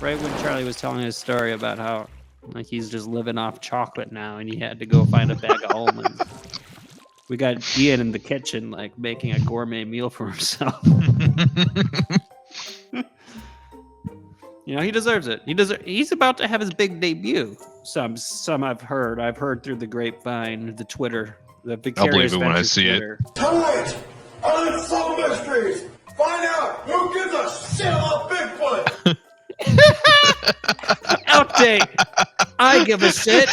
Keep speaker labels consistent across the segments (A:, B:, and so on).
A: right when Charlie was telling his story about how like he's just living off chocolate now, and he had to go find a bag of almonds. We got Ian in the kitchen, like making a gourmet meal for himself. You know, he deserves it. He's about to have his big debut. Some I've heard. I've heard through the grapevine, the Twitter, the Vicarious
B: I'll believe it when I
A: Ventures
B: see
A: Twitter.
B: it.
C: Tonight, Unsolved Mysteries, find out who gives a shit about Bigfoot.
A: Update. I give a shit.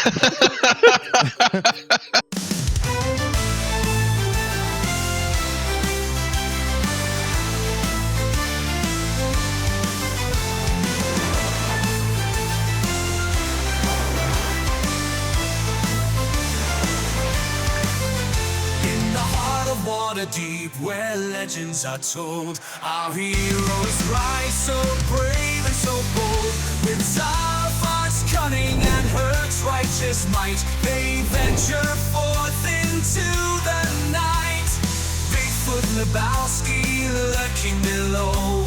D: Deep where legends are told, our heroes rise so brave and so bold. With Tzarafar's cunning and Hurk's righteous might, they venture forth into the night. Bigfoot, Lebowski lurking below,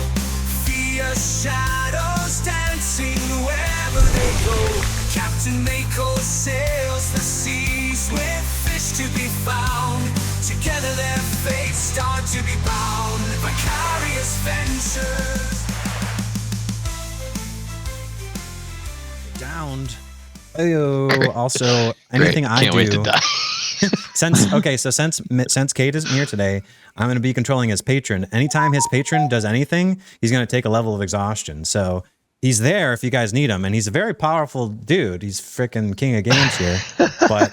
D: fierce shadows dancing wherever they go. Captain Mako sails the seas with fish to be found. Together their fates start to be bound. Vicarious ventures.
E: Downed. Ayo. Also, anything I
B: Can't
E: do.
B: wait to die.
E: since Kate isn't here today, I'm going to be controlling his patron. Anytime his patron does anything, he's going to take a level of exhaustion. So he's there if you guys need him, and he's a very powerful dude. He's freaking king of games here, but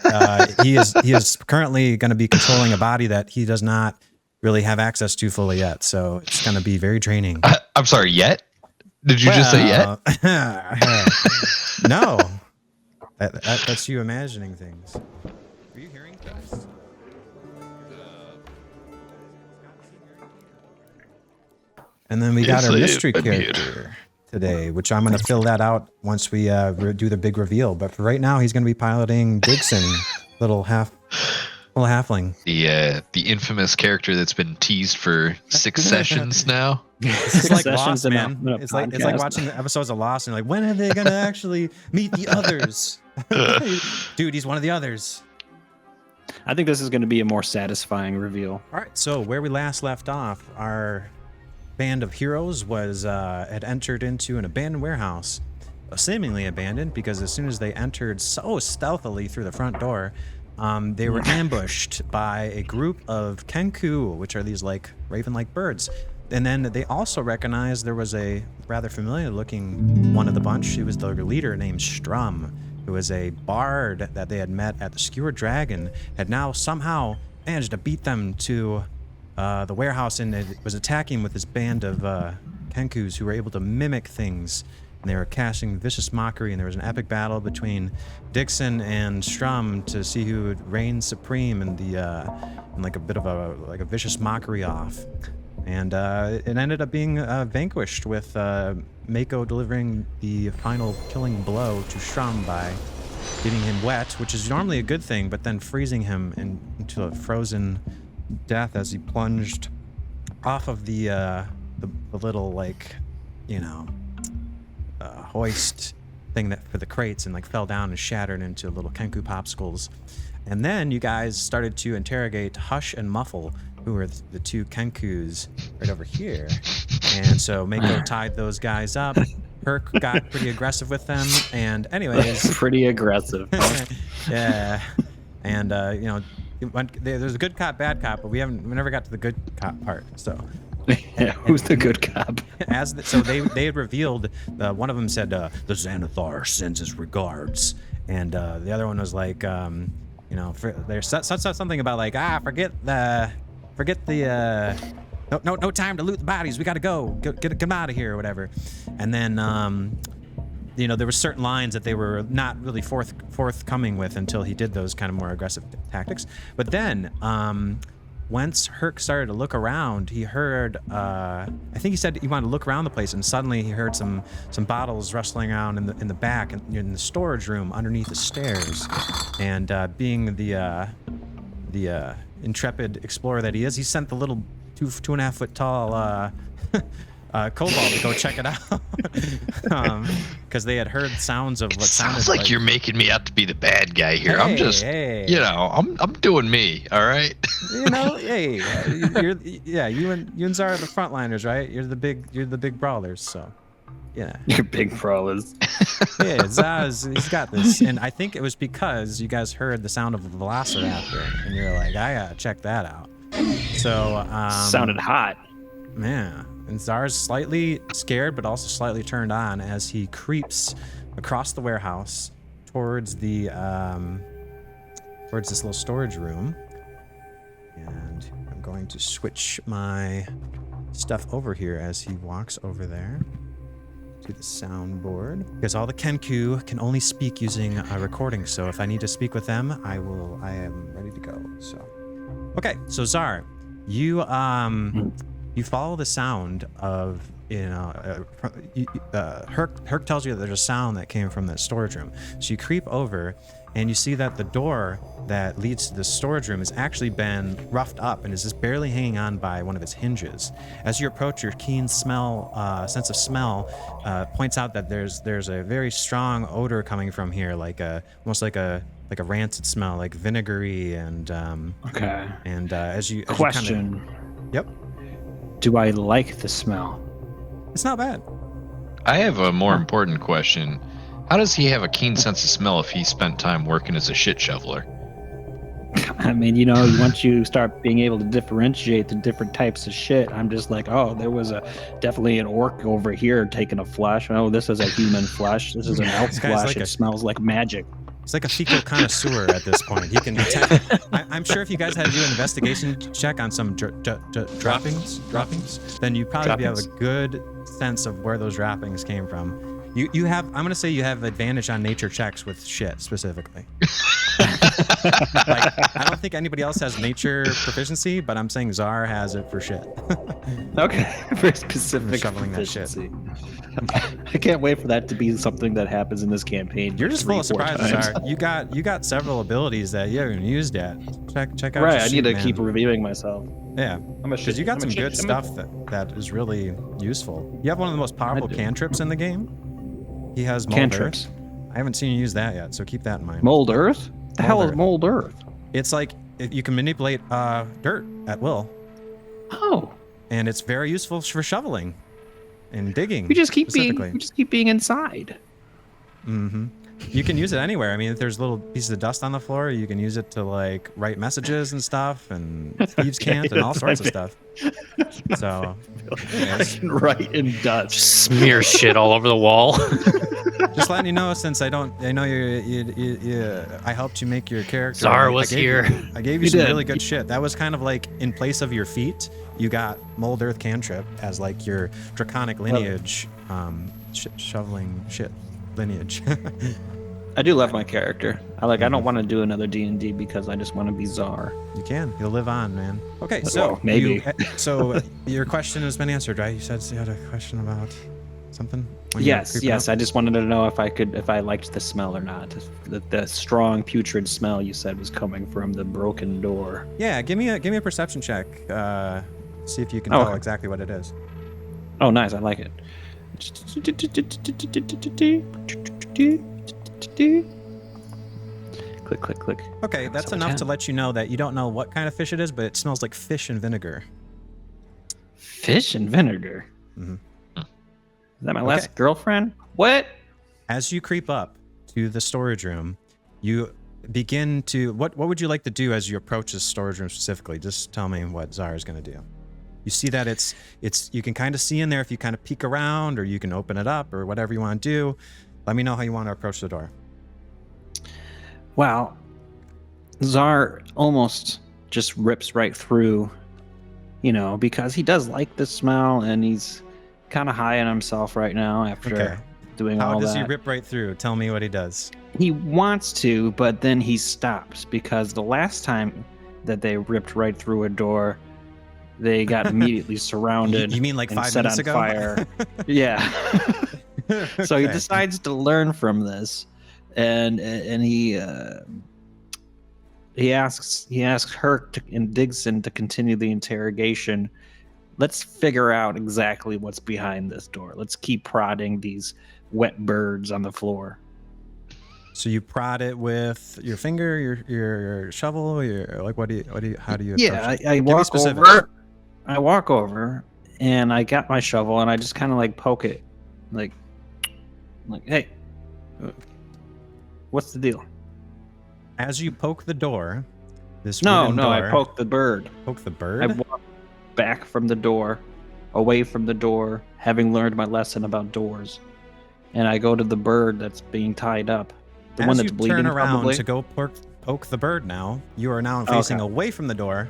E: he is currently going to be controlling a body that he does not really have access to fully yet. So it's going to be very draining.
B: I'm sorry, yet? Did you just say yet?
E: No, that's you imagining things. Are you hearing things? And then we got our mystery character today, which I'm going to fill that out once we do the big reveal. But for right now, he's going to be piloting Digsin, little halfling.
B: The infamous character that's been teased for 6 sessions now.
E: It's like
A: Sessions
E: Lost,
A: in a-
E: man.
A: in a
E: It's like
A: podcast.
E: watching the episodes of Lost, and you're like, when are they going to actually meet the others? Dude, he's one of the others.
A: I think this is going to be a more satisfying reveal.
E: All right, so where we last left off, our band of heroes had entered into an abandoned warehouse, seemingly abandoned because as soon as they entered so stealthily through the front door, they were ambushed by a group of Kenku, which are these like raven-like birds. And then they also recognized there was a rather familiar-looking one of the bunch. She was the leader named Strum, who was a bard that they had met at the Skewered Dragon, had now somehow managed to beat them to the warehouse, and it was attacking with this band of Kenkus who were able to mimic things. And they were casting vicious mockery, and there was an epic battle between Digsin and Strum to see who would reign supreme in like a bit of a vicious mockery off. And it ended up being vanquished with Mako delivering the final killing blow to Strum by getting him wet, which is normally a good thing, but then freezing him into a frozen death as he plunged off of the little, like, you know, hoist thing that for the crates, and like fell down and shattered into little Kenku popsicles. And then you guys started to interrogate Hush and Muffle, who were the 2 Kenkus right over here. And so Mako tied those guys up. Hurk got pretty aggressive with them. And anyways,
A: Pretty aggressive.
E: yeah. And you know, there's a good cop, bad cop, but we never got to the good cop part. So
A: Yeah, who's the good cop?
E: so they had revealed, one of them said the Xanathar sends his regards, and the other one was like, you know, there's something about like, forget the no time to loot the bodies, we gotta go, get them out of here or whatever. And then you know, there were certain lines that they were not really forthcoming with until he did those kind of more aggressive tactics. But then once Hurk started to look around, he heard, I think he said he wanted to look around the place, and suddenly he heard some bottles rustling around in the back, in the storage room underneath the stairs. And being the intrepid explorer that he is, he sent the little 2.5 foot tall Kobold, go check it out. Because they had heard sounds of what
B: Sounds
E: sounded
B: like you're making me out to be the bad guy here. I'm just, you know, I'm doing me. All right.
E: You know, hey, you and Tzar are the frontliners, right? You're the big brawlers, so yeah.
A: You're big brawlers.
E: Yeah, Tzar's, he's got this, and I think it was because you guys heard the sound of a velociraptor, and you're like, I gotta check that out. So
A: Sounded hot.
E: yeah, and Tzar's slightly scared, but also slightly turned on as he creeps across the warehouse towards the towards this little storage room. And I'm going to switch my stuff over here as he walks over there to the soundboard, because all the Kenku can only speak using a recording. So if I need to speak with them, I am ready to go. So, okay. So Tzar, you follow the sound of, Hurk tells you that there's a sound that came from that storage room. So you creep over and you see that the door that leads to the storage room has actually been roughed up and is just barely hanging on by one of its hinges. As you approach, your keen sense of smell points out that there's a very strong odor coming from here, almost like a rancid smell, like vinegary and
F: Okay.
E: And as you
F: Question.
E: Yep.
F: Do I like the smell?
E: It's not bad.
B: I have a more important question. How does he have a keen sense of smell if he spent time working as a shit shoveler?
F: I mean, you know, once you start being able to differentiate the different types of shit, I'm just like, oh, there was definitely an orc over here taking a flesh. Oh, this is a human flesh. This is an elf
E: This guy's
F: flesh.
E: like
F: It smells like magic.
E: It's like a fecal connoisseur at this point. He can detect. I'm sure if you guys had to do an investigation check on some droppings, then you'd probably have a good sense of where those droppings came from. You have, I'm gonna say you have advantage on nature checks with shit specifically. Like, I don't think anybody else has nature proficiency, but I'm saying Tzar has it for shit.
F: Okay, very specific.
E: Shoveling that shit.
F: proficiency. I can't wait for that to be something that happens in this campaign.
E: You're just full of
F: 3-4
E: surprises,
F: times.
E: Tzar. You got several abilities that you haven't used yet. Check out.
F: Right,
E: your
F: I
E: sheet,
F: need to
E: man.
F: keep reviewing myself.
E: Yeah,
F: I'm a
E: because you got some good
F: shit-
E: stuff that is really useful. You have one of the most powerful
F: do.
E: cantrips in the game. He has mold
F: Cantrips.
E: earth. I haven't seen you use that yet, so keep that in mind.
F: Mold earth? The hell
E: Mold
F: is
E: earth.
F: mold earth?
E: It's like you can manipulate dirt at will,
F: Oh,
E: and it's very useful for shoveling and digging.
F: we just keep
E: specifically.
F: being inside.
E: Mm-hmm. You can use it anywhere. I mean, if there's little pieces of dust on the floor, you can use it to like write messages and stuff, and thieves can't, and all sorts of stuff. So,
F: I can write in Dutch.
A: Smear shit all over the wall.
E: just letting you know, since I know I helped you make your character.
A: Tzar
E: I
A: was
E: gave
A: here.
E: I gave you
F: You
E: some
F: did.
E: really good shit. That was kind of like in place of your feet, you got mold earth cantrip as like your draconic lineage, shoveling shit lineage.
F: I do love my character. I don't want to do another D&D because I just want to be Tzar.
E: You can. You'll live on, man. Okay,
F: Well,
E: so
F: maybe.
E: so your question has been answered, right? You said you had a question about something. when you were
F: Yes,
E: creeping
F: yes.
E: up?
F: I just wanted to know if I liked the smell or not. The strong putrid smell you said was coming from the broken door.
E: Yeah, give me a perception check. See if you can
F: Oh,
E: tell
F: okay.
E: exactly what it is.
F: Oh, nice. I like it. Click, click, click.
E: Okay, that's
F: So
E: enough
F: 10.
E: to let you know that you don't know what kind of fish it is, but it smells like fish and vinegar.
F: Fish and vinegar.
E: Mhm.
F: Is that my last girlfriend? What?
E: As you creep up to the storage room, you begin to what would you like to do as you approach this storage room specifically? Just tell me what Tzar is going to do. You see that it's you can kind of see in there if you kind of peek around, or you can open it up, or whatever you want to do. Let me know how you want to approach the door.
F: Well, Tzar almost just rips right through, because he does like the smell and he's kind of high on himself right now after
E: Okay.
F: doing
E: How
F: all
E: does
F: that.
E: he rip right through? Tell me what he does.
F: He wants to, but then he stops because the last time that they ripped right through a door, they got immediately surrounded.
E: You mean like
F: and
E: 5
F: set
E: minutes
F: on
E: ago?
F: fire. Yeah. So he
E: Okay.
F: decides to learn from this, and he asks Hurk and Digsin to continue the interrogation, let's figure out exactly what's behind this door. Let's keep prodding these wet birds on the floor.
E: So you prod it with your finger, your shovel, how do you?
F: Yeah,
E: approach it?
F: I
E: Give me
F: walk
E: specifics.
F: over. I walk over, and I got my shovel, and I just kind of like poke it, like, hey, what's the deal?
E: As you poke the door, this
F: No,
E: wooden door,
F: I poked the bird.
E: poke the bird.
F: I walk back from the door, away from the door, having learned my lesson about doors, and I go to the bird that's being tied up, the
E: As
F: one that's
E: you
F: bleeding.
E: turn around
F: probably.
E: to go poke the bird now, you are now facing
F: Okay.
E: away from the door.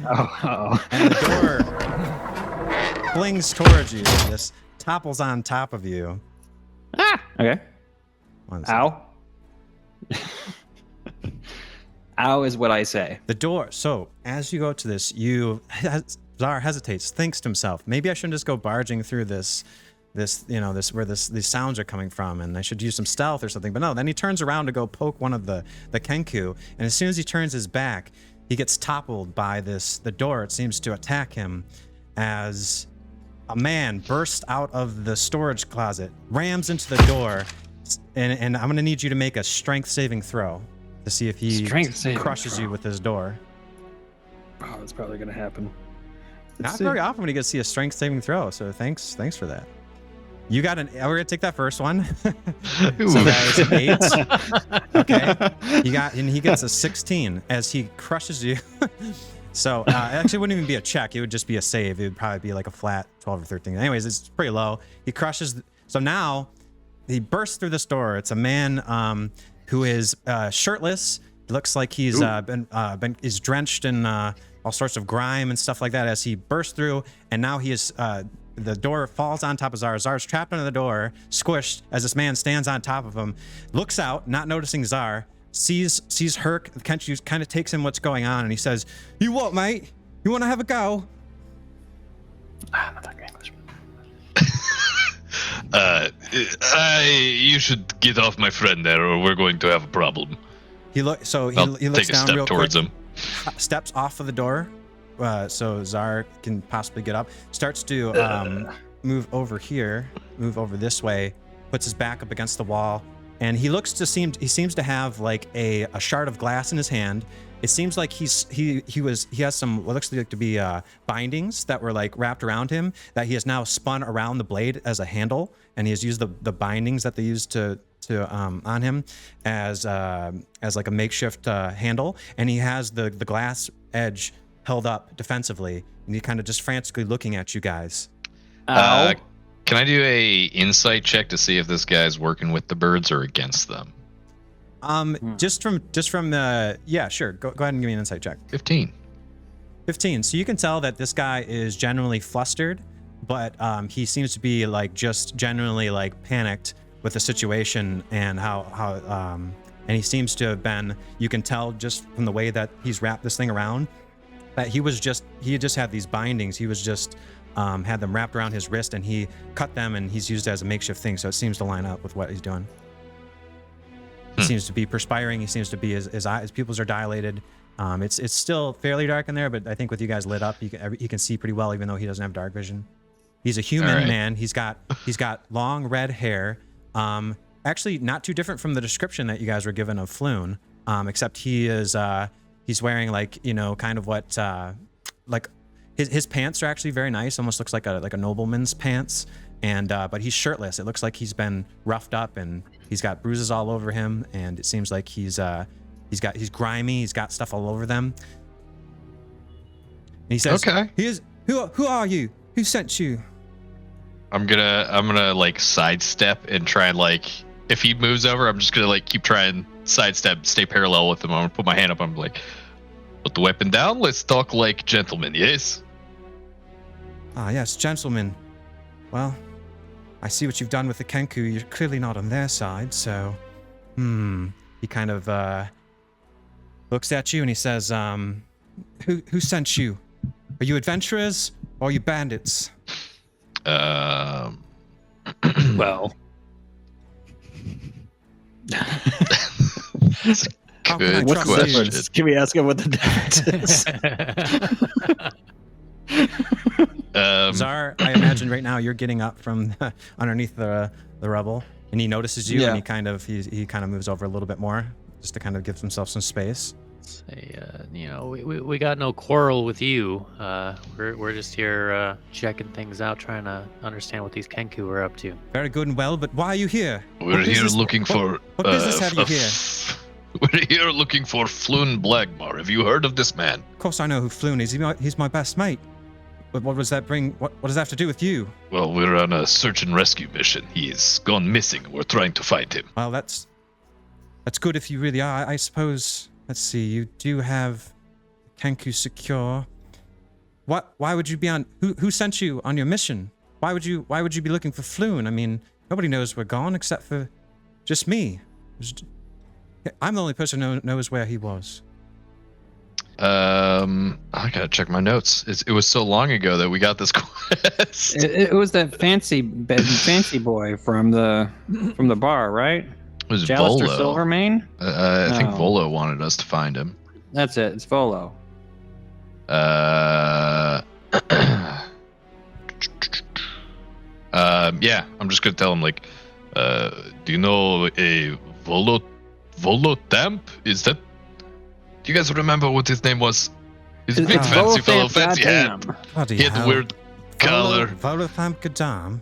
F: Oh.
E: And the door flings towards you. This topples on top of you.
F: Okay.
E: One second.
F: Ow. Ow is what I say.
E: The door. So as you go to this, Tzar hesitates, thinks to himself, maybe I shouldn't just go barging through this where these sounds are coming from, and I should use some stealth or something. But no, then he turns around to go poke one of the Kenku, and as soon as he turns his back, he gets toppled by the door. It seems to attack him as a man bursts out of the storage closet, rams into the door, and I'm gonna need you to make a strength saving throw to see if he
F: Strength saving
E: crushes
F: throw.
E: you with his door.
F: Oh, that's probably gonna happen.
E: Not very often when you get to see a strength saving throw, so thanks for that. You got we're gonna take that first one. So that is an 8. Okay. He gets a 16 as he crushes you. So it actually wouldn't even be a check, it would just be a save. It would probably be like a flat 12 or 13. Anyways, it's pretty low. He crushes, so now he bursts through this door. It's a man who is shirtless. It looks like he's is drenched in all sorts of grime and stuff like that as he bursts through, and now he is the door falls on top of Tzar. Tzar's trapped under the door, squished as this man stands on top of him, looks out, not noticing Tzar, sees Hurk. Kenkus kind of takes in what's going on, and he says, "You what, mate? You want to have a go?"
F: Not that English.
B: You should get off my friend there, or we're going to have a problem.
E: He looks
B: I'll
E: down
B: take a step
E: real
B: towards
E: quick,
B: him.
E: steps off of the door, so Tzar can possibly get up. Starts to move over here, move over this way, puts his back up against the wall, and he seems to have like a shard of glass in his hand. It seems like he has some what looks like to be bindings that were like wrapped around him that he has now spun around the blade as a handle, and he has used the bindings that they used to on him as like a makeshift handle, and he has the glass edge held up defensively, and he kind of just frantically looking at you guys.
B: Can I do a insight check to see if this guy's working with the birds or against them?
E: Just from yeah, sure. Go ahead and give me an insight check.
B: 15.
E: 15. So you can tell that this guy is genuinely flustered, but he seems to be like just genuinely like panicked with the situation and how and he seems to have been. You can tell just from the way that he's wrapped this thing around that he had just had these bindings. He was just had them wrapped around his wrist, and he cut them, and he's used it as a makeshift thing. So it seems to line up with what he's doing. He seems to be perspiring. He seems to be his pupils are dilated. It's still fairly dark in there, but I think with you guys lit up, you can see pretty well, even though he doesn't have dark vision. He's a human man. He's got long red hair. Actually, not too different from the description that you guys were given of Floon, except he's wearing like kind of what like his pants are actually very nice. Almost looks like a nobleman's pants. And but he's shirtless. It looks like he's been roughed up, and he's got bruises all over him, and it seems like he's grimy. He's got stuff all over them. And he says,
B: Okay.
E: Who are you? Who sent you?
B: I'm gonna like sidestep and try and like if he moves over, I'm just gonna like keep trying sidestep, stay parallel with him. I'm gonna put my hand up. I'm like, put the weapon down. Let's talk like gentlemen. Yes.
E: Ah, yes, gentlemen. Well, I see what you've done with the Kenku. You're clearly not on their side, so... He kind of, looks at you and he says, Who sent you? Are you adventurers or are you bandits?
F: Well,
E: How can I
B: Good
E: trust
B: question.
E: you?
F: can we ask him what the difference is?
E: Tzar, I imagine right now you're getting up from underneath the rubble, and he notices you, and he kind of moves over a little bit more, just to kind of give himself some space.
G: Say, we got no quarrel with you. We're just here checking things out, trying to understand what these Kenku are up to.
E: Very good and well, but why are you here?
B: We're here looking for.
E: What business have you here?
B: We're here looking for Floon Blagmar. Have you heard of this man?
E: Of course I know who Floon is. He's my best mate. But what does that bring? What does that have to do with you?
B: Well, we're on a search and rescue mission. He's gone missing. We're trying to find him.
E: Well, that's good if you really are. I suppose. Let's see. You do have Kenku secure. Why would you be on? Who sent you on your mission? Why would you be looking for Floon? I mean, nobody knows we're gone except for just me. I'm the only person who knows where he was.
B: I gotta check my notes. It was so long ago that we got this quest.
F: It was that fancy boy from the bar, right?
B: It was
F: Jallister
B: Volo.
F: Silvermane?
B: I think Volo wanted us to find him.
F: That's it. It's Volo.
B: Yeah, I'm just gonna tell him like, do you know a Volo Tamp? Is that? Do you guys remember what his name was? He's a big fancy fellow, fancy hat. He had the weird collar.
E: Volo Tamp Gadam.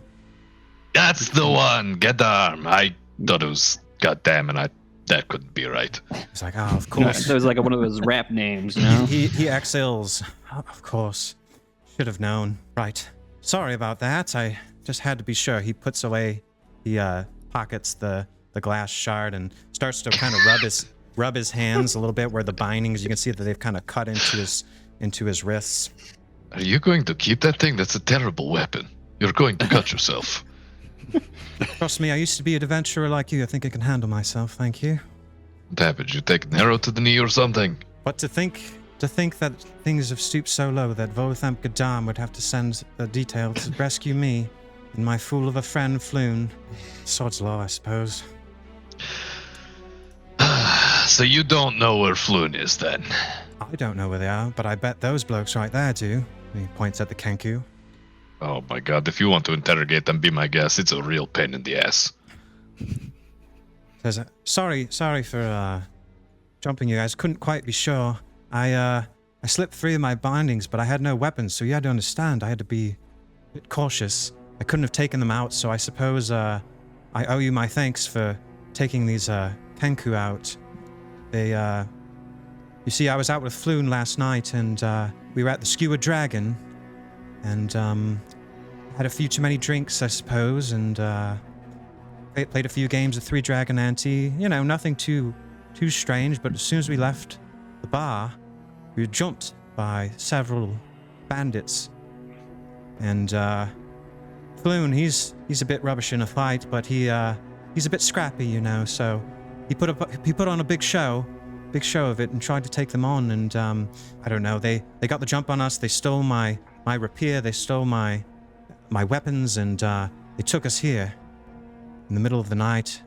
B: That's the one, Gadam. I thought it was goddamn, and that couldn't be right.
E: It's like, oh, of course.
F: It was like one of those rap names, you know?
E: He exhales. Of course. Should have known. Right. Sorry about that. I just had to be sure. He puts away, he pockets the glass shard and starts to kind of rub his hands a little bit where the bindings, you can see that they've kind of cut into his wrists.
B: Are you going to keep that thing? That's a terrible weapon. You're going to cut yourself.
E: Trust me, I used to be an adventurer like you. I think I can handle myself, thank you.
B: What happened? You take an arrow to the knee or something?
E: But to think that things have stooped so low that Volthamp Gadam would have to send the detail to rescue me and my fool of a friend Floon. Sod's law, I suppose.
B: So you don't know where Floon is then?
E: I don't know where they are, but I bet those blokes right there do. He points at the Kenku.
B: Oh my god, if you want to interrogate them, be my guest. It's a real pain in the ass.
E: Says, sorry for jumping you guys. Couldn't quite be sure. I slipped free of my bindings, but I had no weapons, so you had to understand. I had to be a bit cautious. I couldn't have taken them out, so I suppose I owe you my thanks for taking these Kenku out. They, you see, I was out with Floon last night, and we were at the Skewered Dragon, and had a few too many drinks, I suppose, and played a few games of Three Dragon Ante. You know, nothing too strange, but as soon as we left the bar, we were jumped by several bandits. And Floon, he's a bit rubbish in a fight, but he's a bit scrappy, you know, so he put on a big show of it and tried to take them on, and I don't know, they got the jump on us. They stole my rapier, they stole my weapons, and they took us here in the middle of the night.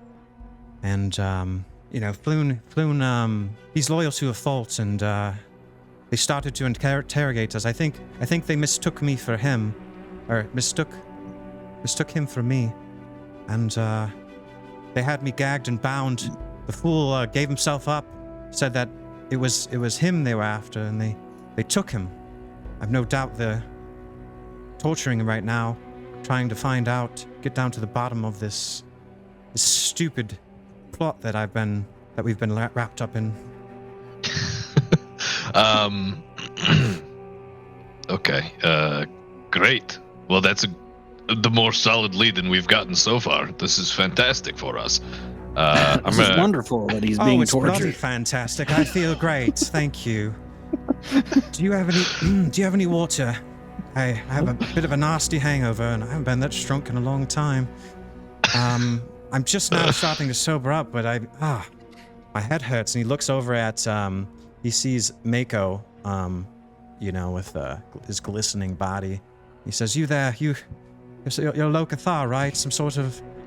E: And you know, Floon, he's loyal to a fault, and they started to interrogate us. I think they mistook me for him, or mistook him for me, and they had me gagged and bound. The fool gave himself up, said that it was him they were after, and they took him. I've no doubt they're torturing him right now, trying to find out, get down to the bottom of this stupid plot that we've been wrapped up in.
B: Okay. Great. Well, that's the more solid lead than we've gotten so far. This is fantastic for us.
F: This is wonderful that he's being
E: it's
F: tortured.
E: bloody fantastic. I feel great. Thank you. Do you have any water? I have a bit of a nasty hangover, and I haven't been that drunk in a long time. I'm just now starting to sober up, but my head hurts. And he looks over at he sees Mako, you know, with his glistening body. He says, "You there? You're Locket, right?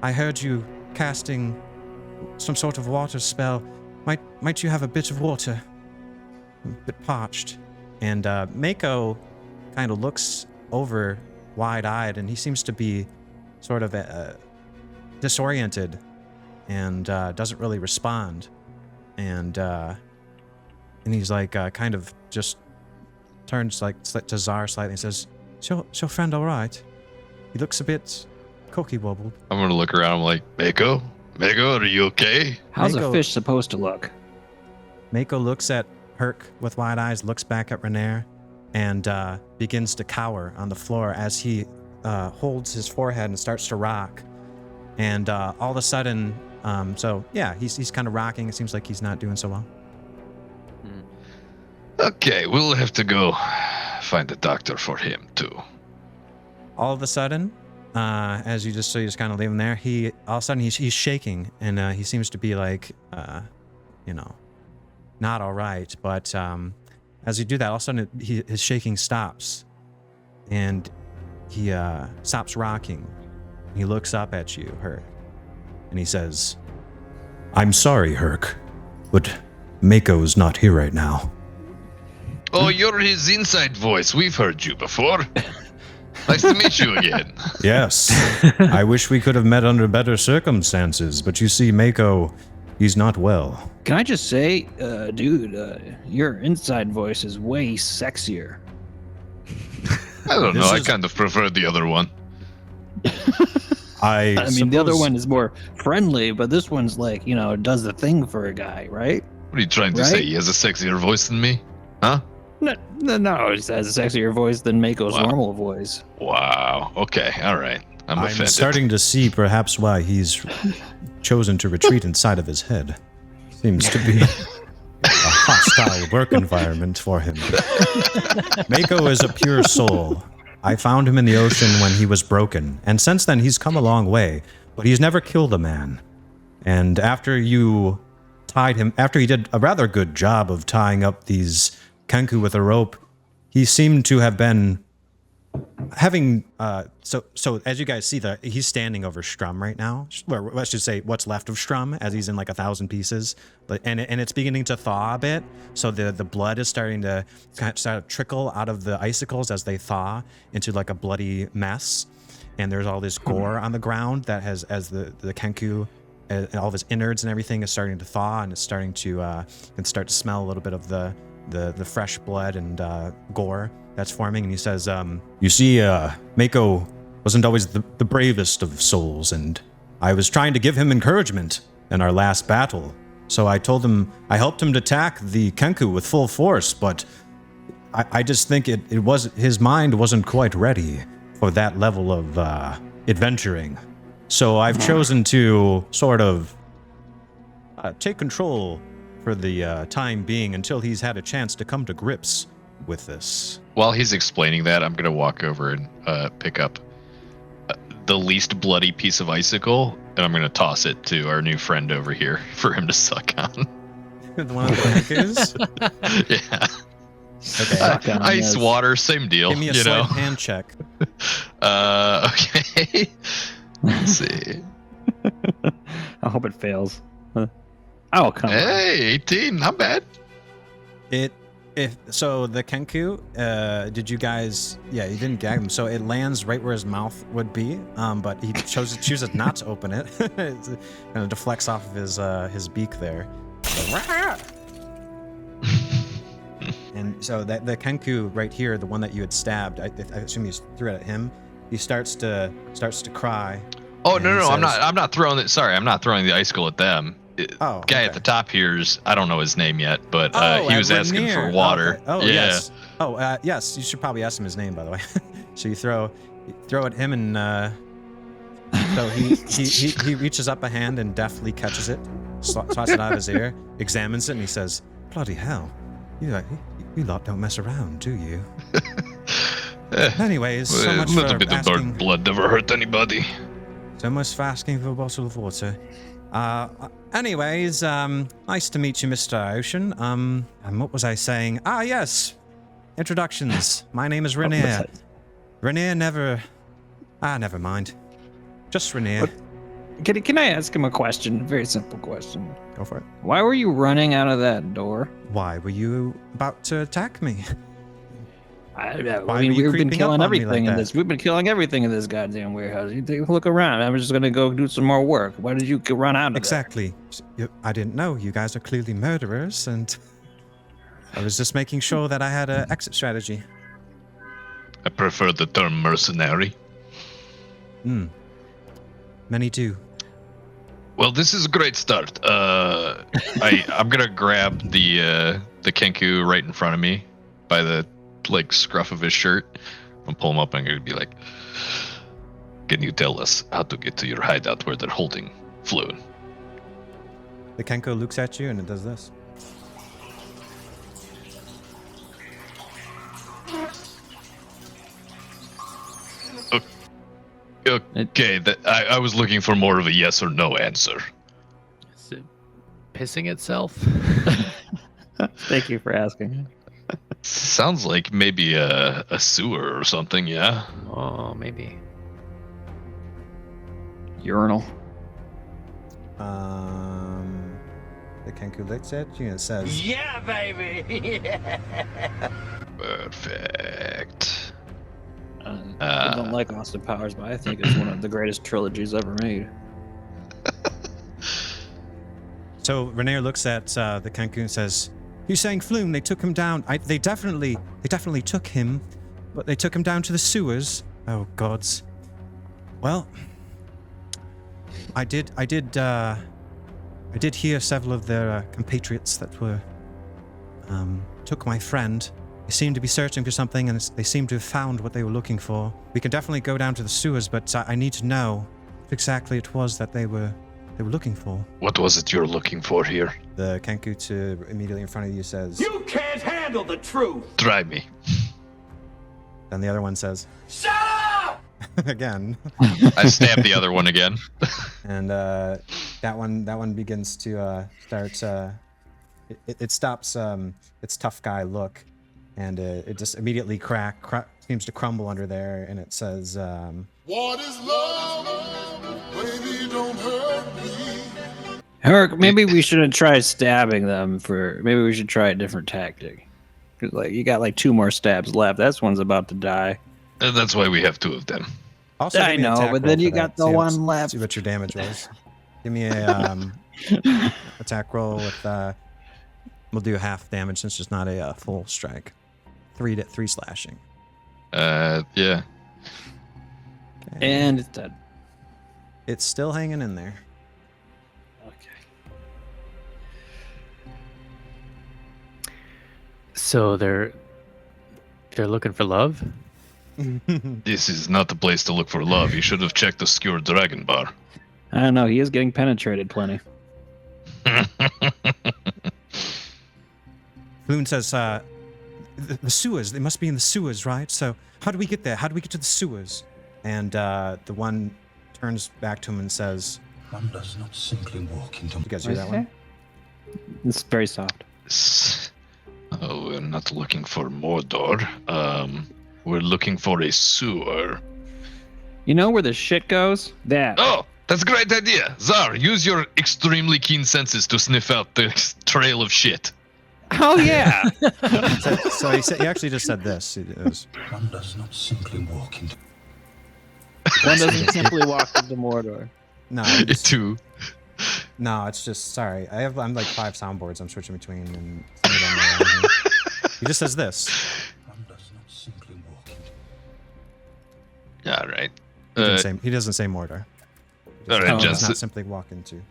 E: I heard you casting some sort of water spell. Might you have a bit of water? I'm a bit parched." And Mako kind of looks over wide-eyed, and he seems to be sort of disoriented and doesn't really respond. And he's like kind of just turns like to Tzar slightly and says, "Is your friend all right? He looks a bit cocky-wobbled."
B: I'm gonna look around. I'm like, Mako, are you okay?
F: How's
E: Mako-
F: a fish supposed to look?
E: Mako looks at Hurk with wide eyes, looks back at Renaer, and begins to cower on the floor as he holds his forehead and starts to rock. And all of a sudden, he's kind of rocking. It seems like he's not doing so well.
B: Okay, we'll have to go find a doctor for him too.
E: All of a sudden, as you just kind of leave him there, all of a sudden he's shaking, and he seems to be like, not all right. But as you do that, all of a sudden his shaking stops, and he stops rocking. He looks up at you, Hurk, and he says, "I'm sorry, Hurk, but Mako's not here right now."
B: Oh, you're his inside voice. We've heard you before. Nice to meet you again.
E: Yes. I wish we could have met under better circumstances, but you see, Mako, he's not well.
F: Can I just say, dude, your inside voice is way sexier.
B: I don't know.
E: This
B: I
E: is-
B: kind of prefer the other one.
F: I mean, the other
E: suppose-
F: one is more friendly, but this one's like, does the thing for a guy, right?
B: What are you trying to
F: Right?
B: say? He has a sexier voice than me? Huh?
F: No, it has a sexier voice than Mako's
B: Wow.
F: normal voice.
B: Wow. Okay. All right. I'm
E: I'm
B: offended.
E: starting to see perhaps why he's chosen to retreat inside of his head. Seems to be a hostile work environment for him. Mako is a pure soul. I found him in the ocean when he was broken, and since then he's come a long way, but he's never killed a man. And after you tied him, after he did a rather good job of tying up these Kenku with a rope, he seemed to have been having so as you guys see, he's standing over Strum right now. Well, let's just say what's left of Strum, as he's in like 1,000 pieces, and it's beginning to thaw a bit. So the blood is starting to start to trickle out of the icicles as they thaw into like a bloody mess. And there's all this gore on the ground that has, as the Kenku and all of his innards and everything is starting to thaw, and it's starting to start to smell a little bit of the fresh blood and gore that's forming. And he says, "You see, Mako wasn't always the bravest of souls, and I was trying to give him encouragement in our last battle. So I told him, I helped him to attack the Kenku with full force, but I just think it was his mind wasn't quite ready for that level of adventuring. So I've chosen to sort of take control for the time being until he's had a chance to come to grips with this."
B: While he's explaining that, I'm going to walk over and pick up the least bloody piece of icicle, and I'm going to toss it to our new friend over here for him to suck on.
E: One of the Kenkus?
B: Yeah.
E: Okay.
F: Suck on,
B: Ice,
F: yes.
B: water, same deal.
E: Give me a
B: you
E: sleight
B: know?
E: of hand check.
B: Okay. Let's see.
F: I hope it fails. Oh, come on.
B: Hey, 18. Not bad.
E: So the Kenku, did you guys? Yeah, you didn't gag him, so it lands right where his mouth would be. But he chooses not to open it. It kind of deflects off of his beak there. And so that the Kenku right here, the one that you had stabbed, I assume you threw it at him. He starts to cry.
B: Oh
E: And
B: no,
E: he
B: no, I'm
E: says-
B: not throwing it. Sorry, I'm not throwing the icicle at them.
E: Oh,
B: Guy
E: okay.
B: at the top here's I don't know his name yet, but he was asking for
E: Renaer.
B: water.
E: Okay. Oh,
B: yeah.
E: yes. Oh, yes. You should probably ask him his name, by the way. So you throw at him, and so he reaches up a hand and deftly catches it, swats it out of his ear, examines it, and he says, "Bloody hell, you lot don't mess around, do you?" Anyways, so much
B: a little
E: for
B: bit of
E: asking.
B: blood never hurt anybody.
E: So much for asking for a bottle of water. Anyways, nice to meet you, Mr. Ocean. And what was I saying? Ah, yes. Introductions. My name is Renaer. Renaer never mind. Just Renaer.
F: Can I ask him a question? A very simple question.
E: Go for it.
F: Why were you running out of that door?
E: Why were you about to attack me?
F: I
E: Why
F: mean,
E: were you
F: we've been
E: creeping up
F: killing
E: on me
F: everything
E: like
F: in
E: that?
F: this. We've been killing everything in this goddamn warehouse. You take a look around. I'm just gonna go do some more work. Why did you run out of there?
E: Exactly. I didn't know. You guys are clearly murderers, and I was just making sure that I had an exit strategy.
B: I prefer the term mercenary.
E: Many do.
B: Well, this is a great start. I'm gonna grab the Kenku right in front of me by the scruff of his shirt and pull him up. And I'm gonna be like, "Can you tell us how to get to your hideout where they're holding Floon?"
E: The Kenko looks at you and it does this.
B: Okay, I was looking for more of a yes or no answer.
G: Is it pissing itself?
F: Thank you for asking.
B: Sounds like maybe a sewer or something, yeah?
G: Oh, maybe.
F: Urinal.
E: The Kenku looks at you and it says,
D: Yeah, baby.
B: Perfect.
F: I don't like Austin Powers, but I think it's one of the greatest trilogies ever made.
E: So Renaer looks at the Kenku and says, "You're saying Floon? They took him down? They definitely took him, but they took him down to the sewers. Oh gods. Well, I did hear several of their compatriots that were took my friend. They seemed to be searching for something, and they seemed to have found what they were looking for. We can definitely go down to the sewers, but I need to know what exactly it was that they were looking for."
B: What was it you're looking for here?
E: The Kenku to immediately in front of you says,
C: You can't handle the truth!
B: Try me.
E: and the other one says,
C: Shut up!
E: again.
B: I stabbed the other one again.
E: And that one begins to start. It stops its tough guy look, and it just immediately seems to crumble under there, and it says,
C: What is love? Baby, don't hurt me.
F: Hurk, maybe we shouldn't try stabbing them. Maybe we should try a different tactic. 'Cause, you got 2 more stabs left. That one's about to die.
B: And that's why we have 2 of them.
E: Also,
F: I
E: give me an
F: know,
E: attack
F: but
E: roll
F: then
E: for
F: you
E: that.
F: got the
E: See
F: one left.
E: See what your damage was. Give me a attack roll with. We'll do half damage since it's not a full strike. 3 slashing.
B: Yeah.
E: Okay.
F: And it's dead.
E: It's still hanging in there.
F: Okay.
G: So they're looking for love?
B: This is not the place to look for love. You should have checked the skewered dragon bar.
F: I don't know. He is getting penetrated plenty.
E: Floon says, the sewers. They must be in the sewers, right? So how do we get there? How do we get to the sewers? And the one turns back to him and says,
C: One does not simply walk into...
E: "You guys hear that one?"
F: It's very soft.
B: Oh, we're not looking for Mordor. We're looking for a sewer.
F: You know where the shit goes? That.
B: Oh, that's a great idea. Tzar, use your extremely keen senses to sniff out the trail of shit.
F: Oh yeah.
E: So he actually just said this. It was,
C: One does not simply walk into...
F: One doesn't simply walk into Mordor.
E: no, no, it's just sorry. I'm like 5 soundboards I'm switching between, and some of them are around here. He just says this.
C: One does not simply walk into...
B: All right.
E: He doesn't say Mordor.
B: All right,
E: He does
B: Jens.
E: not simply walk into.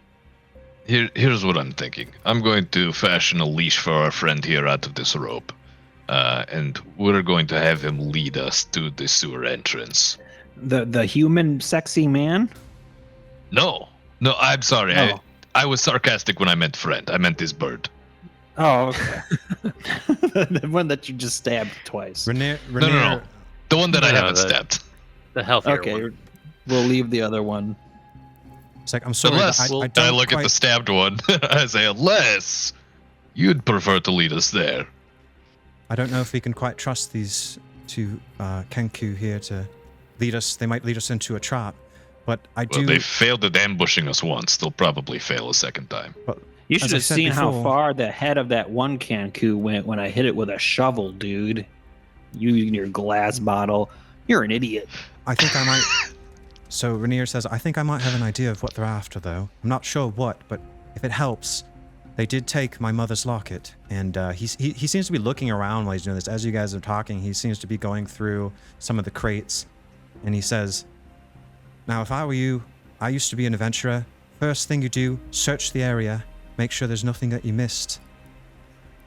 B: Here's what I'm thinking. I'm going to fashion a leash for our friend here out of this rope. And we're going to have him lead us to the sewer entrance.
F: The human sexy man?
B: No, I'm sorry.
F: Oh.
B: I was sarcastic when I meant friend. I meant this bird.
F: Oh, okay. The one that you just stabbed twice.
E: Renaer,
B: No. The one that I
G: No,
B: haven't
G: the-
B: stabbed.
G: The healthier
F: Okay,
G: one.
F: we'll leave the other one.
E: It's like, I'm sorry,
B: Unless
E: but I
B: I
E: don't
B: look
E: quite,
B: at the stabbed one, I say, unless you'd prefer to lead us there.
E: I don't know if we can quite trust these 2 Kenku here to lead us. They might lead us into a trap, but I
B: Well,
E: do.
B: they failed at ambushing us once. They'll probably fail a second time.
F: You
E: As
F: should
E: I
F: have
E: said
F: seen how
E: before-
F: far the head of that one Kenku went when I hit it with a shovel, dude. You and your glass bottle. You're an idiot.
E: I think I might. So Renaer says, I think I might have an idea of what they're after, though. I'm not sure what, but if it helps, they did take my mother's locket, and he seems to be looking around while he's doing this. As you guys are talking, he seems to be going through some of the crates, and he says, now, if I were you, I used to be an adventurer. First thing you do, search the area, make sure there's nothing that you missed.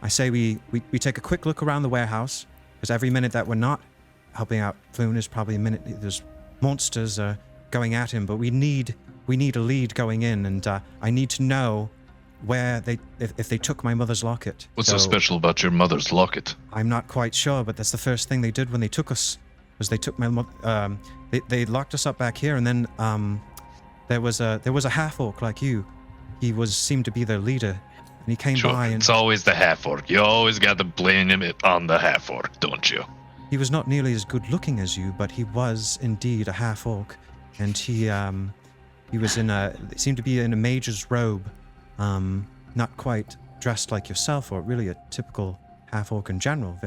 E: I say we take a quick look around the warehouse, because every minute that we're not helping out Floon is probably a minute there's monsters going at him, but we need a lead going in, and I need to know where if they took my mother's locket.
B: What's so special about your mother's locket?
E: I'm not quite sure, but that's the first thing they did when they took us, was they took my mother. They locked us up back here, and then there was a half-orc like you. He seemed to be their leader, and he came by and
B: it's always the half-orc. You always got to blame him on the half-orc, don't you?
E: he was not nearly as good looking as you, but he was indeed a half-orc, and he was seemed to be in a mage's robe, not quite dressed like yourself, or really a typical half-orc in general.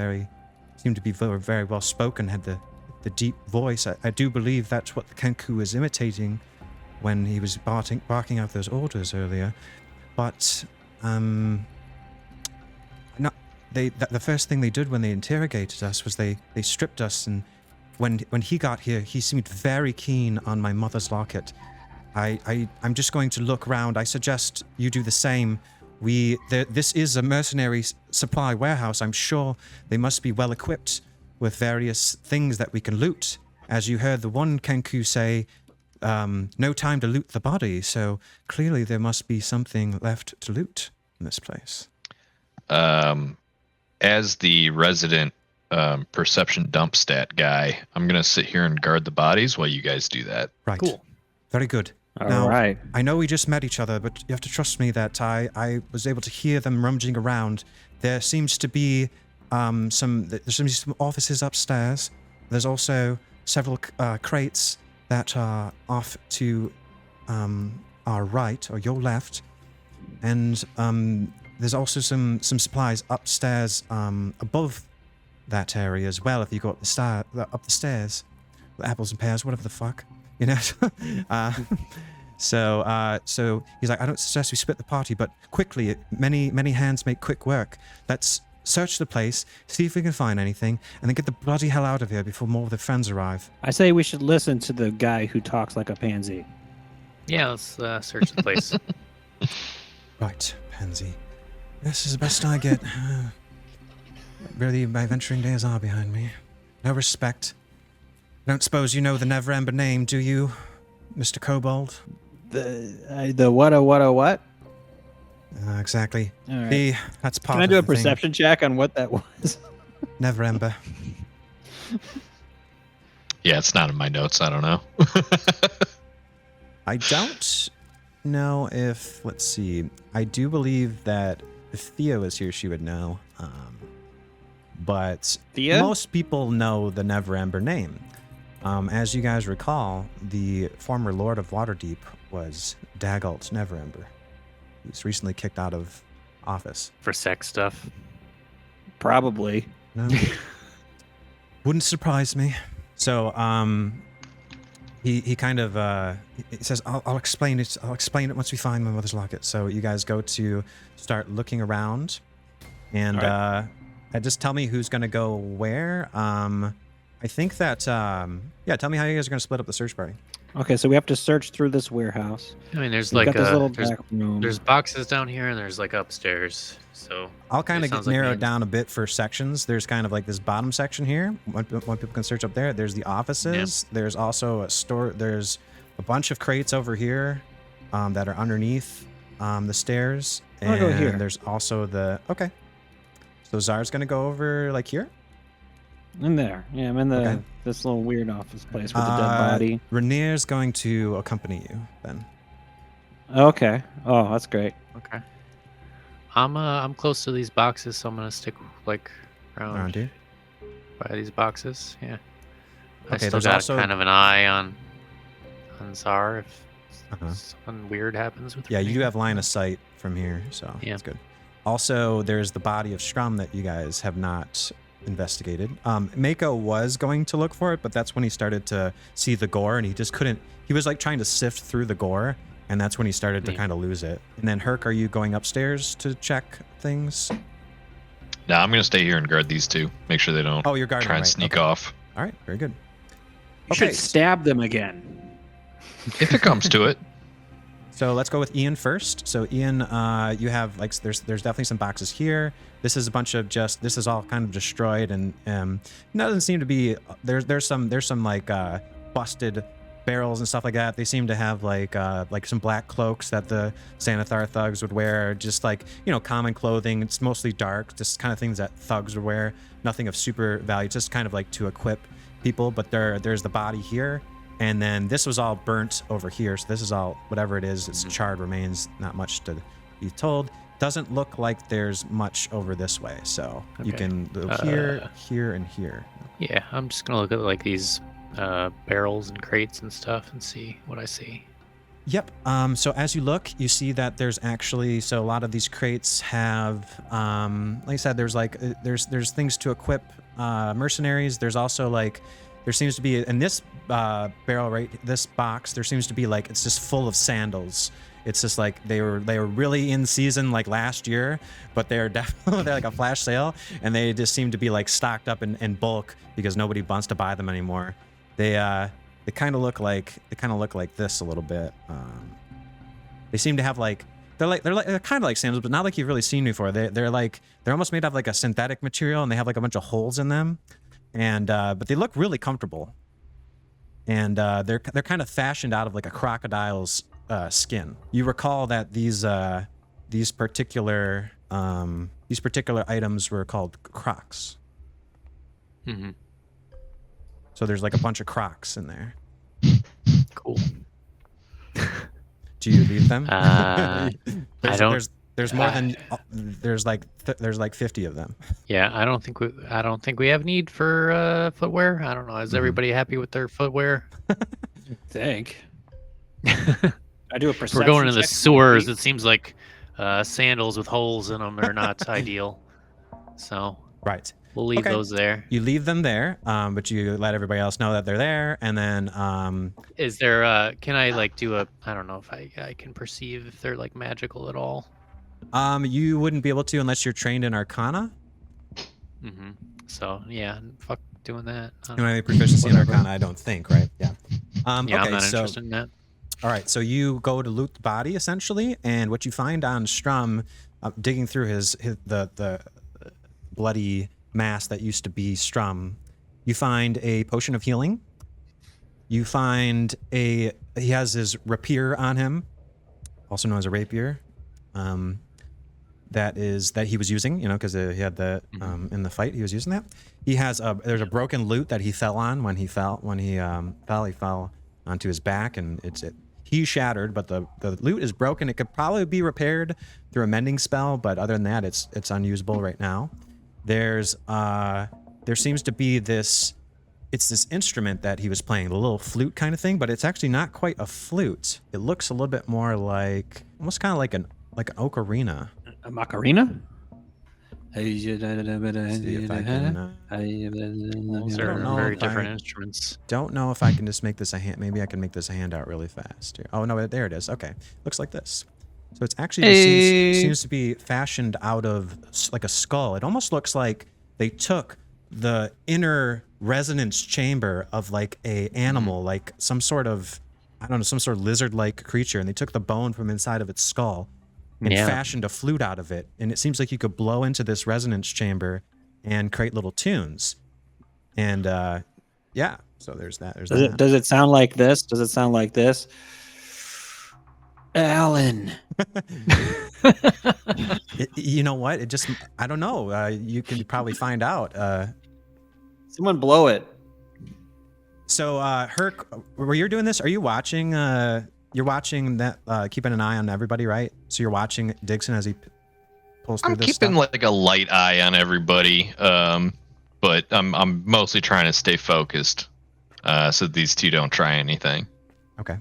E: Seemed to be very well spoken, had the deep voice. I do believe that's what the Kenku was imitating when he was barking out those orders earlier. But the first thing they did when they interrogated us was they stripped us, and when he got here, he seemed very keen on my mother's locket. I'm just going to look around. I suggest you do the same. This is a mercenary supply warehouse. I'm sure they must be well equipped with various things that we can loot. As you heard the one Kenku say, no time to loot the body, so clearly there must be something left to loot in this place.
B: As the resident perception dump stat guy, I'm going to sit here and guard the bodies while you guys do that.
E: Right. Cool. Very good.
F: All right.
E: I know we just met each other, but you have to trust me that I was able to hear them rummaging around. There seems to be some offices upstairs. There's also several crates that are off to our right, or your left. And there's also some supplies upstairs above that area as well, if you go up the stairs. The apples and pears, whatever the fuck. You know? So he's like, I don't suggest we split the party, but quickly, many hands make quick work. Let's search the place, see if we can find anything, and then get the bloody hell out of here before more of their friends arrive.
F: I say we should listen to the guy who talks like a pansy.
G: Yeah, let's search the place.
E: Right, pansy. This is the best I get. Really, my venturing days are behind me. No respect. I don't suppose you know the Neverember name, do you, Mr. Kobold?
F: The what?
E: Exactly.
F: All right.
E: That's part
F: Can I
E: of
F: do a
E: the thing.
F: perception check on what that was?
E: Neverember.
B: Yeah, it's not in my notes. I don't know.
E: I don't know if... Let's see. I do believe that if Theo is here, she would know. But
F: Thea?
E: Most people know the Neverember name. As you guys recall, the former Lord of Waterdeep was Daggalt Neverember. He was recently kicked out of office.
G: For sex stuff.
F: Probably.
E: No. Wouldn't surprise me. So, he kind of he says, I'll explain it. I'll explain it once we find my mother's locket. So you guys go to start looking around, and
G: right.
E: Just tell me who's gonna go where. I think that yeah. Tell me how you guys are gonna split up the search party.
F: Okay, so we have to search through this warehouse.
G: I mean, there's
F: We've
G: like
F: got this little back room.
G: there's boxes down here, and there's like upstairs. So
E: I'll kind
G: it
E: of
G: sounds like
E: narrow it
G: me.
E: down a bit for sections. There's kind of like this bottom section here. One people can search up there. There's the offices.
G: Yep.
E: There's also a store. There's a bunch of crates over here that are underneath the stairs.
F: I'll go here.
E: There's also okay. So Tzar's gonna go over like here.
F: In there. Yeah, I'm in this little weird office place with the dead body.
E: Renaer's going to accompany you then.
F: Okay. Oh, that's great.
G: Okay. I'm close to these boxes, so I'm gonna stick like
E: Around here.
G: by these boxes. Yeah. I
E: Okay,
G: still
E: there's
G: got
E: also-
G: kind of an eye on Tzar if
E: Uh-huh.
G: something weird happens with.
E: Yeah, you
G: Renaer.
E: do have line of sight from here, so
G: Yeah.
E: that's good. Also, there's the body of Strum that you guys have not investigated. Mako was going to look for it, but that's when he started to see the gore, and he just couldn't. He was like trying to sift through the gore, and that's when he started to kind of lose it. And then Hurk, are you going upstairs to check things?
B: No, I'm gonna stay here and guard these two. Make sure they don't.
E: Oh, you're guarding.
B: Try and
E: right.
B: sneak
E: Okay.
B: off.
E: All right, very good.
A: You should stab them again.
B: If it comes to it.
E: So let's go with Ian first. So Ian, you have like there's definitely some boxes here. This is a bunch of this is all kind of destroyed, and doesn't seem to be there's some like busted barrels and stuff like that. They seem to have like some black cloaks that the Xanathar thugs would wear, just like, you know, common clothing. It's mostly dark, just kind of things that thugs would wear. Nothing of super value, just kind of like to equip people. But there's the body here. And then this was all burnt over here. So this is all, whatever it is, it's charred remains, not much to be told. Doesn't look like there's much over this way. So you can look here, here, and here.
G: Yeah, I'm just gonna look at like these barrels and crates and stuff and see what I see.
E: Yep. So as you look, you see that there's actually, so a lot of these crates have, like I said, there's like, there's things to equip mercenaries. There's also like, there seems to be, in this barrel, right, this box, there seems to be like, it's just full of sandals. It's just like they were really in season like last year, but they're definitely like a flash sale, and they just seem to be like stocked up in bulk because nobody wants to buy them anymore. They kind of look like this a little bit. They seem to have like they're kind of like sandals, but not like you've really seen before. They're almost made of like a synthetic material, and they have like a bunch of holes in them, and but they look really comfortable. And they're kind of fashioned out of like a crocodile's skin. You recall that these particular items were called crocs.
G: Mm-hmm.
E: So there's like a bunch of crocs in there.
G: Cool.
E: Do you leave them?
G: I don't.
E: There's more than there's like 50 of them.
G: Yeah, I don't think we have need for footwear. I don't know. Is everybody happy with their footwear?
A: I think. I do a perception.
G: We're going to the
A: check.
G: sewers. It seems like sandals with holes in them are not ideal. So
E: Right.
G: we'll leave
E: Okay.
G: those there.
E: You leave them there, but you let everybody else know that they're there, and then
G: Is there? Can I like do a? I don't know if I can perceive if they're like magical at all.
E: you wouldn't be able to unless you're trained in Arcana.
G: Mm-hmm. So yeah, fuck doing that.
E: You don't have any proficiency in Arcana, I don't think, right? Yeah.
G: Yeah,
E: okay,
G: I'm not
E: so
G: interested in that.
E: all right, so you go to loot the body essentially, and what you find on Strum, digging through the bloody mass that used to be Strum, you find a potion of healing. You find he has his rapier on him, also known as a rapier, that he was using, you know, because he had the in the fight he was using that. He has there's a broken lute that he fell on when he fell onto his back, and he shattered, but the lute is broken. It could probably be repaired through a mending spell, but other than that, it's unusable right now. There seems to be this instrument that he was playing, the little flute kind of thing, but it's actually not quite a flute. It looks a little bit more like, almost kind of like an ocarina.
A: A Macarena?
E: See if I can,
G: Those
E: I
G: are
E: don't know
G: very
E: if
G: different
E: I-
G: instruments.
E: Don't know if I can just make this a hand. Maybe I can make this a handout really fast here. Oh no, there it is. Okay, looks like this. So it's actually seems to be fashioned out of like a skull. It almost looks like they took the inner resonance chamber of like a animal, like some sort of, I don't know, some sort of lizard-like creature, and they took the bone from inside of its skull and fashioned a flute out of it. And it seems like you could blow into this resonance chamber and create little tunes. And yeah, so there's that. There's that.
F: Does it sound like this? Does it sound like this? Alan.
E: You know what? It just, I don't know. You can probably find out.
F: Someone blow it.
E: So, Hurk, where you're doing this, are you watching? You're watching that, keeping an eye on everybody, right? So you're watching Digsin as he pulls through
B: I'm
E: this
B: keeping
E: stuff?
B: like a light eye on everybody, but I'm mostly trying to stay focused, so these two don't try anything.
E: Okay.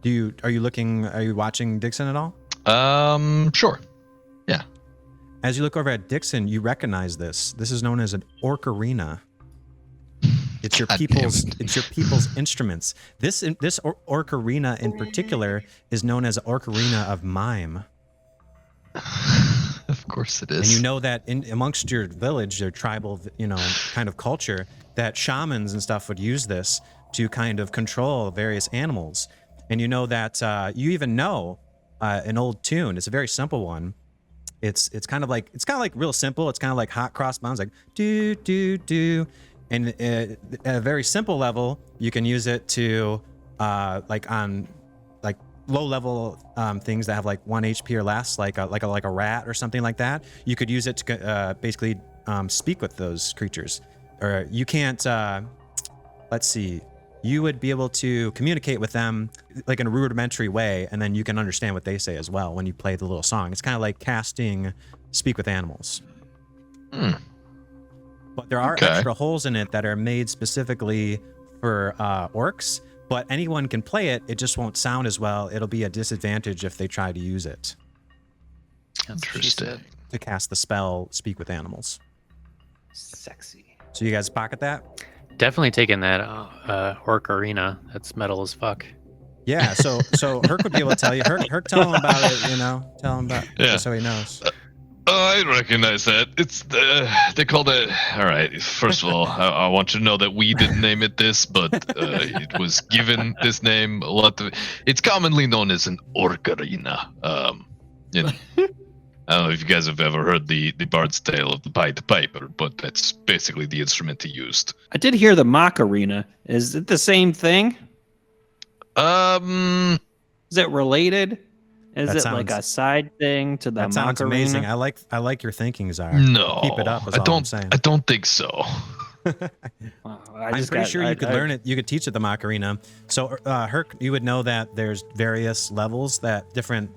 E: Are you watching Digsin at all?
B: Sure. Yeah.
E: as you look over at Digsin, you recognize this. This is known as an ocarina. It's your people's instruments. This ocarina in particular is known as ocarina of mime.
B: Of course it is.
E: And you know that amongst your village, their tribal, kind of culture, that shamans and stuff would use this to kind of control various animals. And you know that you even know an old tune. It's a very simple one. It's kind of like real simple. It's kind of like hot cross buns, like do do do. And at a very simple level, you can use it to on low level things that have like 1 HP or less, like a rat or something like that. You could use it to basically speak with those creatures. Or you can't. Let's see. You would be able to communicate with them like in a rudimentary way, and then you can understand what they say as well when you play the little song. It's kind of like casting Speak with Animals. But there are extra holes in it that are made specifically for orcs, but anyone can play it. It just won't sound as well. It'll be a disadvantage if they try to use it.
B: Interesting.
E: To cast the spell Speak with Animals.
A: Sexy.
E: So you guys pocket that?
G: Definitely taking that orc arena. That's metal as fuck.
E: Yeah, so Hurk would be able to tell you. Hurk, tell him about it, Tell him about it just so he knows.
B: I recognize that. It's they called it. All right. First of all, I want you to know that we didn't name it this, but it was given this name. It's commonly known as an orcarina. I don't know if you guys have ever heard the Bard's Tale of the Pied Piper, but that's basically the instrument he used.
F: I did hear the Macarena. Is it the same thing? Is it related? Is it like a side thing to the
E: That sounds
F: Macarena?
E: amazing. I like your thinking, Tzar.
B: No,
E: Keep it up. Is
B: I
E: all I'm saying.
B: don't. I don't think so.
E: I'm pretty sure you could learn it. You could teach it the Macarena. So, Hurk, you would know that there's various levels that different,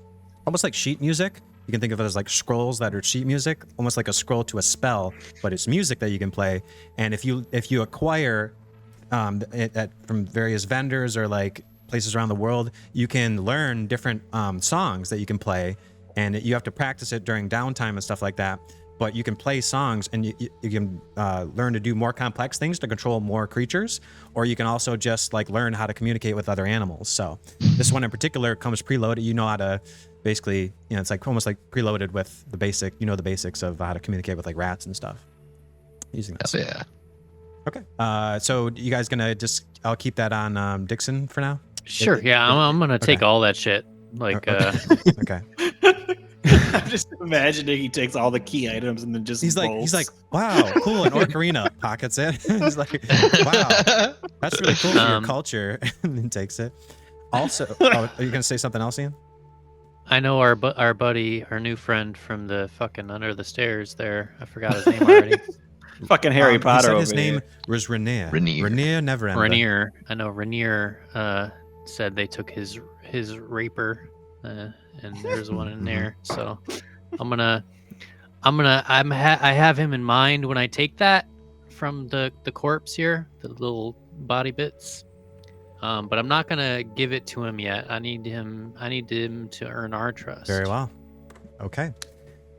E: almost like sheet music. You can think of it as like scrolls that are sheet music, almost like a scroll to a spell, but it's music that you can play. And if you acquire it from various vendors or like places around the world, you can learn different songs that you can play, and you have to practice it during downtime and stuff like that. But you can play songs, and you can learn to do more complex things to control more creatures, or you can also just like learn how to communicate with other animals. So this one in particular comes preloaded. You know how to basically, it's like almost like preloaded with the basics of how to communicate with like rats and stuff using this.
B: Yeah.
E: Okay. So you guys gonna I'll keep that on Digsin for now.
G: Sure. I'm gonna take all that shit. Like,
E: okay.
F: I'm just imagining he takes all the key items and then just
E: he's like, wow, cool, an ocarina, pockets it. He's like, wow, that's really cool for your culture, and then takes it. Also, are you gonna say something else, Ian?
G: I know our buddy, our new friend from the fucking under the stairs there. I forgot his name already.
F: Fucking Harry Potter.
E: He said his name was Renaer. Renaer Neverember.
G: Renaer. I know Renaer said they took his raper, and there's one in there. So I have him in mind when I take that from the corpse here, the little body bits. But I'm not gonna give it to him yet. I need him to earn our trust.
E: Very well. Okay.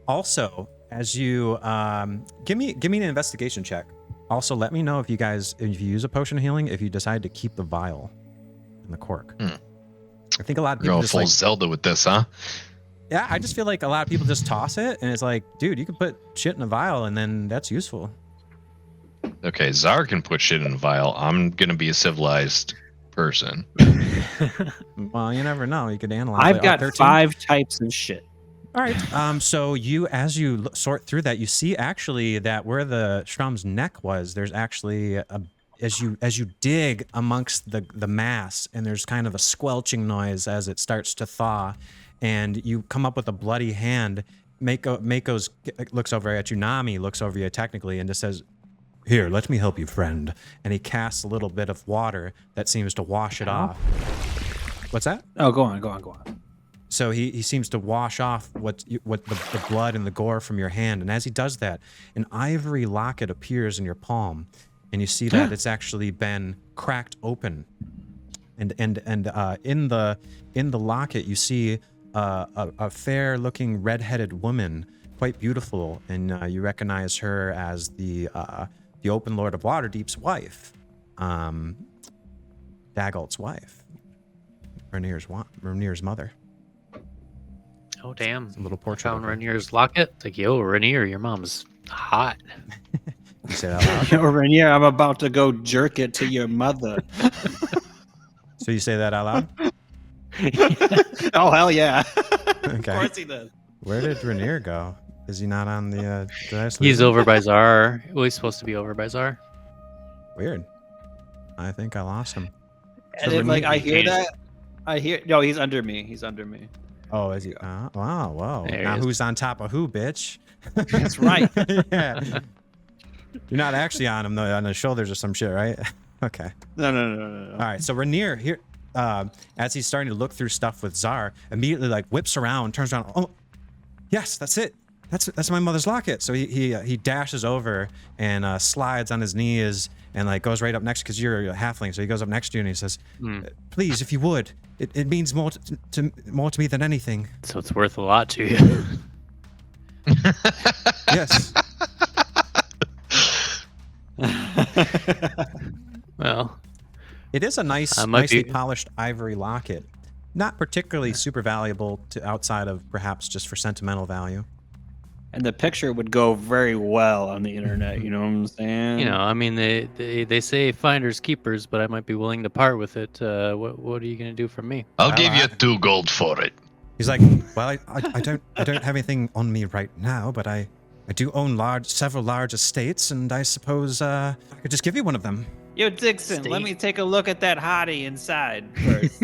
E: Also, as you give me an investigation check. Also, let me know if you use a potion of healing, if you decide to keep the vial in the cork. I think a lot of people
B: Go
E: just
B: full
E: like
B: Zelda with this, huh?
E: Yeah, I just feel like a lot of people just toss it, and it's like, dude, you can put shit in a vial, and then that's useful.
B: Okay, Tzar can put shit in a vial. I'm gonna be a civilized person.
E: Well, you never know. You could analyze.
F: I've got 5 types of shit.
E: All right. So as you sort through that, you see actually that where the Strum's neck was, there's actually as you dig amongst the mass, and there's kind of a squelching noise as it starts to thaw, and you come up with a bloody hand. Mako's looks over at you. Nami looks over you technically and just says, "Here, let me help you, friend." And he casts a little bit of water that seems to wash it off. What's that?
F: Oh, go on.
E: So he seems to wash off what the blood and the gore from your hand. And as he does that, an ivory locket appears in your palm, and you see that it's actually been cracked open. And in the locket, you see a fair-looking red-headed woman quite beautiful, and you recognize her as the Open Lord of Waterdeep's wife, Dagalt's wife, Renaer's mother.
G: Oh damn!
E: It's a little portrait.
G: Found
E: of her.
G: Rainier's locket. Like, yo, Renaer, your mom's hot.
E: You say that loud?
F: Yo, Renaer, I'm about to go jerk it to your mother.
E: So you say that out loud?
F: Oh, hell yeah.
E: Okay.
F: Of course he does.
E: Where did Renaer go? Is he not on the? Did I just lose
G: He's
E: him?
G: over by Tzar. Well, he's supposed to be over by Tzar.
E: Weird. I think I lost him.
F: And then, like, I hear that. No, he's under me. He's under me.
E: Oh, is he? Wow, whoa.
G: There he
E: Now
G: is.
E: who's on top of who, bitch?
F: That's right.
E: Yeah. You're not actually on him, though, on his shoulders or some shit, right? Okay.
F: No.
E: All right, so Renaer here, as he's starting to look through stuff with Tzar, immediately like whips around, turns around. Oh, yes, that's it. That's my mother's locket. So he dashes over and slides on his knees and like goes right up next, because you're a halfling. So he goes up next to you and he says, "Please, if you would, it means more to me than anything."
G: So it's worth a lot to you.
E: Yes.
G: Well,
E: It is a nice,
G: might
E: nicely
G: be-
E: polished ivory locket. Not particularly super valuable to outside of perhaps just for sentimental value.
F: And the picture would go very well on the internet. You know what I'm saying?
G: you know, I mean, they say finders keepers, but I might be willing to part with it. What are you gonna do for me?
B: I'll
E: Well,
B: give you
E: I-
B: 2 gold for it.
E: He's like, well, I don't have anything on me right now, but I do own several large estates, and I suppose I could just give you one of them.
F: Yo, Digsin, let
G: State.
F: me take a look at that hottie inside first.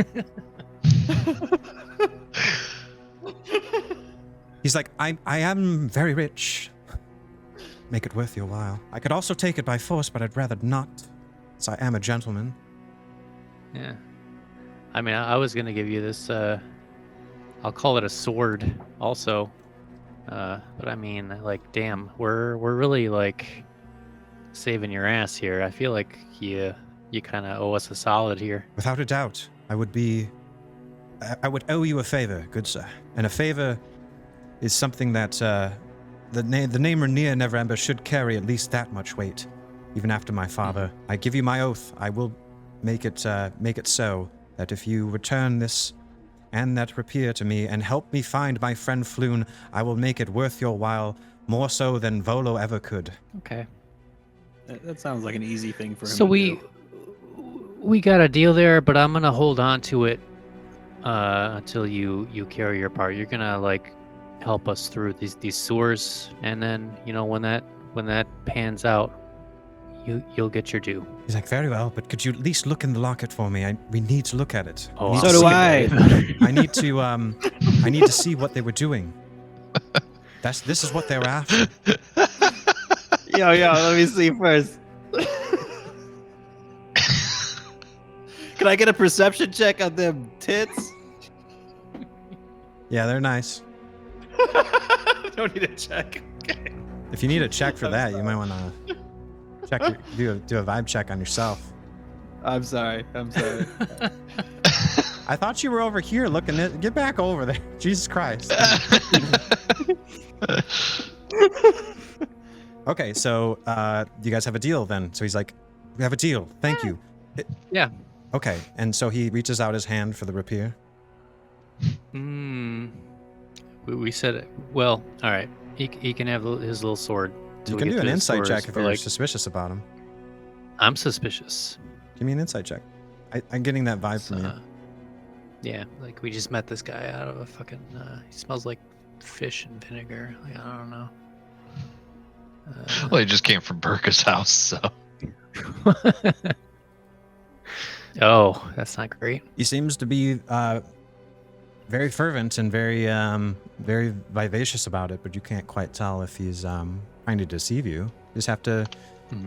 E: He's like, I am very rich. Make it worth your while. I could also take it by force, but I'd rather not, as I am a gentleman.
G: Yeah. I mean, I was gonna give you this. I'll call it a sword, also. But I mean, like, damn, we're really like saving your ass here. I feel like you kind of owe us a solid here.
E: Without a doubt, I would owe you a favor, good sir. And a favor is something that the name Renaer Neverember should carry at least that much weight, even after my father. I give you my oath. I will make it so that if you return this and that rapier to me and help me find my friend Floon, I will make it worth your while, more so than Volo ever could.
G: Okay.
F: That sounds like an easy thing for him
G: So
F: to do.
G: we got a deal there, but I'm gonna hold on to it until you carry your part. You're gonna like help us through these sewers, and then when that pans out, you'll get your due.
E: He's like, very well, but could you at least look in the locket for me? We need to look at it.
G: Oh,
E: We need
F: So
E: to
F: do
E: see-
F: I.
E: I need to see what they were doing. This is what they were after.
F: Yo, let me see first. Can I get a perception check on them tits?
E: Yeah, they're nice.
F: Don't need a check. Okay.
E: If you need a check for that, you might want to check do a vibe check on yourself.
F: I'm sorry.
E: I thought you were over here looking at. Get back over there, Jesus Christ. Okay, so you guys have a deal then. So he's like, we have a deal. Thank you.
G: Yeah.
E: Okay, and so he reaches out his hand for the rapier.
G: We said it. Well, all right. He can have his little sword.
E: You
G: till we
E: can
G: get
E: do an
G: through the
E: insight
G: sewers,
E: check if
G: but,
E: you're
G: like,
E: suspicious about him.
G: I'm suspicious.
E: Give me an insight check. I'm getting that vibe from you.
G: Yeah, like we just met this guy out of a fucking. He smells like fish and vinegar. Like, I don't know.
B: Well, he just came from Burka's house, so.
G: Oh, that's not great.
E: He seems to be very fervent and very very vivacious about it, but you can't quite tell if he's trying to deceive you. You just have to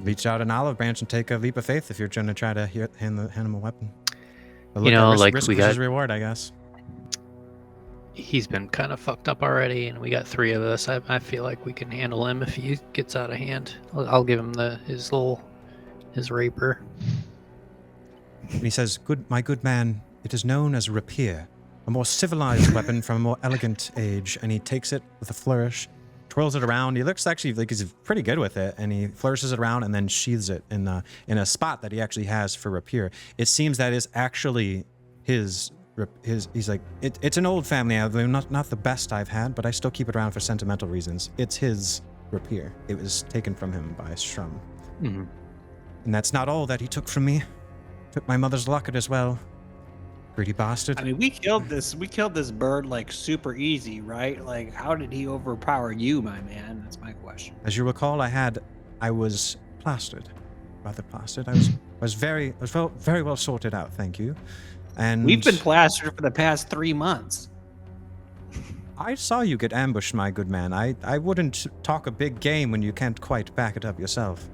E: reach out an olive branch and take a leap of faith if you're going to try to hand him a weapon. But look at risk
G: we
E: versus
G: got.
E: reward, I guess.
G: He's been kind of fucked up already, and we got 3 of us. I feel like we can handle him if he gets out of hand. I'll give him his rapier.
E: And he says, my good man, it is known as rapier, a more civilized weapon from a more elegant age. And he takes it with a flourish, twirls it around. He looks actually like he's pretty good with it, and he flourishes it around and then sheathes it in a spot that he actually has for rapier. It seems that is actually his. He's like, it's an old family heirloom, not the best I've had, but I still keep it around for sentimental reasons. It's his rapier. It was taken from him by Strum.
F: Mm-hmm.
E: And that's not all that he took from me. Took my mother's locket as well. Greedy bastard.
F: I mean, we killed this bird like super easy, right? Like, how did he overpower you, my man? That's my question.
E: As you recall, I was plastered, rather plastered. I was very well sorted out, thank you. And
F: We've been plastered for the past 3 months.
E: I saw you get ambushed, my good man. I wouldn't talk a big game when you can't quite back it up yourself.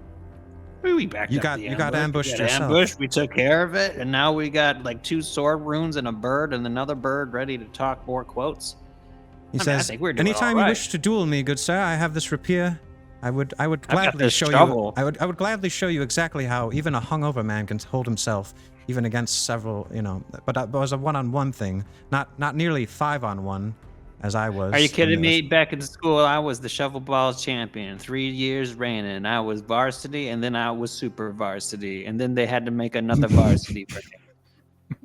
F: We backed
E: You
F: up
E: got
F: the
E: you got ambushed
F: We got
E: yourself.
F: ambushed, we took care of it, and now we got like 2 sword runes and a bird and another bird ready to talk more quotes.
E: He
F: I
E: says,
F: think we're doing
E: anytime
F: all
E: you
F: right.
E: wish to duel me, good sir, I have this rapier. I would gladly
F: this
E: show
F: shovel.
E: you. I would gladly show you exactly how even a hungover man can hold himself, even against several, But it was a one-on-one thing, not nearly 5-on-1, as I was.
F: Are you kidding
E: And
F: me? Back in school, I was the shovel ball champion, 3 years reigning. I was varsity, and then I was super varsity, and then they had to make another varsity for me.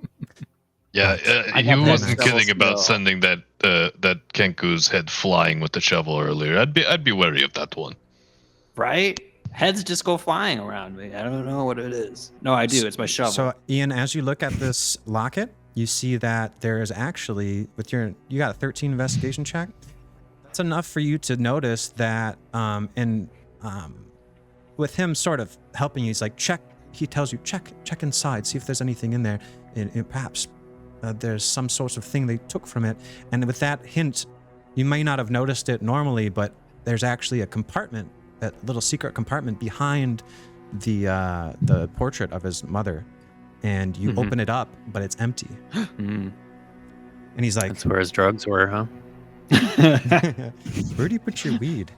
B: Yeah,
F: I
B: he
F: got that
B: wasn't
F: shovel
B: kidding about
F: skill.
B: sending that Kenku's head flying with the shovel earlier. I'd be wary of that one.
F: Right? Heads just go flying around me. I don't know what it is. No, I do. It's my shovel.
E: So, Ian, as you look at this locket, you see that there is actually, you got a 13 investigation check. That's enough for you to notice that, with him sort of helping you, he's like, he tells you, check inside, see if there's anything in there. And perhaps there's some sort of thing they took from it. And with that hint, you may not have noticed it normally, but there's actually a compartment, that little secret compartment behind the portrait of his mother. And you open it up, but it's empty. And he's like,
G: That's where his drugs were, huh?
E: where do you put your weed?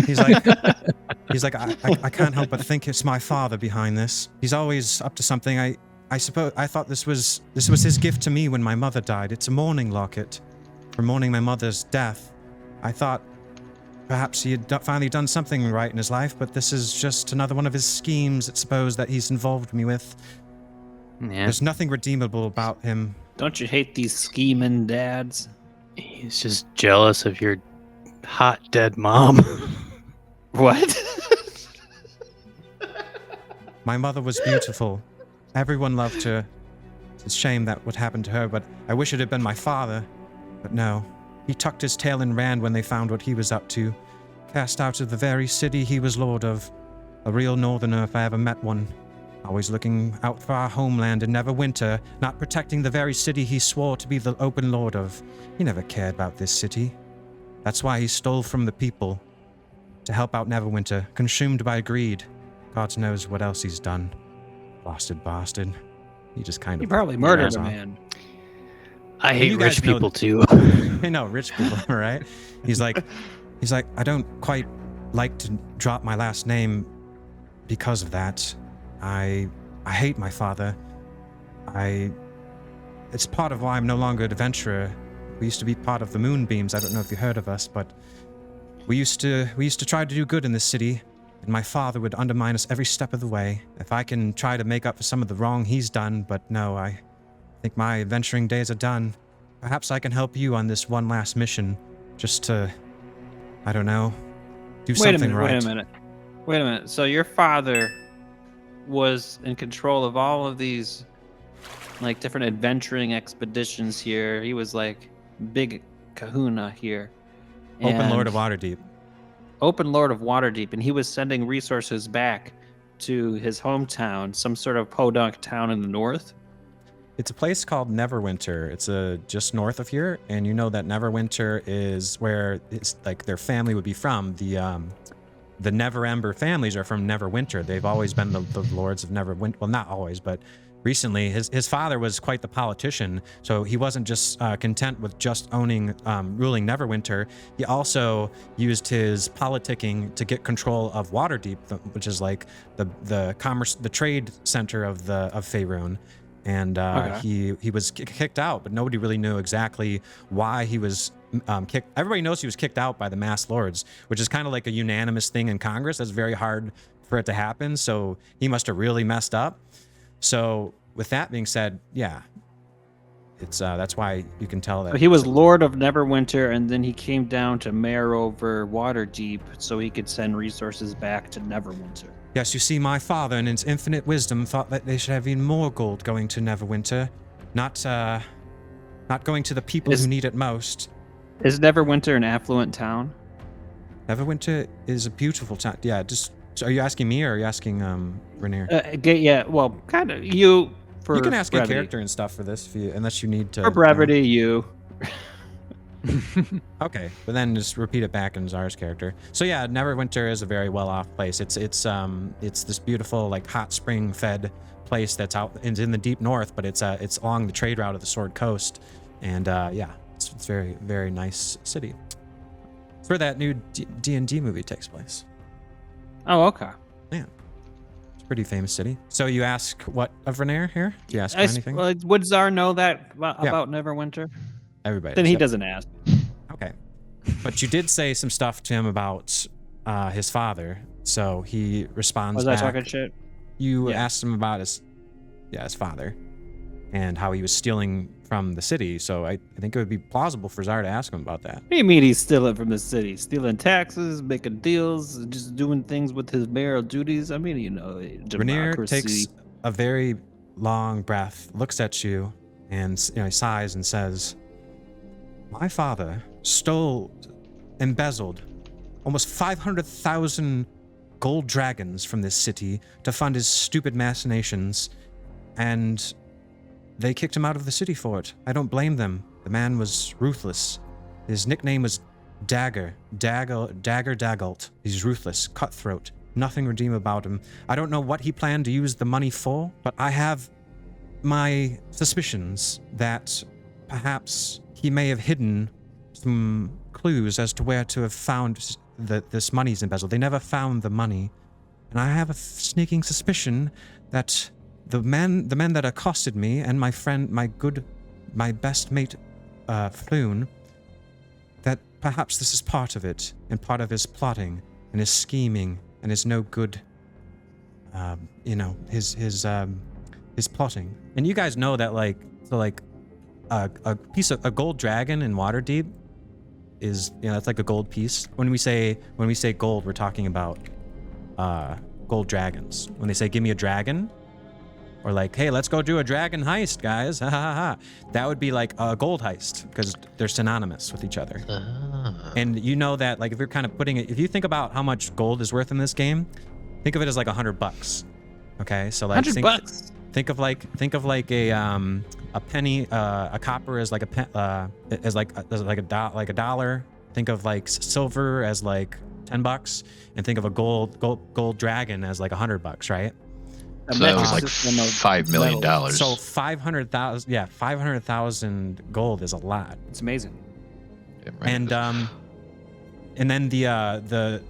E: He's like, I can't help but think it's my father behind this. He's always up to something. I suppose I thought this was his gift to me when my mother died. It's a mourning locket for mourning my mother's death. I thought perhaps he had finally done something right in his life, but this is just another one of his schemes, it's supposed, that he's involved me with.
G: Yeah.
E: There's nothing redeemable about him.
F: Don't you hate these scheming dads?
G: He's just jealous of your hot dead mom.
F: What?
E: My mother was beautiful. Everyone loved her. It's a shame that what happened to her, but I wish it had been my father. But no. He tucked his tail and ran when they found what he was up to. Cast out of the very city he was lord of. A real northerner if I ever met one. Always looking out for our homeland in Neverwinter, not protecting the very city he swore to be the open lord of. He never cared about this city. That's why he stole from the people. To help out Neverwinter, consumed by greed. God knows what else he's done. Bastard. He just kind of...
F: You probably murdered
E: goes
F: a
E: off.
F: man.
G: I hate
E: you guys
G: rich
E: know-
G: people too.
E: I know, rich people, right? He's like, I don't quite like to drop my last name because of that. I hate my father. It's part of why I'm no longer an adventurer. We used to be part of the Moonbeams. I don't know if you heard of us, but we used to try to do good in this city, and my father would undermine us every step of the way. If I can try to make up for some of the wrong he's done, but no, I think my adventuring days are done. Perhaps I can help you on this one last mission, just to, I don't know, do something right.
F: Wait a minute. So your father was in control of all of these, like, different adventuring expeditions here. He was like big kahuna here.
E: Open Lord of
F: And-
E: Waterdeep.
F: Open Lord of Waterdeep, and he was sending resources back to his hometown, some sort of podunk town in the north.
E: It's a place called Neverwinter. It's just north of here, and you know that Neverwinter is where it's like their family would be from. The Neverember families are from Neverwinter. They've always been the lords of Neverwinter. Well, not always, but recently his father was quite the politician, so he wasn't just content with just ruling Neverwinter. He also used his politicking to get control of Waterdeep, which is like the trade center of Faerun. And he was kicked out, but nobody really knew exactly why he was kicked. Everybody knows he was kicked out by the Mass Lords, which is kind of like a unanimous thing in Congress. That's very hard for it to happen. So he must have really messed up. So with that being said, yeah, it's that's why you can tell that
F: But he was Lord of Neverwinter, and then he came down to mayor over Waterdeep so he could send resources back to Neverwinter.
E: Yes, you see, my father, in his infinite wisdom, thought that they should have even more gold going to Neverwinter, not going to the people who need it most.
F: Is Neverwinter an affluent town?
E: Neverwinter is a beautiful town. Yeah, just are you asking me or are you asking Renaer?
F: Yeah, well, kind of. You for
E: You can ask
F: brevity.
E: a character and stuff for this, unless you need to.
F: For brevity, you.
E: Okay, but then just repeat it back in Tzar's character. So yeah, Neverwinter is a very well-off place. It's this beautiful like hot spring-fed place that's out. It's in the deep north, but it's along the trade route of the Sword Coast, and yeah, it's very very nice city. It's where that new D&D movie takes place.
F: Oh, okay.
E: Yeah, it's a pretty famous city. So you ask what of Renaer here? Do you ask him anything?
F: Well, would Tzar know that about Neverwinter?
E: Everybody.
F: Then he
E: except-
F: doesn't ask.
E: Okay. But you did say some stuff to him about his father, so he responds
F: Was
E: back.
F: I talking shit?
E: You
F: Yeah.
E: asked him about his father and how he was stealing from the city, so I think it would be plausible for Tzar to ask him about that.
F: What do you mean he's stealing from the city? Stealing taxes, making deals, just doing things with his mayoral duties? I mean,
E: Renaer
F: democracy.
E: takes a very long breath, looks at you, and he sighs and says, "My father embezzled almost 500,000 gold dragons from this city to fund his stupid machinations, and they kicked him out of the city for it. I don't blame them. The man was ruthless. His nickname was Daggalt. He's ruthless, cutthroat, nothing redeemable about him. I don't know what he planned to use the money for, but I have my suspicions that perhaps he may have hidden some clues as to where to have found this money's embezzled. They never found the money, and I have a sneaking suspicion that the men that accosted me and my friend, my best mate, Floon, that perhaps this is part of it and part of his plotting and his scheming and his no good, his plotting. And you guys know that a gold dragon in Waterdeep is, it's like a gold piece. When we say gold, we're talking about gold dragons. When they say give me a dragon, or like, hey, let's go do a dragon heist, guys, ha ha ha, that would be like a gold heist because they're synonymous with each other. And you know that, like, if you're kind of putting it, if you think about how much gold is worth in this game, think of it as like $100. Okay, so like
F: $100.
E: Think of like a penny, a copper as like a dollar. Think of like silver as like $10, and think of a gold dragon as like $100, right?
B: So that was like $5 million.
E: So 500,000 gold is a lot.
F: It's amazing.
B: Yeah, right.
E: And then the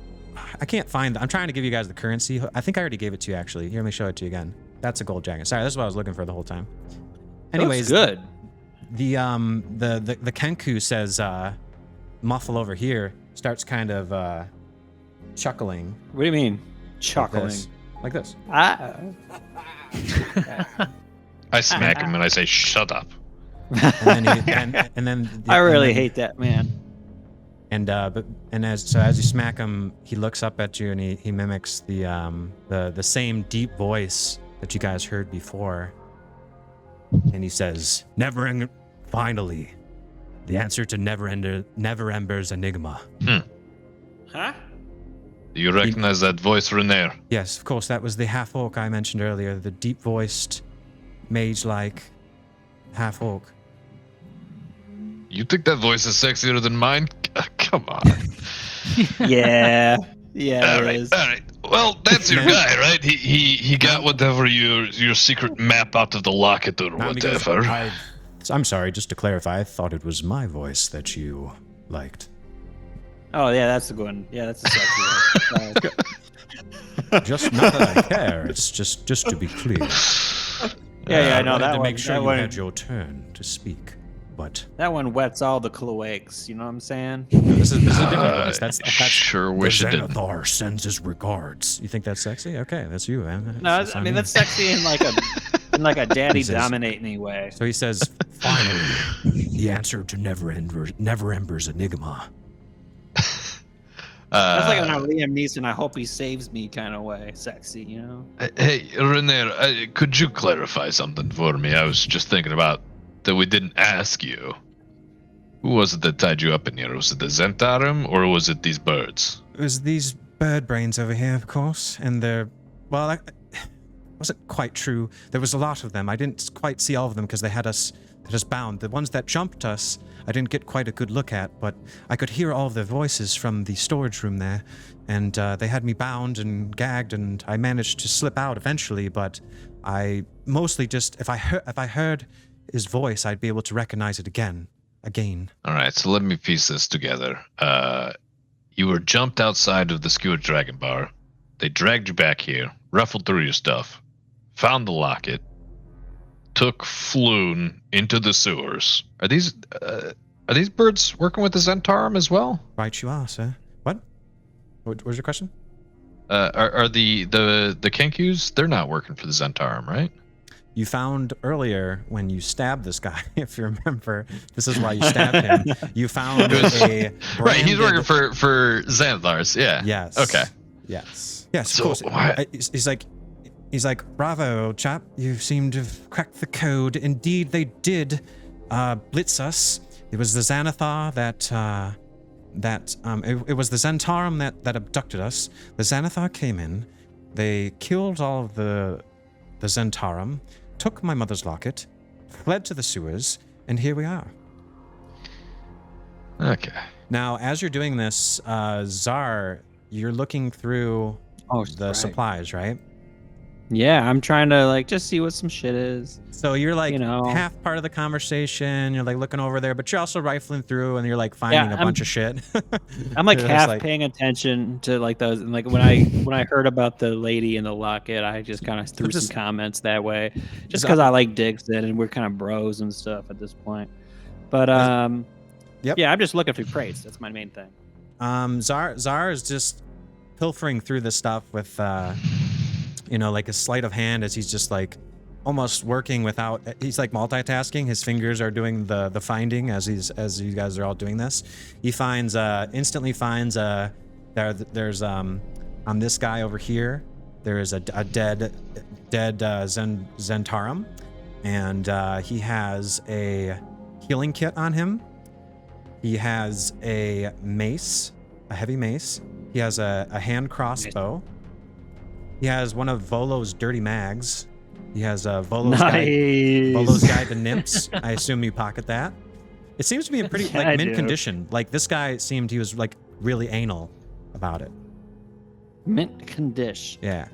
E: I can't find. I'm trying to give you guys the currency. I think I already gave it to you actually. Here, let me show it to you again. That's a gold dragon. Sorry, that's what I was looking for the whole time. Anyways,
F: good.
E: The Kenku says, Muffle over here starts kind of chuckling.
F: What do you mean? Chuckling.
E: Like this.
B: I smack him and I say, "Shut up."
E: And then
F: I really hate that man.
E: And as you smack him, he looks up at you and he mimics the same deep voice that you guys heard before. And he says, finally, the answer to Neverember's enigma.
F: Huh?
B: Do you recognize that voice, Renaer?
E: Yes, of course, that was the Half-Orc I mentioned earlier, the deep-voiced, mage-like Half-Orc.
B: You think that voice is sexier than mine? Come on.
F: Yeah.
B: All right. Well, that's your guy, right? He got whatever your secret map out of the Locket or whatever.
E: I'm sorry, just to clarify, I thought it was my voice that you liked.
F: Oh yeah, that's a good one. Yeah, that's a sexy one.
E: Just not that I care. It's just to be clear.
F: Yeah, I know
E: I wanted
F: that
E: to
F: one.
E: make sure
F: that
E: you
F: one.
E: had your turn to speak. but
F: That one wets all the cloacs. You know what I'm saying?
E: this is a different voice. That's
B: sure wish it didn't.
E: Xanathar sends his regards. You think that's sexy? Okay, that's you, man.
F: No, I mean that's sexy in like a daddy
E: He says-
F: dominating way.
E: So he says, finally, the answer to Neverember's enigma.
F: That's like in a Liam Neeson, I hope he saves me kind of way. Sexy, you know?
B: Hey, Renaer, could you clarify something for me? I was just thinking about that we didn't ask you. Who was it that tied you up in here? Was it the Zentarum or was it these birds?
E: It was these bird brains over here, of course, and they're, well, that wasn't quite true. There was a lot of them. I didn't quite see all of them because they had us bound. The ones that jumped us, I didn't get quite a good look at, but I could hear all of their voices from the storage room there, and they had me bound and gagged, and I managed to slip out eventually, but I mostly just, if I heard his voice, I'd be able to recognize it again.
B: All right, so let me piece this together. You were jumped outside of the Skewered Dragon Bar. They dragged you back here, ruffled through your stuff, found the locket, took Floon into the sewers. Are these birds working with the Zentarum as well?
E: Right you are, sir. What was your question?
B: Are the Kenkus? They're not working for the Zentarum, right?
E: You found earlier when you stabbed this guy, if you remember, this is why you stabbed him. You found a
B: right. He's working
E: branded-
B: for Xanathars. Yeah.
E: Yes.
B: Okay.
E: Yes,
B: So
E: of course.
B: why-
E: He's like, bravo, chap. You seem to have cracked the code. Indeed, they did blitz us. It was the Xanathar it was the Zentarum that abducted us. The Xanathar came in. They killed all of the Zentarum, took my mother's locket, fled to the sewers, and here we are.
B: Okay.
E: Now, as you're doing this, Tzar, you're looking through the supplies, right?
F: Yeah, I'm trying to like just see what some shit is.
E: So you're like,
F: You know.
E: half part of the conversation. You're like looking over there, but you're also rifling through, and you're like finding a bunch of shit.
F: I'm like
E: You're
F: half
E: just
F: paying attention to like those, and like when I heard about the lady in the locket, I just kind of threw some comments that way, just because I like Digsin and we're kind of bros and stuff at this point. But
E: Yep.
F: yeah, I'm just looking through crates. That's my main thing.
E: Tzar is just pilfering through this stuff with, like a sleight of hand, as he's just like almost working without. He's like multitasking. His fingers are doing the finding as you guys are all doing this. He instantly finds there's on this guy over here. There is a dead Zentarum, and he has a healing kit on him. He has a mace, a heavy mace. He has a hand crossbow. He has one of Volo's dirty mags. He has a Volo's guide to nymphs. I assume you pocket that. It seems to be in pretty like mint condition. Like this guy seemed he was like really anal about it.
F: Mint condition.
E: Yeah.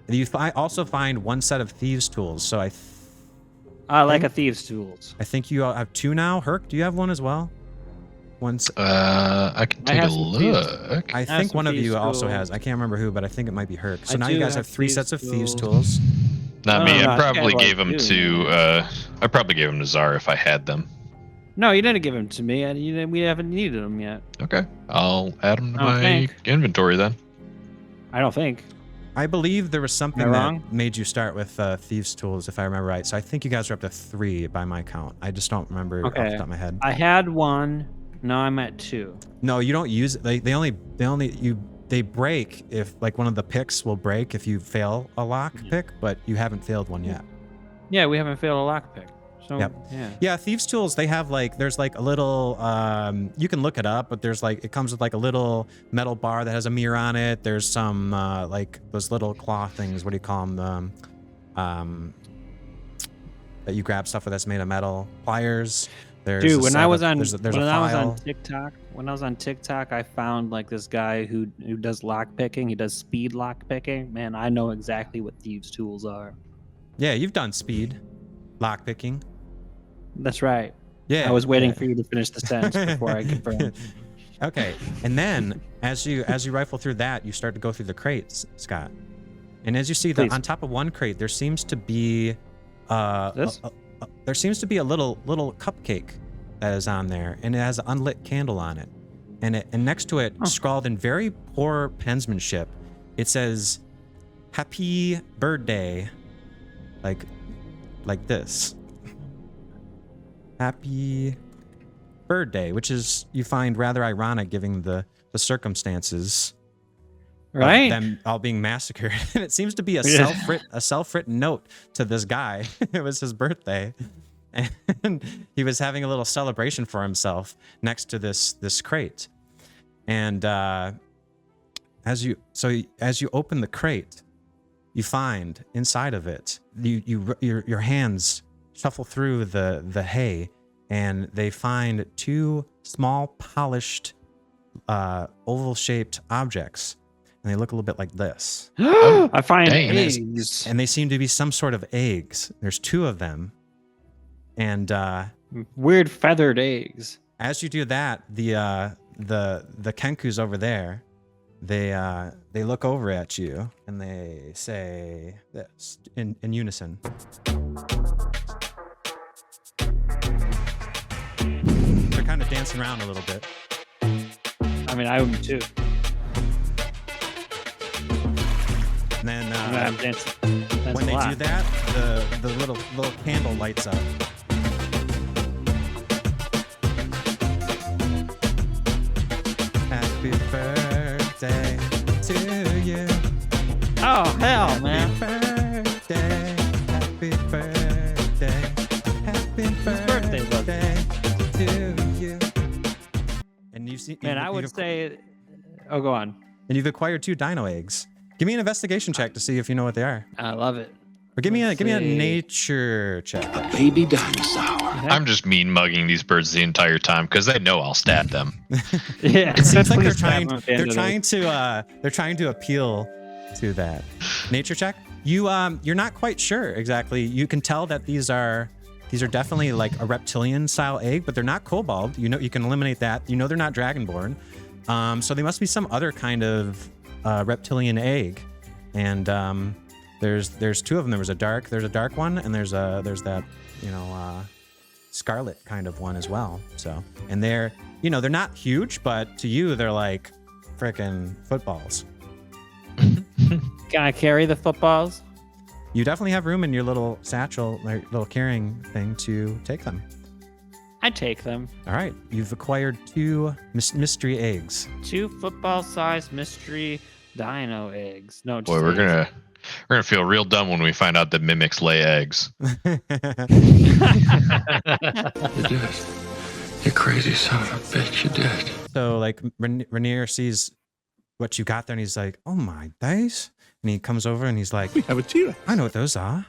E: And you also find one set of thieves' tools. So
F: I like a thieves' tools.
E: I think you all have two now. Hurk, do you have one as well?
B: I can take a look.
E: I think one of you also has. I can't remember who, but I think it might be Hurk. So now you guys have three sets of thieves' tools.
B: Not me. I probably gave
F: them
B: them to. I probably gave them to Tzar if I had them.
F: No, you didn't give them to me. We haven't needed them yet.
B: Okay, I'll add them to my inventory then.
F: I don't think.
E: I believe there was something that made you start with thieves' tools, if I remember right. So I think you guys are up to 3 by my count. I just don't remember off the top of my head.
F: I had 1. Now I'm at 2.
E: No, you don't use it. They break if like one of the picks will break if you fail a lock pick, but you haven't failed one yet.
F: Yeah, we haven't failed a lock pick. So
E: yeah, thieves' tools, they have like there's like a little you can look it up, but there's like it comes with like a little metal bar that has a mirror on it. There's some like those little claw things, what do you call them? That you grab stuff with that's made of metal. Pliers.
F: Dude, when I was on TikTok, I found like this guy who does lock picking. He does speed lock picking. Man, I know exactly what thieves' tools are.
E: Yeah, you've done speed lock picking.
F: That's right.
E: Yeah,
F: I was waiting for you to finish the sentence before I confirmed.
E: Okay, and then as you rifle through that, you start to go through the crates, Scott. And as you see that on top of one crate, there seems to be
F: this?
E: there seems to be a little cupcake that is on there, and it has an unlit candle on it. And next to it, scrawled in very poor penmanship, it says, "Happy Birthday," like this. Happy Birthday, which is, you find rather ironic given the circumstances.
F: Right.
E: Them all being massacred. And it seems to be a self-written note to this guy. It was his birthday. And he was having a little celebration for himself next to this crate. And as you open the crate, you find inside of it, your hands shuffle through the hay, and they find two small polished oval-shaped objects. And they look a little bit like this.
F: I find
B: Dang.
F: eggs.
E: And they seem to be some sort of eggs. There's two of them. And
F: Weird feathered eggs.
E: as you do that, the Kenkus over there, they look over at you and they say this in unison. They're kind of dancing around a little bit.
F: I mean, I would too.
E: And then
F: I'm dancing. That's
E: when
F: a
E: they
F: lot.
E: do that, the little candle lights up. Happy birthday to you.
F: Oh hell, man!
E: Happy birthday. Happy birthday. Happy
F: birthday was
E: birthday to you. And you see,
F: Man, I would say. Oh, go on.
E: and you've acquired 2 dino eggs. Give me an investigation check to see if you know what they are.
F: I love it.
E: Or give me a
F: Let's
E: give me a
F: see.
E: nature check.
C: Baby dinosaur.
B: I'm just mean mugging these birds the entire time because they know I'll stab them.
F: Yeah,
E: It seems like
F: Please
E: they're
F: stab 'em at the end
E: they're
F: of
E: trying to appeal to that. Nature check. You're not quite sure exactly. You can tell that these are definitely like a reptilian style egg, but they're not kobold. You know, you can eliminate that. You know they're not dragonborn. So they must be some other kind of reptilian egg. And there's 2 of them. There's a dark one, and there's that scarlet kind of one as well. So, and they're not huge, but to you they're like frickin' footballs.
F: Can I carry the footballs?
E: You definitely have room in your little satchel, like little carrying thing, to take them.
F: I take them.
E: All right, you've acquired 2 mystery eggs.
F: 2 football-sized mystery dino eggs. No, just
B: Boy, we're
F: eggs.
B: gonna feel real dumb when we find out that mimics lay eggs.
C: You did. You crazy son of a bitch, you did.
E: So like Renaer sees what you got there, and he's like, "Oh my days!" And he comes over and he's like,
C: Have a T-Rex.
E: "I know what those are.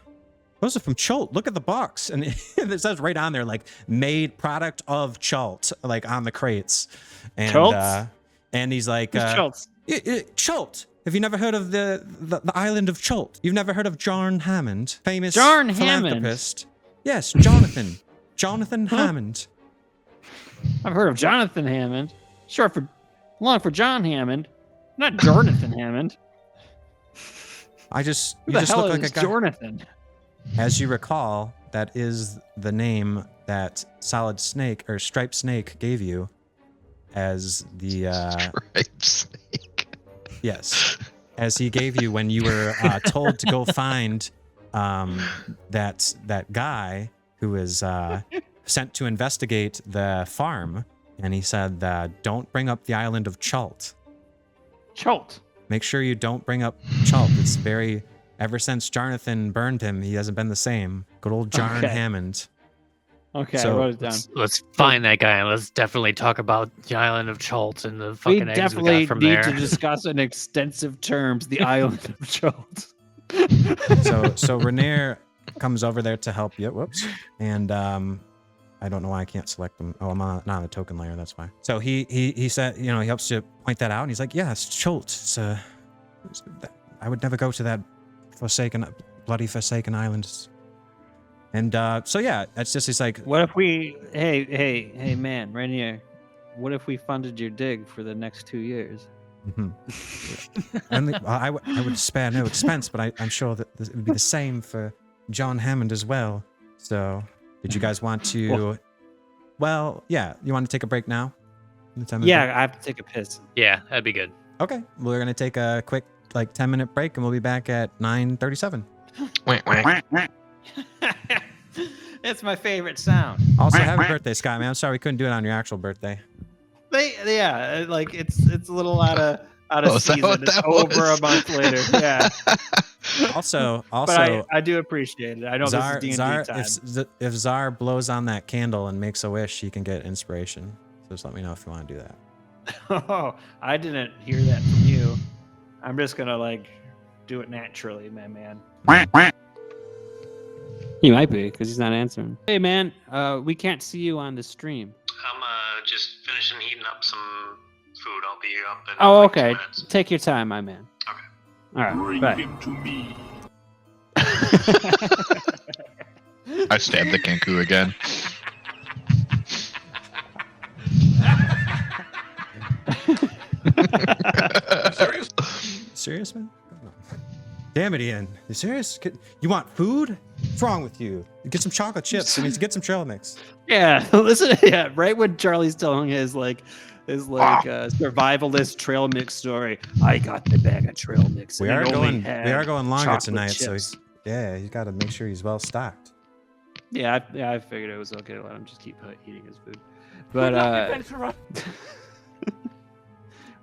E: Those are from Charlz. Look at the box." And it says right on there, like, made product of Charlz, like on the crates. And
F: Charlz?
E: And he's like,
F: Who's Charlz?
E: Charlz. Have you never heard of the island of Charlz? You've never heard of John Hammond, famous
F: John Hammond?
E: philanthropist? Yes, Jonathan. Jonathan Hammond.
F: I've heard of Jonathan Hammond. Long for John Hammond, not Jonathan Hammond.
E: You
F: Who the
E: just
F: hell
E: look like
F: is
E: a guy.
F: Jonathan?
E: As you recall, that is the name that Solid Snake or Striped Snake gave you as the
B: Striped snake.
E: yes, as he gave you when you were told to go find that guy who was sent to investigate the farm, and he said, "Don't bring up the island of Charlz.
F: Charlz.
E: Make sure you don't bring up Charlz. It's very." Ever since Jonathan burned him, he hasn't been the same. Good old John
F: Okay.
E: Hammond.
F: Okay,
E: So-
F: I wrote it down.
G: Let's find that guy and let's definitely talk about the island of Charlz and the
F: We
G: fucking eggs we
F: definitely
G: got from
F: need
G: there.
F: to discuss in extensive terms the island of Charlz.
E: So Renaer comes over there to help you. Whoops. And I don't know why I can't select them. Oh, I'm not on the token layer. That's why. So he said, he helps you point that out, and he's like, "Yeah, it's Charlz. I would never go to that bloody forsaken island." And so yeah, it's just, he's like,
F: What if we? Hey, man, Renaer. What if we funded your dig for the next 2 years?
E: and I would spare no expense, but I'm sure that it would be the same for John Hammond as well. So, did you guys want to Well, yeah. You want to take a break now? The 10-minute
A: Yeah,
E: break?
A: I have to take a piss.
G: Yeah, that'd be good.
E: Okay. We're gonna take a quick 10-minute break, and we'll be back at 9:37.
A: It's my favorite sound.
E: Also, happy birthday, Scott, man. I'm sorry we couldn't do it on your actual birthday.
A: Yeah, like it's a little out of
B: Oh, is that
A: season.
B: what
A: It's
B: that
A: over
B: was?
A: a month later. Yeah,
E: Also,
A: but I do appreciate it. I know
E: Tzar,
A: this is
E: Tzar,
A: D&D time.
E: if Tzar blows on that candle and makes a wish, he can get inspiration. So just let me know if you want to do that.
A: Oh, I didn't hear that from you. I'm just gonna like do it naturally, my man. He might be because he's not answering. Hey, man, we can't see you on the stream.
H: I'm just finishing heating up some food. I'll be up in
A: Oh,
H: like 2
A: okay.
H: minutes.
A: Take your time, my man.
H: Okay.
A: All right.
C: Bring
A: Bye.
C: him to me.
B: I stabbed the Kenku again.
E: Serious, man? Damn it, Ian. You serious? You want food? What's wrong with you? Get some chocolate chips. You need to get some trail mix.
A: Yeah, listen. Yeah, right when Charlie's telling his survivalist trail mix story, I got the bag of trail mix.
E: We
A: and
E: are
A: it only
E: going.
A: had
E: We are going longer
A: chocolate
E: tonight,
A: chips.
E: so he's got to make sure he's well stocked.
A: Yeah, I figured it was okay to let him just keep eating his food. But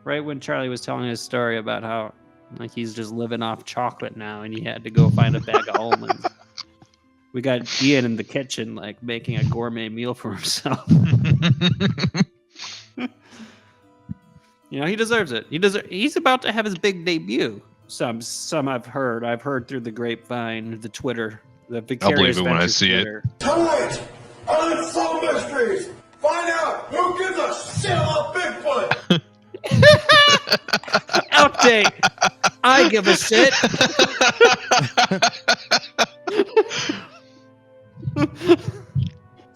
A: right when Charlie was telling his story about how like he's just living off chocolate now, and he had to go find a bag of almonds. We got Ian in the kitchen, like making a gourmet meal for himself. You know, he deserves it. He's about to have his big debut. Some I've heard. I've heard through the grapevine, the Twitter, the Vicarious
B: I'll believe it when I
A: Ventures
B: see it.
A: Twitter.
C: Tonight, Unsolved Mysteries. Find out who gives a shit about Bigfoot.
A: Update. I give a shit.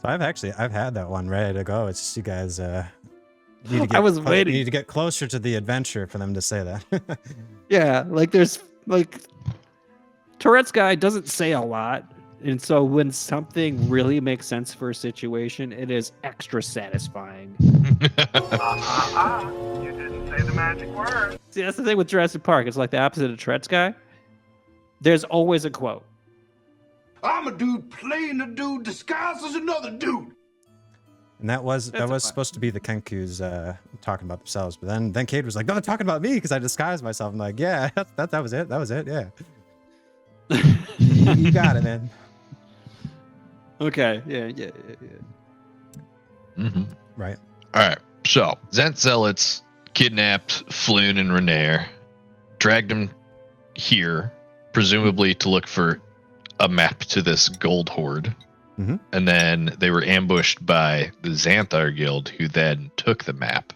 E: So I've had that one ready to go. It's just you guys need to get
A: I was waiting.
E: You need to get closer to the adventure for them to say that.
A: Yeah, like there's like Tourette's guy doesn't say a lot, and so when something really makes sense for a situation, it is extra satisfying.
C: You didn't say the magic word.
A: See, that's the thing with Jurassic Park. It's like the opposite of Tourette's guy. There's always a quote.
C: I'm a dude playing a dude disguised as another dude.
E: And that was supposed to be the Kenkus talking about themselves, but then Cade was like, "No, they're talking about me because I disguised myself." I'm like, "Yeah, that was it. That was it. Yeah, you got it, man."
A: Okay. Yeah.
B: Mm-hmm.
E: Right.
B: All right. So Zent Zealots kidnapped Floon and Renaer, dragged them here, presumably to look for a map to this gold hoard.
E: Mhm.
B: And then they were ambushed by the Xanthar Guild, who then took the map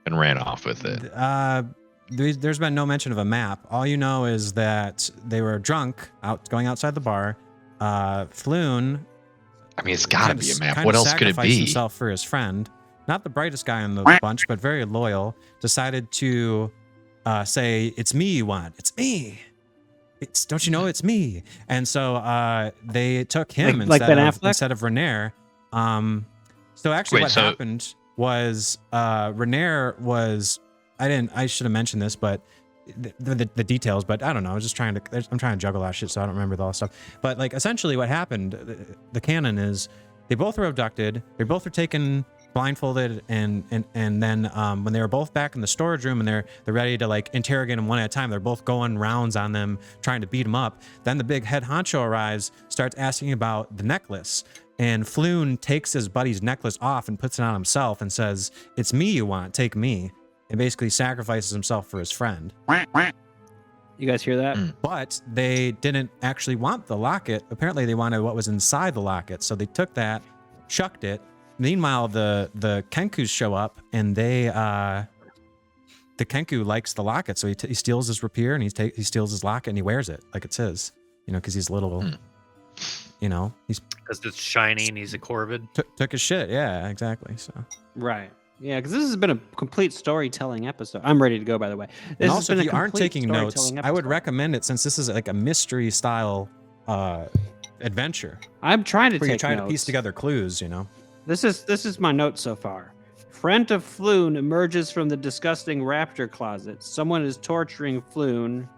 B: and ran off with it.
E: There's been no mention of a map. All you know is that they were drunk, going outside the bar. Floon.
B: I mean, it's got to be a map.
E: Kinda
B: What else could it
E: sacrificed
B: be?
E: himself for his friend. Not the brightest guy in the bunch, but very loyal. Decided to say, "It's me you want. It's me. Don't you know it's me?" And so they took him
A: Like Ben Affleck?
E: instead of Renaer. So actually, what happened was Renaer was. I should have mentioned this, but the details. But I don't know. I'm trying to juggle that shit, so I don't remember all that stuff. But like essentially, what happened? The canon is they both were abducted. They both were taken blindfolded, and then when they were both back in the storage room and they're ready to like interrogate them one at a time, they're both going rounds on them, trying to beat them up. Then the big head honcho arrives, starts asking about the necklace, and Floon takes his buddy's necklace off and puts it on himself and says, "It's me you want, take me," and basically sacrifices himself for his friend.
A: You guys hear that?
E: But they didn't actually want the locket. Apparently they wanted what was inside the locket, so they took that, chucked it. Meanwhile, the Kenkus show up, and the Kenku likes the locket, so he steals his rapier and he steals his locket and he wears it like it's his, because he's little, he's
G: Because it's shiny and he's a Corvid.
E: took his shit. Yeah, exactly. So
A: Right. Yeah, because this has been a complete storytelling episode. I'm ready to go, by the way. This
E: and
A: has
E: also,
A: been
E: if
A: a
E: you aren't
A: complete
E: taking notes,
A: storytelling
E: I would
A: episode.
E: recommend it since this is like a mystery style adventure
A: I'm trying to
E: where you
A: take
E: try
A: notes.
E: to piece together clues.
A: This is my note so far. Friend of Floon emerges from the disgusting raptor closet. Someone is torturing Floon.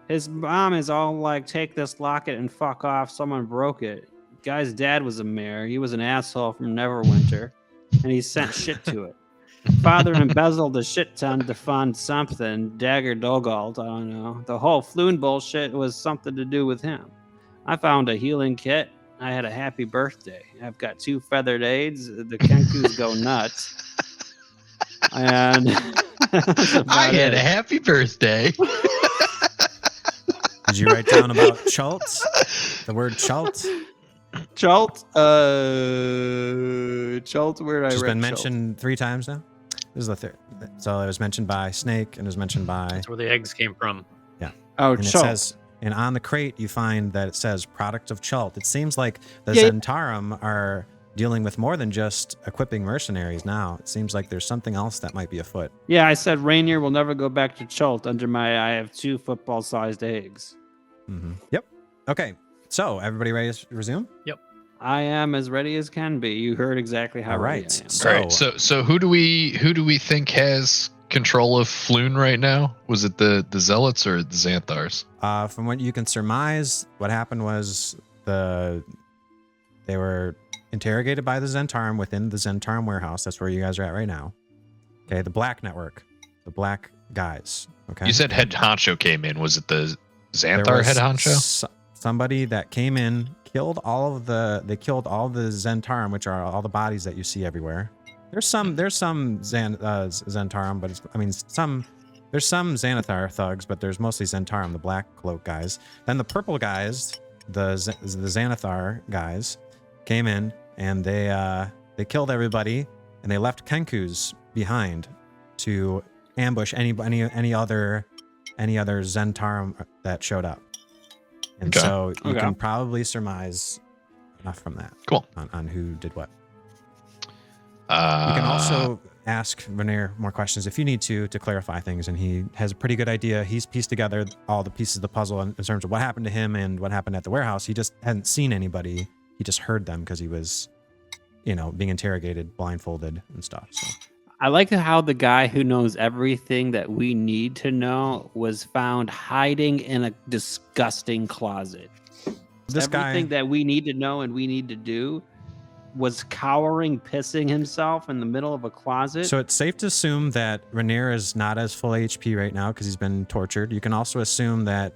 A: His mom is all like, take this locket and fuck off. Someone broke it. Guy's dad was a mayor. He was an asshole from Neverwinter, and he sent shit to it. Father embezzled a shit ton to fund something. Dagger Dogald, I don't know. The whole Floon bullshit was something to do with him. I found a healing kit. I had a happy birthday. I've got 2 feathered aids. The Kenkus go nuts. And
B: I had a happy birthday.
E: Did you write down about Charlz? The word Charlz?
A: Charlz? Charlz, where did I
E: It's
A: read
E: been
A: Charlz?
E: mentioned 3 times now. This is the third. So it was mentioned by Snake and it was mentioned by.
G: That's where the eggs came from.
A: Oh,
E: And it
A: Charlz.
E: says, and on the crate you find that it says product of Charlz. It seems like the
A: Yeah.
E: Zentarum are dealing with more than just equipping mercenaries now. It seems like there's something else that might be afoot.
A: Yeah, I said Renaer will never go back to Charlz under my I have 2 football-sized eggs.
E: Yep. Okay. So everybody ready to resume?
A: I am as ready as can be. You heard exactly how
E: All
A: ready
E: right.
A: I am.
E: So,
B: All right. So who do we think has control of Floon right now? Was it the Zealots or the Xanthars?
E: from what you can surmise, what happened was they were interrogated by the Zentarum within the Zentarum warehouse. That's where you guys are at right now. Okay, the Black Network, the Black guys. Okay,
B: You said head honcho came in. Was it the
E: There
B: Xanthar
E: was
B: head honcho?
E: somebody that came in, killed all of the Zentarum, which are all the bodies that you see everywhere. There's some Zentarum, but there's some Xanathar thugs, but there's mostly Zentarum, the black cloak guys. Then the purple guys, the Xanathar guys, came in and they killed everybody and they left Kenkus behind to ambush any other Zentarum that showed up. And
B: Okay.
E: so you
A: Okay.
E: can probably surmise enough from that.
B: Cool.
E: On who did what.
B: You
E: You can also ask Renaer more questions if you need to clarify things, and he has a pretty good idea. He's pieced together all the pieces of the puzzle in terms of what happened to him and what happened at the warehouse. He just hadn't seen anybody. He just heard them because he was, being interrogated, blindfolded and stuff. So
A: I like how the guy who knows everything that we need to know was found hiding in a disgusting closet.
E: this
A: Everything
E: guy,
A: that we need to know and we need to do was cowering, pissing himself in the middle of a closet.
E: so it's safe to assume that Renaer is not as full HP right now because he's been tortured. You can also assume that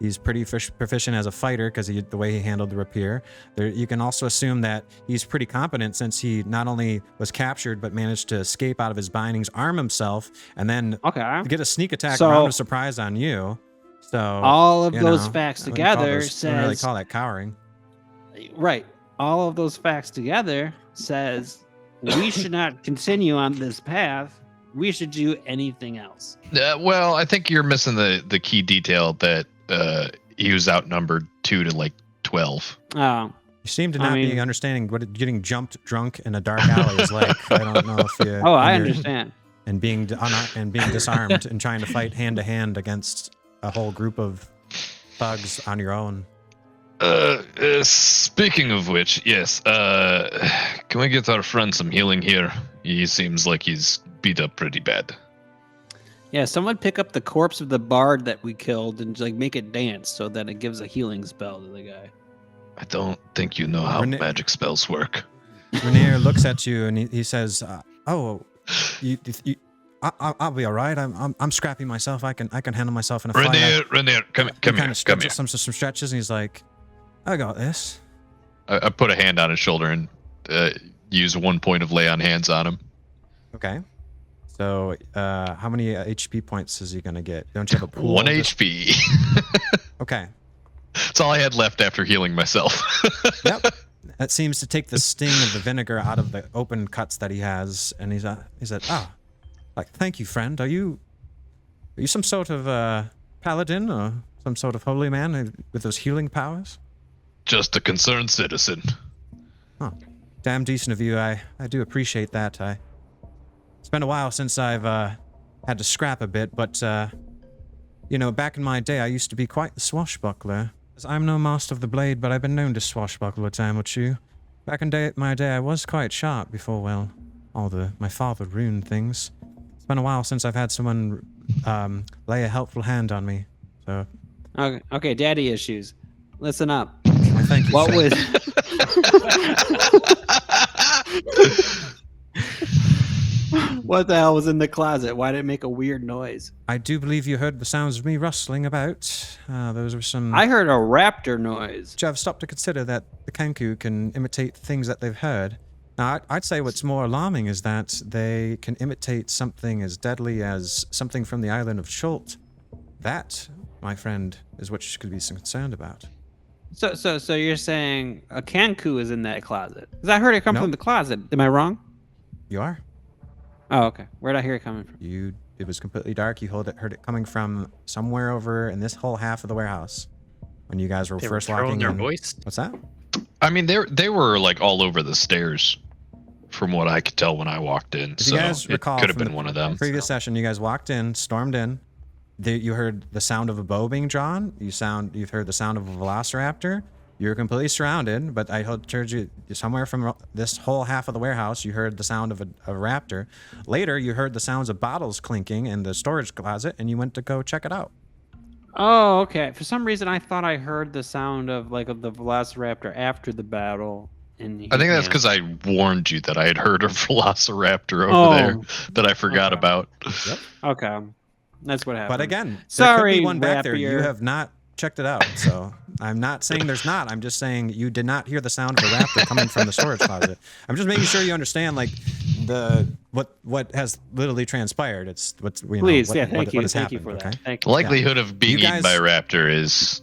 E: he's pretty proficient as a fighter because the way he handled the rapier. You can also assume that he's pretty competent since he not only was captured but managed to escape out of his bindings, arm himself, and then
A: okay.
E: get a sneak attack
A: So-
E: round of surprise on you. So
A: All of
E: you
A: those
E: know,
A: facts
E: I wouldn't call
A: together
E: those- I wouldn't really
A: says
E: call that cowering.
A: right. All of those facts together says we should not continue on this path. We should do anything else.
B: well, I think you're missing the key detail that he was outnumbered 2 to like 12.
A: Oh,
E: You seem to
A: I
E: not be
A: mean-
E: understanding what getting jumped drunk in a dark alley is like. I don't know if you.
A: oh, I
E: and you're-
A: understand.
E: And being disarmed and trying to fight hand to hand against a whole group of thugs on your own.
B: Speaking of which, yes. Can we get our friend some healing here? He seems like he's beat up pretty bad.
A: Yeah, someone pick up the corpse of the bard that we killed and like make it dance so that it gives a healing spell to the guy.
B: I don't think you know how
E: Rene-
B: magic spells work.
E: Renaer looks at you and he says, "Oh, I'll be all right. I'm scrappy myself. I can handle myself in a fight."
B: Renaer, come
E: He
B: here,
E: kinda
B: come
E: stretches
B: here.
E: some stretches and he's like, "I got this."
B: I put a hand on his shoulder and use 1 point of lay on hands on him.
E: Okay. So, how many HP points is he gonna get? Don't you have a pool?
B: 1 HP.
E: Okay.
B: That's all I had left after healing myself.
E: Yep. That seems to take the sting of the vinegar out of the open cuts that he has, and he said, thank you, friend. Are you some sort of paladin or some sort of holy man with those healing powers?"
B: Just a concerned citizen.
E: Oh, damn decent of you. I do appreciate that. It's been a while since I've had to scrap a bit, but back in my day, I used to be quite the swashbuckler. I'm no master of the blade, but I've been known to swashbuckle a time or two. Back in my day, I was quite sharp before, well, my father ruined things. It's been a while since I've had someone lay a helpful hand on me. So.
A: Okay, daddy issues. Listen up.
E: I thank you.
A: What
E: sir.
A: was? What the hell was in the closet? Why did it make a weird noise?
E: I do believe you heard the sounds of me rustling about. Those were some.
A: I heard a raptor noise.
E: I've stopped to consider that the Kenku can imitate things that they've heard. Now, I'd say what's more alarming is that they can imitate something as deadly as something from the island of Charlz. That, my friend, is what you should be concerned about.
A: So you're saying a Kenku is in that closet? Because I heard it come
E: Nope.
A: from the closet. Am I wrong?
E: You are.
A: Oh, okay. Where'd I hear it coming from?
E: It was completely dark. You heard it coming from somewhere over in this whole half of the warehouse when you guys were
G: They
E: first
G: were throwing
E: walking
G: their
E: in.
G: voice.
E: What's that?
B: I mean, they were like all over the stairs, from what I could tell when I walked in.
E: If
B: So
E: you guys
B: it
E: recall
B: could have
E: from
B: been
E: the
B: one of them.
E: previous session, you guys walked in, stormed in. You heard the sound of a bow being drawn. You've heard the sound of a velociraptor. You're completely surrounded, but I heard you somewhere from this whole half of the warehouse. You heard the sound of a raptor. Later, you heard the sounds of bottles clinking in the storage closet, and you went to go check it out.
A: Oh, okay. For some reason, I thought I heard the sound of the velociraptor after the battle.
B: I think that's because I warned you that I had heard a velociraptor over
A: Oh,
B: there that I forgot
A: okay.
B: about.
A: Okay, that's what happened.
E: But again, there
A: sorry,
E: could be one back there. You
A: Rapier.
E: have not checked it out, so I'm not saying there's not. I'm just saying you did not hear the sound of a raptor coming from the storage closet. I'm just making sure you understand, like, what has literally transpired. It's what's
A: Please,
E: what,
A: yeah,
E: what,
A: thank you,
E: what has
A: thank you
E: happened,
A: for
E: okay?
A: that. Thank
B: The
A: you.
B: likelihood of being
E: You
B: eaten by a raptor is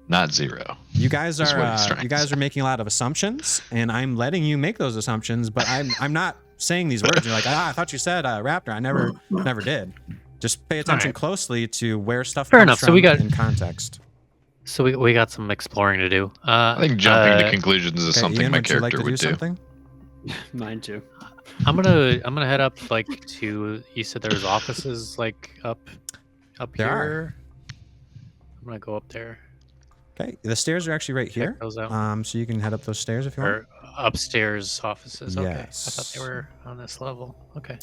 B: not zero.
E: You guys
B: Is what he's
E: are
B: trying
E: you
B: to
E: guys
B: say.
E: are making a lot of assumptions, and I'm letting you make those assumptions. But I'm not saying these words. You're like, I thought you said raptor. I never did. Just pay attention
G: Alright.
E: closely to where stuff
G: Fair
E: comes
G: enough. So
E: from
G: we got-
E: in context.
G: So we got some exploring to do.
B: I think jumping to conclusions is
E: Okay,
B: something
E: Ian,
B: my
E: would you like
B: character
E: to do
B: would do.
E: something?
A: Mine too.
G: I'm gonna head up to. You said there was offices up
E: There
G: here.
E: are.
G: I'm gonna go up there.
E: Okay, the stairs are actually right
G: Check
E: here.
G: those out.
E: So you can head up those stairs if you want.
G: Or upstairs offices. Okay. I
E: Yes.
G: thought they were on this level. Okay.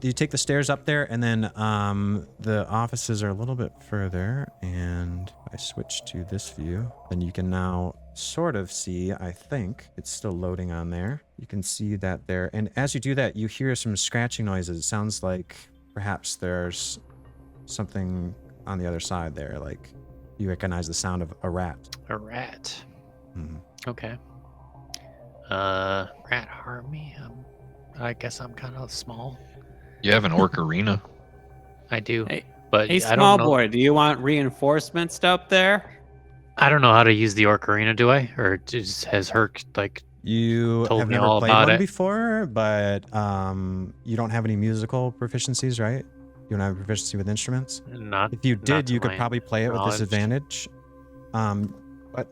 E: You take the stairs up there, and then the offices are a little bit further. And I switch to this view, then you can now sort of see. I think it's still loading on there. You can see that there, and as you do that, you hear some scratching noises. It sounds like perhaps there's something on the other side there. Like you recognize the sound of a rat.
G: A rat.
E: Mhm.
G: Okay. Rat harm me. I guess I'm kind of small.
B: You have an orc arena.
G: I do.
A: Hey-
G: but
A: Hey,
G: I
A: small
G: don't know.
A: boy, do you want reinforcements up there?
G: I don't know how to use the orc arena, do I? Or has Hurk
E: You
G: Told
E: have
G: me
E: never
G: all
E: played
G: about
E: one
G: it.
E: before, but you don't have any musical proficiencies, right? You don't have proficiency with instruments.
G: not?
E: If you
G: not
E: did,
G: to
E: you could
G: my
E: probably play it with
G: knowledge.
E: disadvantage. But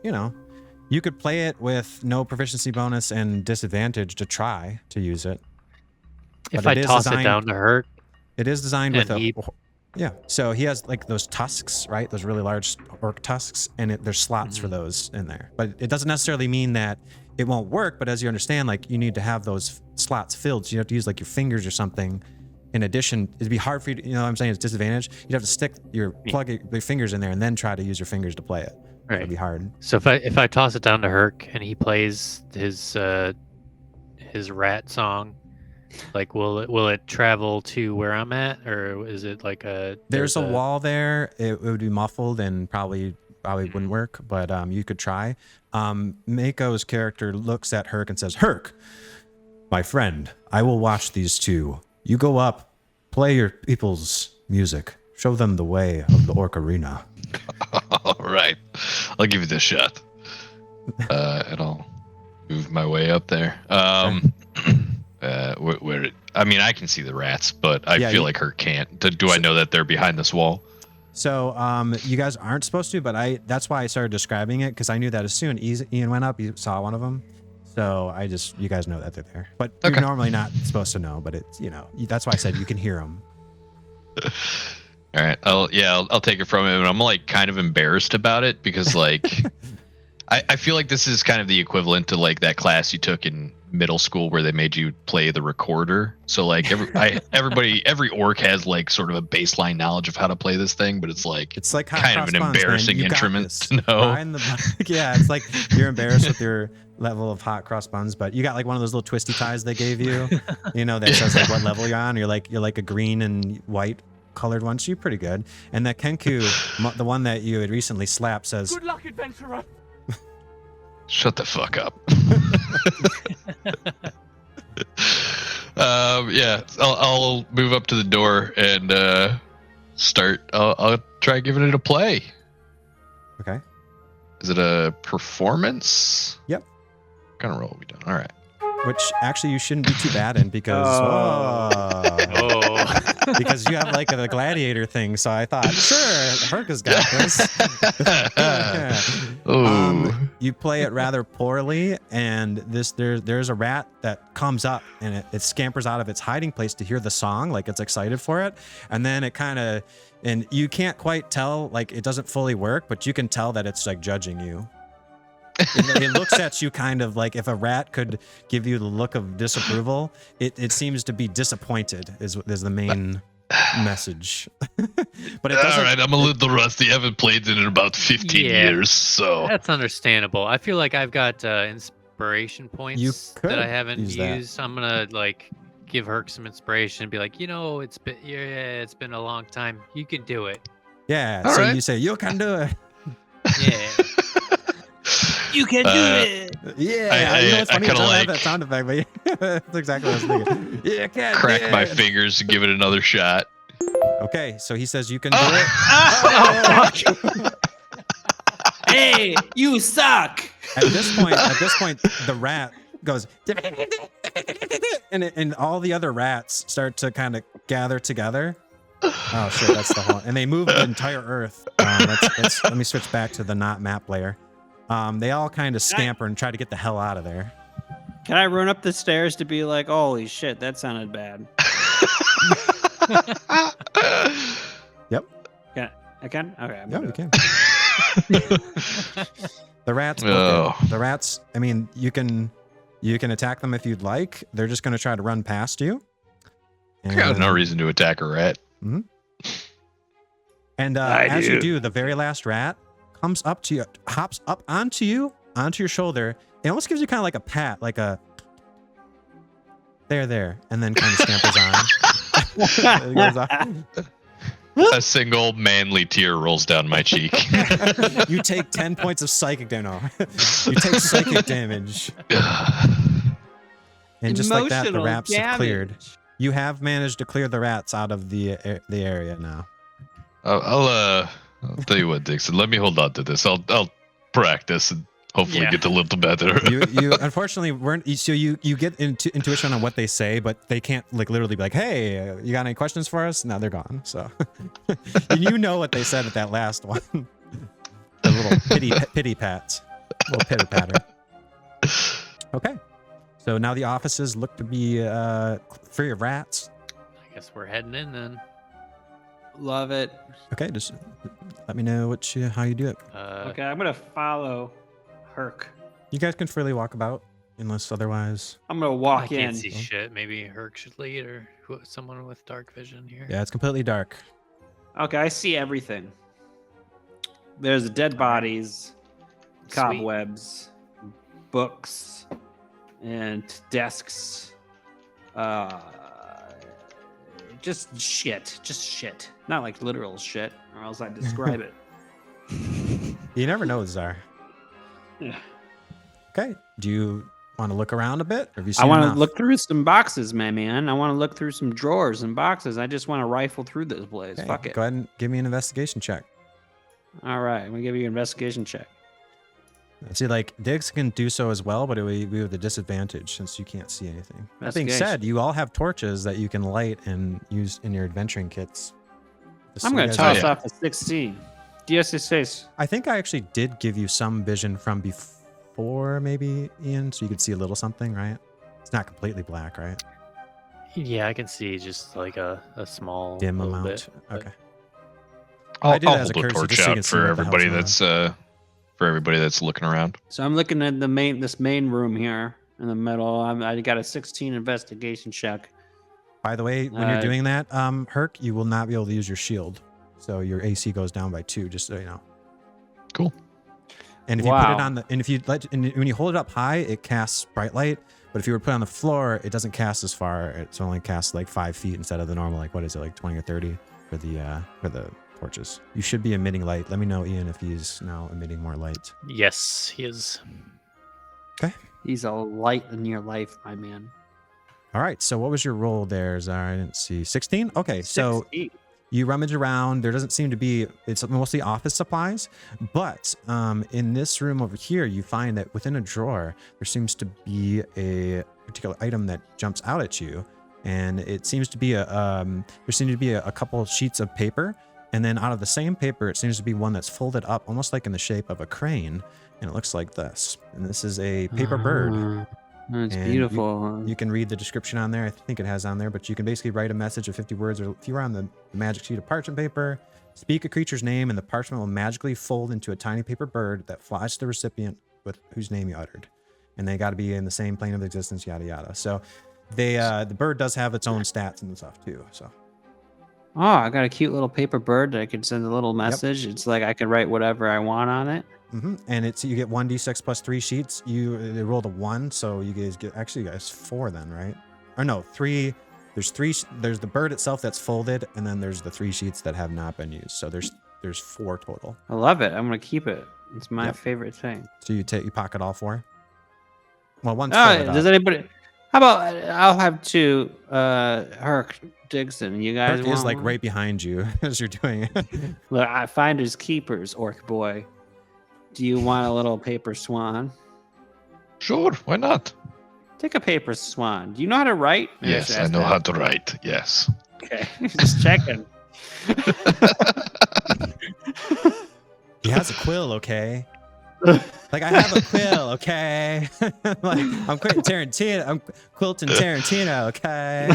E: you could play it with no proficiency bonus and disadvantage to try to use it.
G: If
E: but
G: I
E: it is
G: toss it
E: designed-
G: down to Hurk,
E: It is designed with
G: And
E: a
G: he-
E: yeah. So he has like those tusks, right? Those really large orc tusks, and there's slots for those in there. But it doesn't necessarily mean that it won't work. But as you understand, like you need to have those slots filled. So you have to use like your fingers or something. In addition, it'd be hard for you to, what I'm saying, it's disadvantage. You'd have to stick plug your fingers in there and then try to use your fingers to play it.
G: right?
E: It'd be hard.
G: So if I toss it down to Hurk and he plays his rat song, like will it travel to where I'm at, or is it like
E: There's a wall there. It would be muffled and probably wouldn't work, but you could try. Mako's character looks at Hurk and says, "Hurk, my friend, I will watch these two. You go up, play your people's music, show them the way of the orc arena."
B: All right, I'll give you this shot, and I'll move my way up there. Where I mean, I can see the rats, but I
E: Yeah,
B: feel
E: you-
B: like Hurk can't. Do I know that they're behind this wall?
E: So you guys aren't supposed to, but that's why I started describing it, because I knew that as soon as Ian went up, he saw one of them. So you guys know that they're there, but
B: Okay.
E: you're normally not supposed to know. But it's that's why I said you can hear them.
B: All right, I'll take it from him. And I'm like kind of embarrassed about it because like I feel like this is kind of the equivalent to like that class you took in middle school where they made you play the recorder. So like every orc has like sort of a baseline knowledge of how to play this thing, but it's like
E: hot
B: kind of
E: cross
B: an
E: buns,
B: embarrassing
E: man. You got
B: instrument
E: this.
B: to know.
E: Behind yeah, it's like you're embarrassed with your level of hot cross buns, but you got like one of those little twisty ties they gave you, that says like what level you're on. You're like a green and white colored one, so you're pretty good. And that Kenku, the one that you had recently slapped, says,
D: Good luck, adventurer.
B: Shut the fuck up. Yeah, I'll move up to the door and start. I'll try giving it a play.
E: Okay.
B: Is it a performance?
E: Yep.
B: What kind of roll are we doing? All right.
E: Which actually you shouldn't be too bad in because because you have like a gladiator thing. So I thought, sure, Hurk has got this. You play it rather poorly, and there's a rat that comes up and it scampers out of its hiding place to hear the song, like it's excited for it, and then it and you can't quite tell, like it doesn't fully work, but you can tell that it's like judging you. It looks at you kind of like if a rat could give you the look of disapproval, it seems to be disappointed is the main message. But it doesn't.
B: All right, I'm a little rusty. I haven't played it in about 15 years, so
G: that's understandable. I feel like I've got inspiration points that I haven't used. I'm gonna like give Hurk some inspiration and be like, it's been a long time. You can do it.
E: Yeah.
B: All right.
E: You say you can do it.
G: Yeah. You can do it.
E: Yeah, you know what's funny? I don't have that sound effect, but that's exactly what I was thinking. Yeah, can
B: crack my fingers and give it another shot.
E: Okay, so he says you can do it.
A: Hey, you suck.
E: At this point, the rat goes, and all the other rats start to kind of gather together. Oh shit, that's the whole. And they move the entire Earth. Let me switch back to the not map layer. They all kind of scamper and try to get the hell out of there.
A: Can I run up the stairs to be like, holy shit, that sounded bad?
E: Yep.
A: Yeah, I can? Okay.
E: Yep, you can. The rats. The rats, I mean, you can attack them if you'd like. They're just going to try to run past you.
B: I got no reason to attack a rat.
E: Mm-hmm. And as you do, the very last rat comes up to you, hops up onto your shoulder. It almost gives you kind of like a pat, like a there, and then kind of scampers on.
B: A single manly tear rolls down my cheek.
E: You take 10 points of psychic damage. You take psychic damage. And just like that, the rats have cleared. You have managed to clear the rats out of the area now.
B: I'll tell you what, Dixon. Let me hold on to this. I'll practice and hopefully get a little better.
E: You unfortunately weren't. So you get intuition on what they say, but they can't like literally be like, "Hey, you got any questions for us?" Now they're gone. So you know what they said at that last one. The little pity pats, little pitter patter. Okay. So now the offices look to be free of rats.
G: I guess we're heading in then.
A: Love it.
E: Okay, just let me know how you do it.
A: Okay, I'm gonna follow Hurk.
E: You guys can freely walk about, unless otherwise.
A: I'm gonna walk
G: I
A: in.
G: can't see shit. Maybe Hurk should lead, or someone with dark vision here.
E: Yeah, it's completely dark.
A: Okay, I see everything. There's dead bodies, cobwebs, books, and desks. Just shit. Not like literal shit, or else I'd describe it.
E: You never know, Tzar.
A: Yeah.
E: Okay. Do you want to look around a bit? Or have you seen
A: I want
E: enough?
A: to look through some boxes, my man. I want to look through some drawers and boxes. I just want to rifle through this place.
E: Okay,
A: Fuck it.
E: Go ahead and give me an investigation check.
A: All right, I'm gonna give you an investigation check.
E: See, like, Diggs can do so as well, but it would be with a disadvantage since you can't see anything. That being said, you all have torches that you can light and use in your adventuring kits.
A: I'm going to toss off a 16. 16.
E: I think I actually did give you some vision from before, maybe, Ian, so you could see a little something, right? It's not completely black, right?
G: Yeah, I can see just like a small
E: dim
G: little
E: amount.
G: Bit,
E: okay.
B: I'll
E: I did it as
B: hold
E: a
B: a
E: courtesy
B: torch
E: just so you
B: out
E: can see
B: for
E: what the
B: everybody
E: hell's
B: that's for everybody that's looking around.
A: So I'm looking at this main room here in the middle. I got a 16 investigation check.
E: By the way, when you're doing that, Hurk, you will not be able to use your shield. So your AC goes down by 2, just so you know.
B: Cool.
E: And if you put it on the, and if you when you hold it up high, it casts bright light. But if you were to put it on the floor, it doesn't cast as far. It's only casts like 5 feet instead of the normal, like what is it, like 20 or 30 for the torches. You should be emitting light. Let me know, Ian, if he's now emitting more light.
G: Yes, he is.
E: Okay.
A: He's a light in your life, my man.
E: All right. So what was your roll there, Tzar? I didn't see. 16? Okay.
A: 16.
E: So you rummage around. There doesn't seem to be, it's mostly office supplies. But in this room over here, you find that within a drawer, there seems to be a particular item that jumps out at you. And it seems to be a couple sheets of paper. And then out of the same paper, it seems to be one that's folded up almost like in the shape of a crane. And it looks like this. And this is a paper bird.
A: It's
E: And
A: beautiful.
E: You can read the description on there. I think it has on there, but you can basically write a message of 50 words, or if you were on the magic sheet of parchment paper, speak a creature's name, and the parchment will magically fold into a tiny paper bird that flies to the recipient with whose name you uttered. And they got to be in the same plane of existence, yada yada. So they the bird does have its own stats and stuff too. So
A: Oh, I got a cute little paper bird that I could send a little message. It's like I could write whatever I want on it.
E: And it's you get 1d6 plus 3 sheets. They rolled a 1, so you guys get you guys 4 then, right? Or no, 3. There's 3. There's the bird itself that's folded, and then there's the 3 sheets that have not been used. So there's 4 total.
A: I love it. I'm gonna keep it. It's my favorite thing.
E: So you pocket all 4. Well, one's
A: Oh,
E: folded
A: does
E: up.
A: anybody? How about I'll have 2. Hurk, Digsin. You guys
E: Hurk
A: want
E: is like
A: one?
E: right behind you as you're doing it.
A: Look, I finders keepers, orc boy. Do you want a little paper swan?
B: Sure, why not?
A: Take a paper swan. Do you know how to write? Maybe
B: Yes,
A: should
B: I
A: ask
B: know
A: that.
B: how to write. Yes.
A: Okay, just checking.
E: He has a quill, okay? Like I have a quill, okay? Like I'm quilting Tarantino. I'm quilting Tarantino, okay?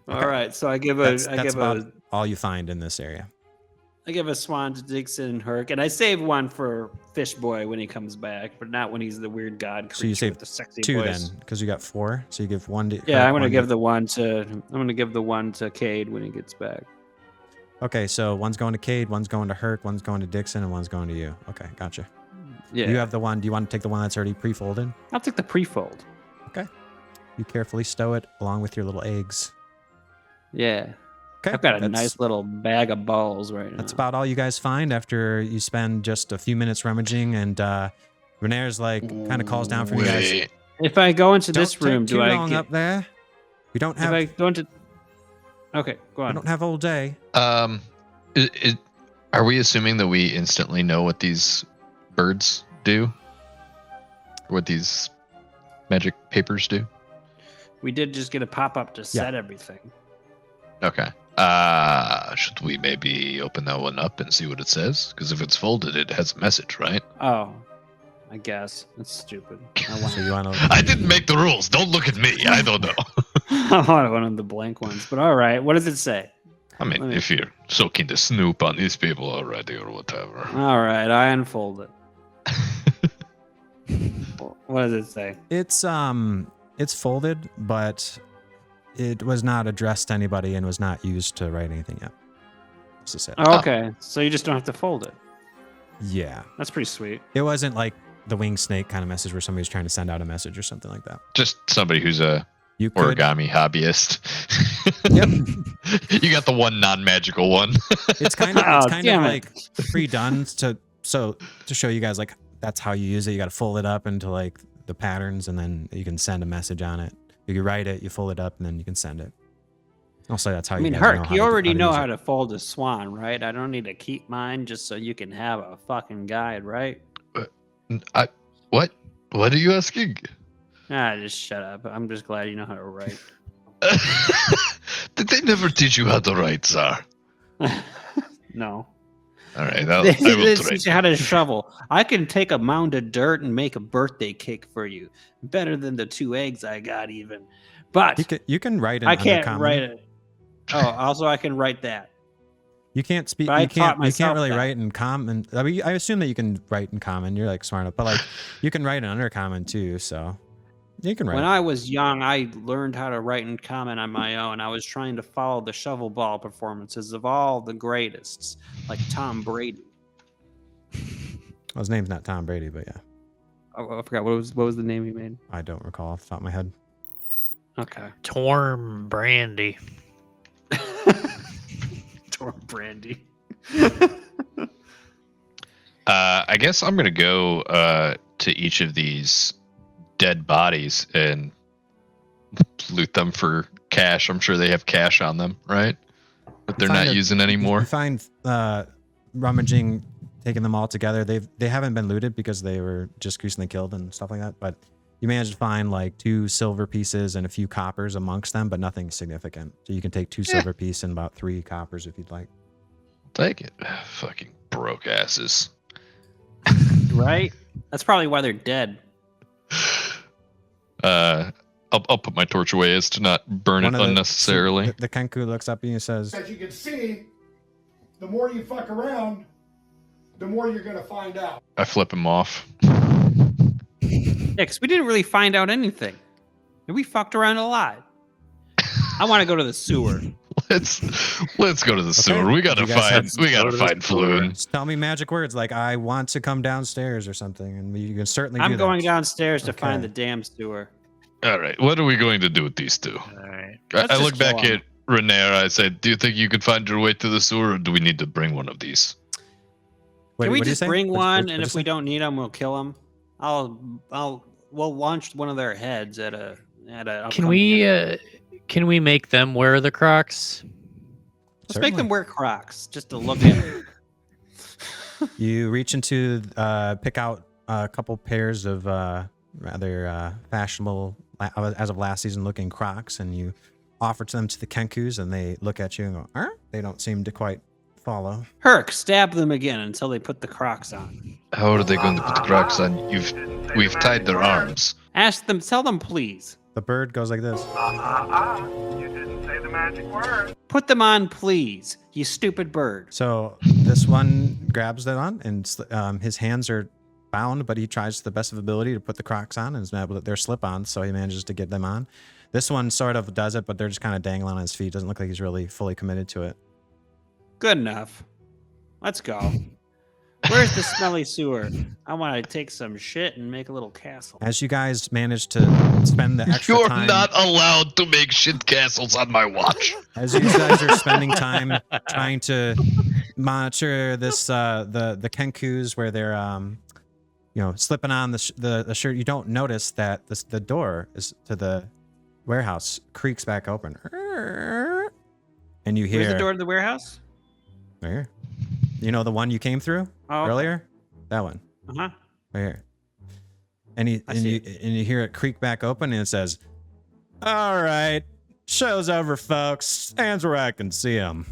A: All right, so I give
E: That's about all you find in this area.
A: I give a swan to Digsin and Hurk, and I save one for Fish Boy when he comes back, but not when he's the weird god creature
E: So you save
A: with the sexy
E: 2
A: voice.
E: then, because you got 4. So you give 1 to
A: Yeah,
E: Hurk,
A: I'm gonna
E: 1
A: give
E: to-
A: the one to Cade when he gets back.
E: Okay, so one's going to Cade, one's going to Hurk, one's going to Digsin, and one's going to you. Okay, gotcha.
A: Yeah,
E: You have the one. Do you want to take the one that's already pre-folded?
A: I'll take the pre-fold.
E: Okay. You carefully stow it along with your little eggs.
A: Yeah,
E: Okay.
A: I've got a
E: that's-
A: nice little bag of balls right now.
E: That's about all you guys find after you spend just a few minutes rummaging, and Renaer's like kind of calls down for you guys.
B: Wait.
A: If I go into this
E: Don't take
A: room,
E: too
A: do I
E: long
A: get?
E: up there? We don't
A: If
E: have.
A: I go into, okay, go
E: We
A: on.
E: don't have all day.
B: Are we assuming that we instantly know what these birds do? What these magic papers do?
A: We did just get a pop up to set everything.
B: Okay. Should we maybe open that one up and see what it says? Because if it's folded, it has a message, right?
A: Oh, I guess that's stupid.
E: So you want to?
B: I didn't make the rules. Don't look at me. I don't know.
A: I want one of the blank ones, but all right. What does it say?
B: I mean, if you're so keen to snoop on these people already or whatever.
A: All right, I unfold it. What does it say?
E: It's folded, but it was not addressed to anybody and was not used to write anything yet. This is it.
A: Oh, okay, so you just don't have to fold it.
E: Yeah.
A: That's pretty sweet.
E: It wasn't like the winged snake kind of message where somebody's trying to send out a message or something like that.
B: Just somebody who's a
E: You could.
B: origami hobbyist.
E: Yep.
B: You got the one non-magical one.
E: It's kind of
A: Oh,
E: it's kind of
A: damn it.
E: like pre-done to show you guys like that's how you use it. You got to fold it up into like the patterns, and then you can send a message on it. You write it, you fold it up, and then you can send it. Also, that's how
A: I
E: you.
A: mean,
E: guys know
A: Hurk,
E: how
A: you
E: to-
A: already know
E: use
A: how
E: it.
A: to fold a swan, right? I don't need to keep mine just so you can have a fucking guide, right?
B: What? What are you asking?
A: Ah, just shut up. I'm just glad you know how to write.
B: Did they never teach you how to write, Tzar?
A: No.
B: All right,
A: They
B: I will
A: teach
B: train
A: you how to shovel. I can take a mound of dirt and make a birthday cake for you. Better than the 2 eggs I got, even. But
E: You can write it.
A: I can't write it. Oh, also I can write that.
E: You can't speak.
A: But I
E: You
A: taught
E: can't
A: myself
E: really
A: that.
E: write in common. I mean, I assume that you can write in common. You're like smart enough, but like you can write in undercommon too. So you can write.
A: When I was young, I learned how to write in common on my own. I was trying to follow the shovel ball performances of all the greatest, like Tom Brady.
E: Well, his name's not Tom Brady, but yeah,
A: Oh, I forgot what was the name he made.
E: I don't recall off the top of my head.
A: Okay.
G: Torm Brandy.
A: Torm Brandy.
B: I guess I'm gonna go to each of these dead bodies and loot them for cash. I'm sure they have cash on them, right? But they're not using anymore.
E: You find rummaging, taking them all together. They haven't been looted because they were just recently killed and stuff like that. But you managed to find like 2 silver pieces and a few coppers amongst them, but nothing significant. So you can take 2 silver pieces and about 3 coppers if you'd like.
B: Take it. Fucking broke asses.
A: Right? That's probably why they're dead.
B: I'll put my torch away as to not burn it unnecessarily.
E: The Kenku looks up at you and says,
C: As you can see, the more you fuck around, the more you're gonna find out.
B: I flip him off.
A: Yeah, because we didn't really find out anything. And we fucked around a lot. I want to go to the sewer.
B: Let's go to the sewer. We gotta
E: You guys
B: find Floon.
E: just tell me magic words like I want to come downstairs or something, and you can certainly do
A: I'm
E: that.
A: going downstairs to find
E: Okay.
A: the damn sewer.
B: All right, what are we going to do with these 2?
G: All right.
A: Let's
B: I
A: just
B: look back
A: kill 'em.
B: at Renaer. I said, "Do you think you could find your way to the sewer, or do we need to bring one of these?"
E: Wait,
A: Can we
E: what'd you
A: just
E: say?
A: bring
E: What'd-
A: one,
E: what'd
A: and
E: you
A: if we
E: say?
A: don't need them, we'll kill them? We'll launch one of their heads at a
G: Can we make them wear the Crocs?
A: Let's make them
E: Certainly.
A: wear Crocs just to look at it.
E: You reach into, pick out a couple pairs of rather fashionable, as of last season looking Crocs, and you offer them to the Kenkus, and they look at you and go, "Huh?" They don't seem to quite follow.
A: Hurk, stab them again until they put the Crocs on.
B: How are they going to put the Crocs on? We've tied their arms.
A: Ask them, tell them please.
E: The bird goes like this.
C: You didn't say the magic word.
A: Put them on, please, you stupid bird.
E: So this one grabs that on, and his hands are bound, but he tries to the best of ability to put the Crocs on, and is able to, they're slip-ons, so he manages to get them on. This one sort of does it, but they're just kind of dangling on his feet. Doesn't look like he's really fully committed to it.
A: Good enough. Let's go. Where's the smelly sewer? I want to take some shit and make a little castle.
E: As you guys manage to spend the extra
B: You're
E: time,
B: not allowed to make shit castles on my watch.
E: as you guys are spending time trying to monitor this, the Kenkus where they're slipping on the shirt, you don't notice that the door is to the warehouse creaks back open, and you hear
A: Where's the door to the warehouse?
E: right here. You know the one you came through
A: Oh,
E: earlier? That one
A: Uh-huh.
E: right here. And you hear it creak back open, and it says, "All right, show's over, folks. Stands where I can see them."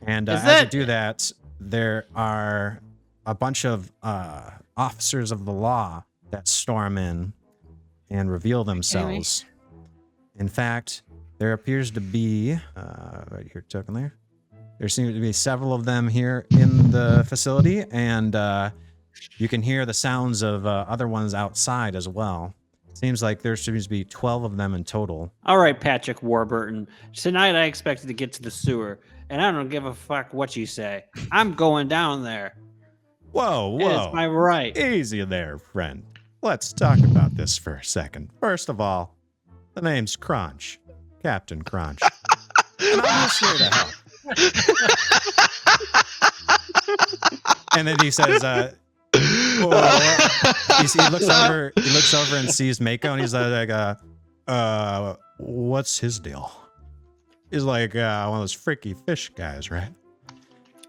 E: And
A: Is
E: as
A: that-
E: you do that, there are a bunch of officers of the law that storm in and reveal themselves. In fact, there appears to be right here, token there. There seem to be several of them here in the facility, and you can hear the sounds of other ones outside as well. Seems like there seems to be 12 of them in total.
A: All right, Patrick Warburton. Tonight I expected to get to the sewer, and I don't give a fuck what you say. I'm going down there.
E: Whoa,
A: It's my right.
E: Easy there, friend. Let's talk about this for a second. First of all, the name's Kronch, Captain Kronch. And I'm just here to help. And then he says, he looks over and sees Mako, and he's like, what's his deal? He's like one of those freaky fish guys, right?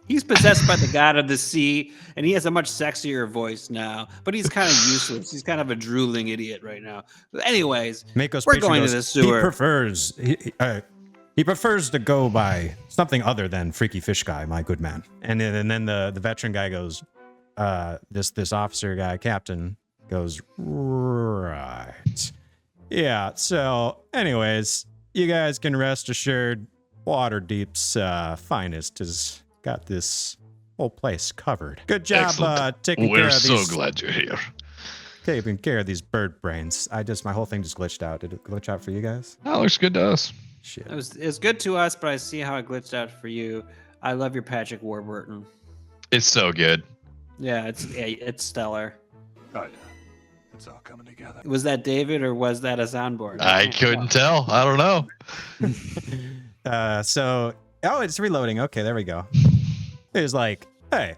A: He's possessed by the god of the sea, and he has a much sexier voice now, but he's kind of useless. He's kind of a drooling idiot right now. But anyways,
E: Mako's
A: we're
E: patron
A: going
E: goes,
A: to the sewer.
E: He prefers to go by something other than freaky fish guy, my good man. And then the veteran guy goes, this officer guy, captain, goes, right. Yeah, so anyways, you guys can rest assured Waterdeep's finest is got this whole place covered. Good job
B: Excellent.
E: taking care
B: We're
E: of
B: so
E: these.
B: glad you're here.
E: Taking care of these bird brains. My whole thing just glitched out. Did it glitch out for you guys?
B: That looks good to us.
E: Shit.
A: It's good to us, but I see how it glitched out for you. I love your Patrick Warburton.
B: It's so good.
A: Yeah, it's stellar.
C: Oh, yeah. It's all coming together.
A: Was that David or was that a soundboard?
B: I couldn't tell. I don't know.
E: Oh, it's reloading. Okay, there we go. He's like, hey,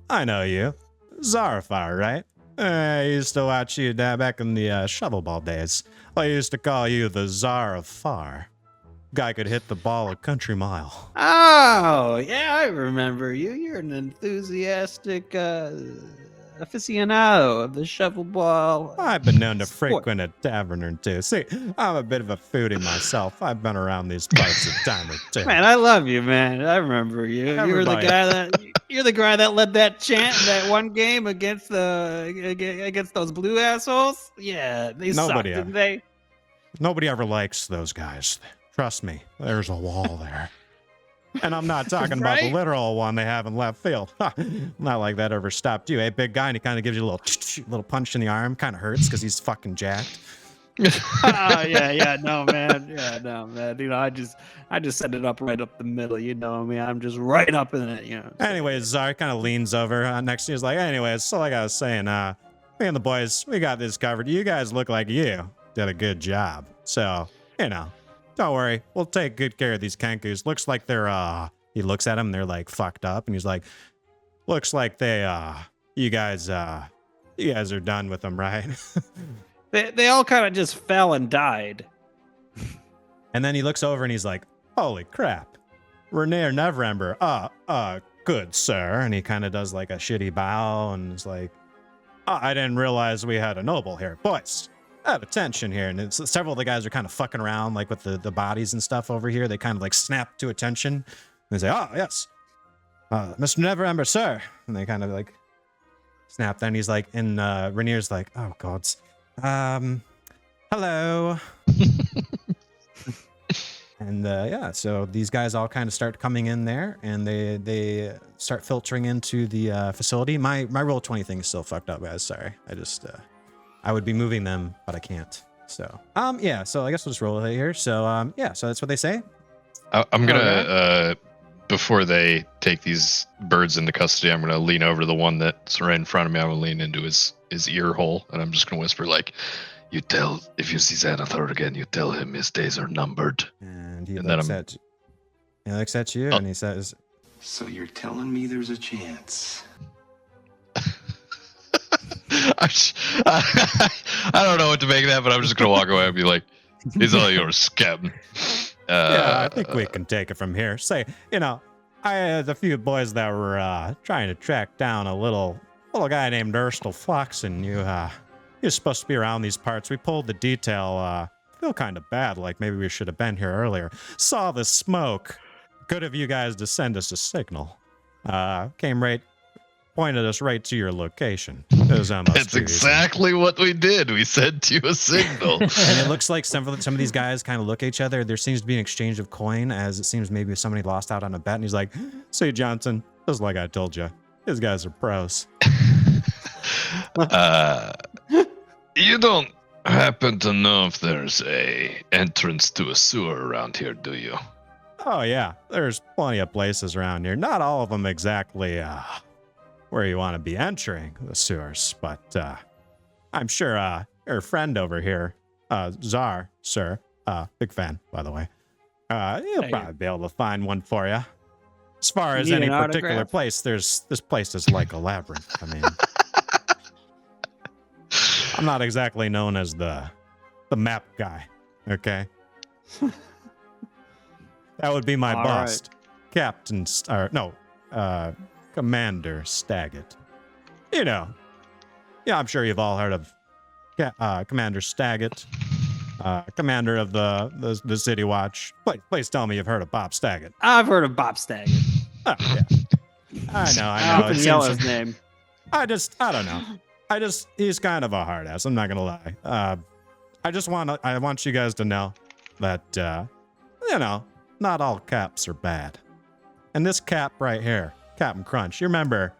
E: I know you. Tzarafar, right? I used to watch you back in the shovel ball days. I used to call you the Tzarafar. Guy could hit the ball a country mile.
A: Oh, yeah, I remember you. You're an enthusiastic aficionado of the shovel ball.
E: I've been known to frequent a tavern or two. See, I'm a bit of a foodie myself. I've been around these parts a time or two.
A: Man, I love you, man. I remember you.
E: Everybody.
A: You're the guy that led that chant in that one game against those blue assholes. Yeah, they sucked, didn't they?
E: Nobody ever likes those guys. Trust me, there's a wall there. And I'm not talking about the literal one they have in left field. Not like that ever stopped you. Hey, big guy, and he kind of gives you a little punch in the arm. Kind of hurts because he's fucking jacked.
A: No, man. You know, I just set it up right up the middle. You know me. I'm just right up in it. You know.
E: Anyways, Tzar kind of leans over next to you. He's like, anyways, so like I was saying, me and the boys, we got this covered. You guys look like you did a good job. So, you know, don't worry. We'll take good care of these Kenkus. Looks like they're, he looks at them. They're like fucked up. And he's like, looks like you guys are done with them, right?
A: They all kind of just fell and died.
E: And then he looks over and he's like, holy crap. Renaer Neverember. Good, sir. And he kind of does like a shitty bow and is like, I didn't realize we had a noble here. Boys, have attention here. And several of the guys are kind of fucking around like with the bodies and stuff over here. They kind of like snap to attention. And they say, oh, yes. Mr. Neverember, sir. And they kind of like snap. Then he's like, and Renaer's like, oh, gods. Hello. And so these guys all kind of start coming in there, and they start filtering into the facility. My roll 20 thing is still fucked up, guys. Sorry, I would be moving them, but I can't. So so I guess we'll just roll it here. So so that's what they say.
B: I'm gonna before they take these birds into custody, I'm gonna lean over to the one that's right in front of me. I'm gonna lean into his ear hole, and I'm just gonna whisper like, "You tell if you see Tzarafar again, you tell him his days are numbered."
E: And he looks at you, and he says,
C: So you're telling me there's a chance?
B: I don't know what to make of that, but I'm just gonna walk away and be like, "He's all yours, Captain."
E: I think we can take it from here. Say, I had a few boys that were trying to track down a little guy named Urstel Foxen. You're supposed to be around these parts. We pulled the detail. Feel kind of bad, like maybe we should have been here earlier. Saw the smoke. Good of you guys to send us a signal. Pointed us right to your location. It was almost
B: That's exactly what we did. We sent you a signal.
E: And it looks like some of these guys kind of look at each other. There seems to be an exchange of coin, as it seems maybe somebody lost out on a bet. And he's like, "See, Johnson, just like I told you, these guys are pros."
B: You don't happen to know if there's a entrance to a sewer around here, do you?
E: Oh yeah, there's plenty of places around here. Not all of them exactly where you want to be entering the sewers, but I'm sure your friend over here, Tzar, sir, big fan, by the way, he'll probably be able to find one for you. As far as any particular place, this place is like a labyrinth. I mean, I'm not exactly known as the map guy, okay? That would be my boss, right. Commander Staggett. I'm sure you've all heard of Commander Staggett, commander of the City Watch. Please tell me you've heard of Bob Staggett.
A: I've heard of Bob Staggett.
E: Oh, yeah. I know.
A: I can yell his name.
E: I don't know. He's kind of a hard ass. I'm not gonna lie. I want you guys to know that, not all caps are bad. And this cap right here, Captain Kronch, you remember,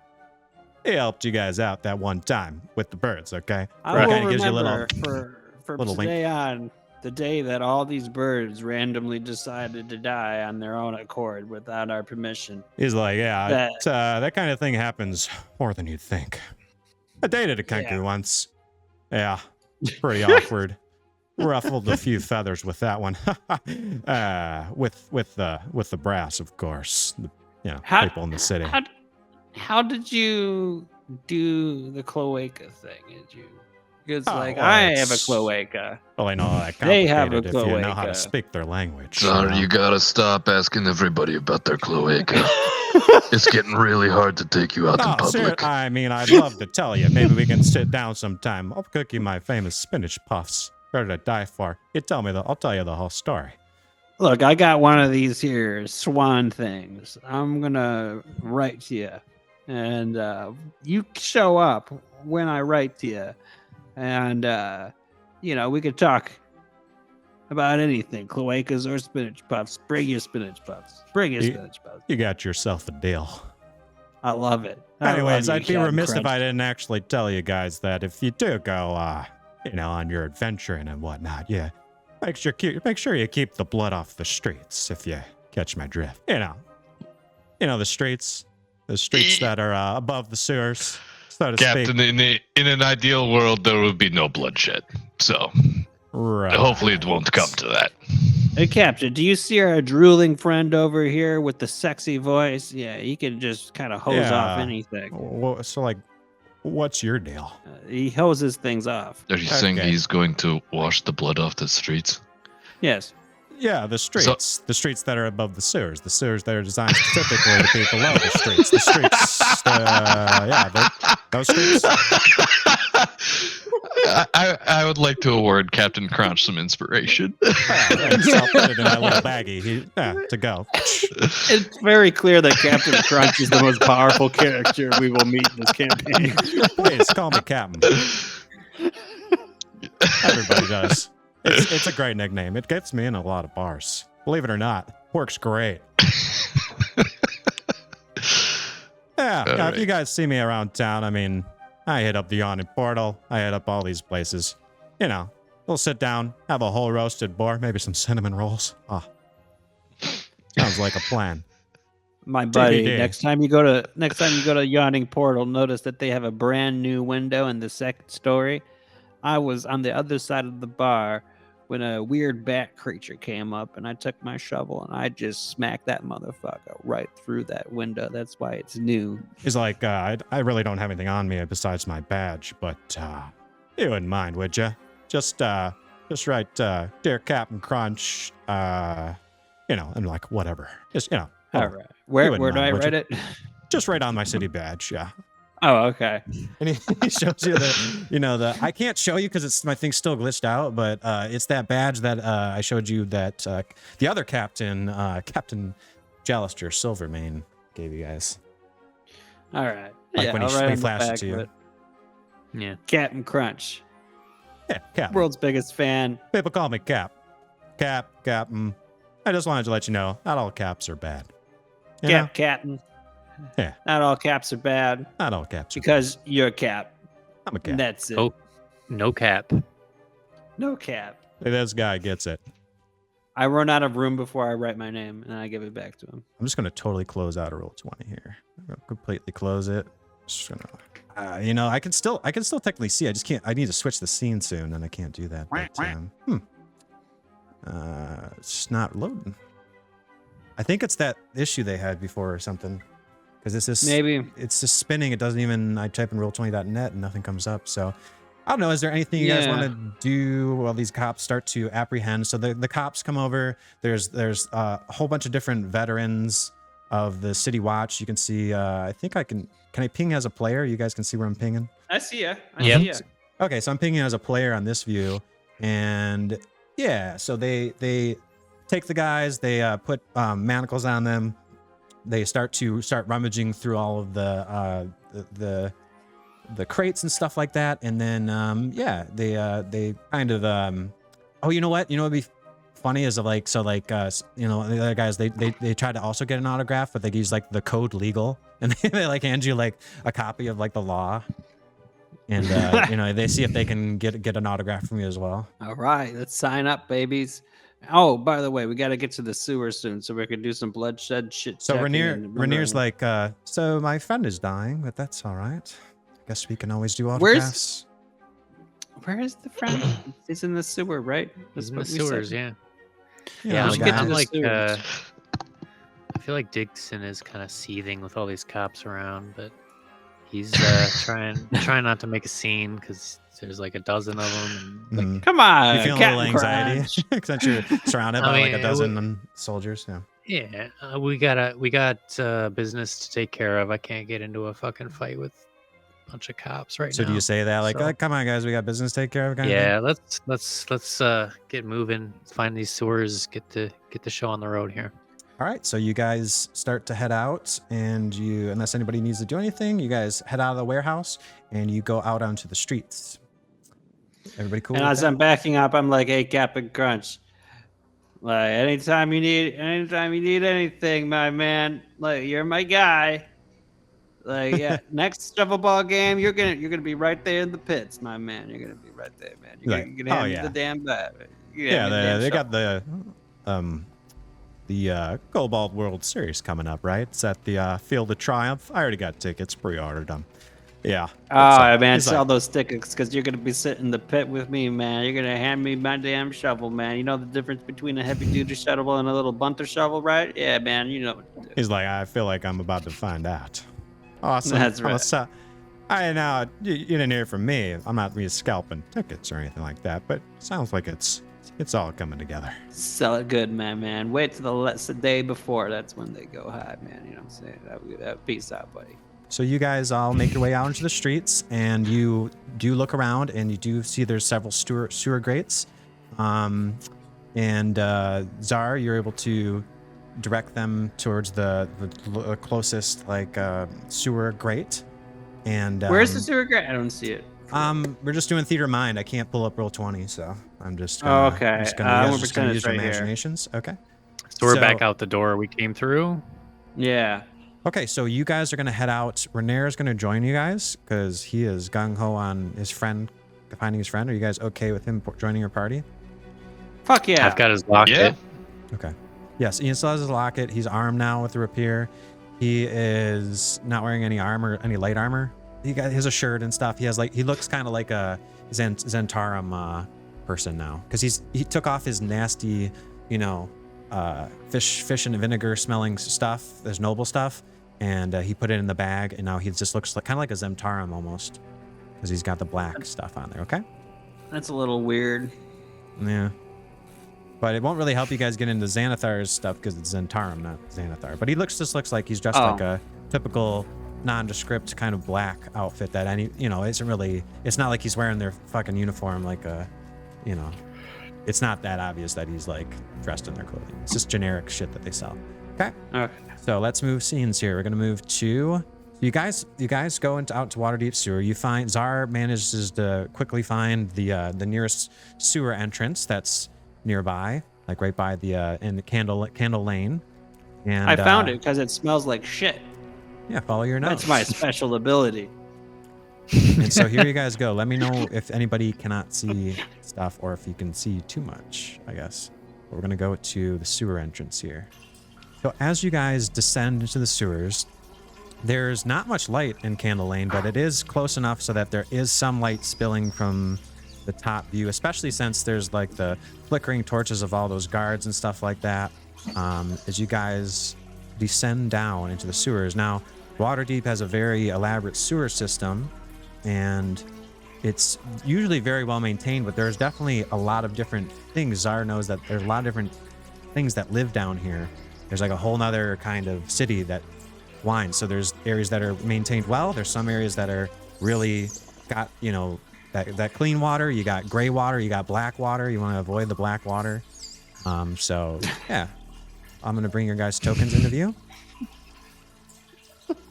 E: he helped you guys out that one time with the birds, okay?
A: I
E: Right.
A: will
E: Kinda gives you a
A: remember
E: little-
A: for
E: little link.
A: today on, the day that all these birds randomly decided to die on their own accord without our permission.
E: He's like, yeah,
A: That-
E: that kind of thing happens more than you'd think. I dated a Kenku once. Yeah, pretty awkward. Ruffled a few feathers with that one. With the brass, of course.
A: How-
E: People in the city.
A: How did you do the cloaca thing? Did you? Because
E: Oh,
A: like
E: well,
A: I have a
E: it's-
A: cloaca.
E: Well, I know that
A: They have a
E: complicated if you know how
A: cloaca.
E: to speak their language.
B: Tzar, you gotta stop asking everybody about their cloaca. It's getting really hard to take you out in
E: No, sir,
B: public.
E: I mean, I'd love to tell you. Maybe we can sit down sometime. I'll cook you my famous spinach puffs. Where did I die for? You tell me I'll tell you the whole story.
A: Look, I got one of these here swan things. I'm gonna write to you, and you show up when I write to you, and we could talk about anything, cloacas or spinach puffs. Bring your spinach puffs. Bring your
E: You-
A: spinach puffs.
E: You got yourself a deal.
A: I love it. I
E: Anyways,
A: love
E: I'd
A: you,
E: be
A: Captain
E: remiss if
A: Crunch.
E: I didn't actually tell you guys that if you do go, on your adventuring and whatnot, yeah, make sure you keep the blood off the streets. If you catch my drift, the streets that are above the sewers, so to
B: Captain,
E: speak.
B: in an ideal world, there would be no bloodshed. So
E: Right.
B: hopefully it won't come to that.
A: Hey, Captain, do you see our drooling friend over here with the sexy voice? Yeah, he can just kind of hose off
E: Yeah.
A: anything.
E: So, like, what's your deal?
A: He hoses things off.
B: Are you saying
E: Okay.
B: he's going to wash the blood off the streets?
A: Yes.
E: Yeah, the streets. The streets that are above the sewers. The sewers that are designed specifically to be below the streets. The streets. Those streets.
B: I would like to award Captain Kronch some inspiration.
E: So I'll put it in my little baggie to go.
A: It's very clear that Captain Crunch is the most powerful character we will meet in this campaign.
E: Please call me Captain. Everybody does. It's a great nickname. It gets me in a lot of bars. Believe it or not, works great. Yeah,
B: All
E: if
B: right.
E: you guys see me around town, I mean, I hit up the Yawning Portal. I hit up all these places. We'll sit down, have a whole roasted boar, maybe some cinnamon rolls. Oh, sounds like a plan.
A: My buddy,
E: TBD.
A: next time you go to Yawning Portal, notice that they have a brand new window in the second story. I was on the other side of the bar when a weird bat creature came up, and I took my shovel and I just smacked that motherfucker right through that window. That's why it's new.
E: He's like, I really don't have anything on me besides my badge, but you wouldn't mind, would you? Just write, dear Captain Kronch, and like whatever. Just
A: All right. Where
E: wouldn't
A: do I
E: mind, would
A: write
E: you?
A: it?
E: Just right on my city badge, yeah.
A: Oh, okay.
E: And he shows you I can't show you because my thing's still glitched out, but it's that badge that I showed you that the other captain, Captain Jallister Silvermane, gave you guys.
A: All right.
E: Like when he
A: I'll write on the
E: flashed it
A: back
E: to
A: of
E: you.
A: it.
G: Yeah.
A: Captain Crunch,
E: Yeah, Captain.
A: world's biggest fan.
E: People call me Cap. Captain. I just wanted to let you know, not all caps are bad. You know?
A: Captain.
E: Yeah.
A: Not all caps are bad
E: Not all caps are bad.
A: because you're a cap.
E: I'm a cap.
A: That's it.
G: Oh, no cap.
A: No cap.
E: This guy gets it.
A: I run out of room before I write my name, and I give it back to him.
E: I'm just gonna totally close out a roll 20 here. I'm gonna completely close it. Just gonna, I can still technically see. I just can't. I need to switch the scene soon, and I can't do that. But, it's just not loading. I think it's that issue they had before or something. Because it's just
A: Maybe.
E: it's just spinning. It doesn't even. I type in roll20.net and nothing comes up. So I don't know. Is there anything you guys want to do while these cops start to apprehend? So the cops come over. There's a whole bunch of different veterans of the city watch. You can see. I think I can. Can I ping as a player? You guys can see where I'm pinging.
A: I see ya.
G: Yep.
A: see ya.
E: Okay, so I'm pinging as a player on this view, and yeah, so they take the guys. They put manacles on them. They start rummaging through all of the crates and stuff like that, and then they kind of oh, you know what? You know what'd be funny is like, so like, you know, the other guys, they try to also get an autograph, but they use like the code legal, and they like hand you like a copy of like the law, and you know, they see if they can get an autograph from you as well.
A: All right, let's sign up, babies. Oh, by the way, we got to get to the sewer soon so we can do some bloodshed shit.
E: So
A: checking
E: Renaer,
A: and
E: Renaer's
A: remembering.
E: like, so my friend is dying, but that's all right. Guess we can always do
A: Where's-
E: autographs.
A: Where is the friend? He's in the sewer, right?
G: He's
A: That's
G: in the
A: what we
G: sewers,
A: said.
G: yeah.
E: You
G: Yeah,
E: know,
A: we
E: the
A: should get
E: guy.
A: to the
G: like,
A: sewers.
G: I feel like Digsin is kind of seething with all these cops around, but he's trying not to make a scene because there's like a dozen of them. And, like,
E: Mhm.
A: Come on,
E: You feeling a little
A: Captain
E: anxiety
A: Crunch.
E: since you're surrounded
G: I
E: by like
G: mean,
E: a
G: it
E: dozen soldiers. Yeah.
G: yeah, we got business to take care of. I can't get into a fucking fight with a bunch of cops right
E: So
G: now.
E: do you say that like,
G: So-
E: come on, guys, we got business to take care of? Kind of thing?
G: Yeah, let's get moving. Find these sewers. Get the show on the road here.
E: All right, so you guys start to head out, and you, unless anybody needs to do anything, you guys head out of the warehouse and you go out onto the streets. Everybody cool?
A: And
E: with
A: as
E: that?
A: I'm backing up, I'm like, "Hey, Captain Crunch, like anytime you need anything, my man, like you're my guy. Like, yeah, next shovel ball game, you're gonna be right there in the pits, my man. You're gonna be right there, man. You're
E: Like,
A: gonna hand
E: oh,
A: me
E: yeah.
A: the damn bat.
E: Yeah, they got the Kobold World Series coming up, right? It's at the Field of Triumph. I already got tickets, pre-ordered them. Yeah.
A: Oh man,
E: he's
A: sell
E: like-
A: those tickets because you're gonna be sitting in the pit with me, man. You're gonna hand me my damn shovel, man. You know the difference between a heavy duty shovel and a little bunter shovel, right? Yeah, man. You know what to do.
E: He's like, I feel like I'm about to find out. Awesome.
A: That's right.
E: I know you didn't hear from me. I'm not really scalping tickets or anything like that, but sounds like it's all coming together.
A: Sell it good, man. Wait till the day before. That's when they go high, man. You know what I'm saying? Peace out, buddy.
E: So you guys all make your way out into the streets, and you do look around, and you do see there's several sewer grates. Tzar, you're able to direct them towards the closest like sewer grate. And
A: Where's the sewer grate? I don't see it.
E: we're just doing theater of mind. I can't pull up Roll20, so I'm just
A: Oh,
E: gonna,
A: okay.
E: I'm just gonna, you guys are just gonna
A: 100%
E: use your
A: right here.
E: imaginations. Okay.
G: So we're back out the door we came through.
A: Yeah.
E: Okay, so you guys are gonna head out. Renaer is gonna join you guys because he is gung ho on his friend, finding his friend. Are you guys okay with him joining your party?
A: Fuck yeah.
G: I've got his locket.
B: Yeah.
E: Okay. Yes, Ian still has his locket. He's armed now with the rapier. He is not wearing any armor, any light armor. He has a shirt and stuff. He has like, he looks kind of like a Zentarum person now because he took off his nasty, you know, fish and vinegar smelling stuff. There's noble stuff, and he put it in the bag, and now he just looks like kind of like a Zentarum almost because he's got the black stuff on there. Okay.
A: That's a little weird.
E: Yeah. But it won't really help you guys get into Xanathar's stuff because it's Zentarum, not Xanathar. But he just looks like he's dressed like a typical nondescript kind of black outfit that it's not like he's wearing their fucking uniform like it's not that obvious that he's like dressed in their clothing. It's just generic shit that they sell. Okay.
A: Okay.
E: So let's move scenes here. We're gonna move to you guys go out to Waterdeep Sewer. You find Tzar manages to quickly find the nearest sewer entrance that's nearby, like right by the in the Candle Lane. And
A: I found it because it smells like shit.
E: Yeah, follow your nose.
A: That's my special ability.
E: And so here you guys go. Let me know if anybody cannot see stuff or if you can see too much, I guess. But we're gonna go to the sewer entrance here. So as you guys descend into the sewers, there's not much light in Candle Lane, but it is close enough so that there is some light spilling from the top view, especially since there's like the flickering torches of all those guards and stuff like that. As you guys descend down into the sewers. Now, Waterdeep has a very elaborate sewer system, and it's usually very well maintained, but there's definitely a lot of different things. Tzar knows that there's a lot of different things that live down here. There's like a whole nother kind of city that winds. So there's areas that are maintained well. There's some areas that are really got, that clean water. You got gray water. You got black water. You want to avoid the black water. So yeah, I'm going to bring your guys' tokens into view.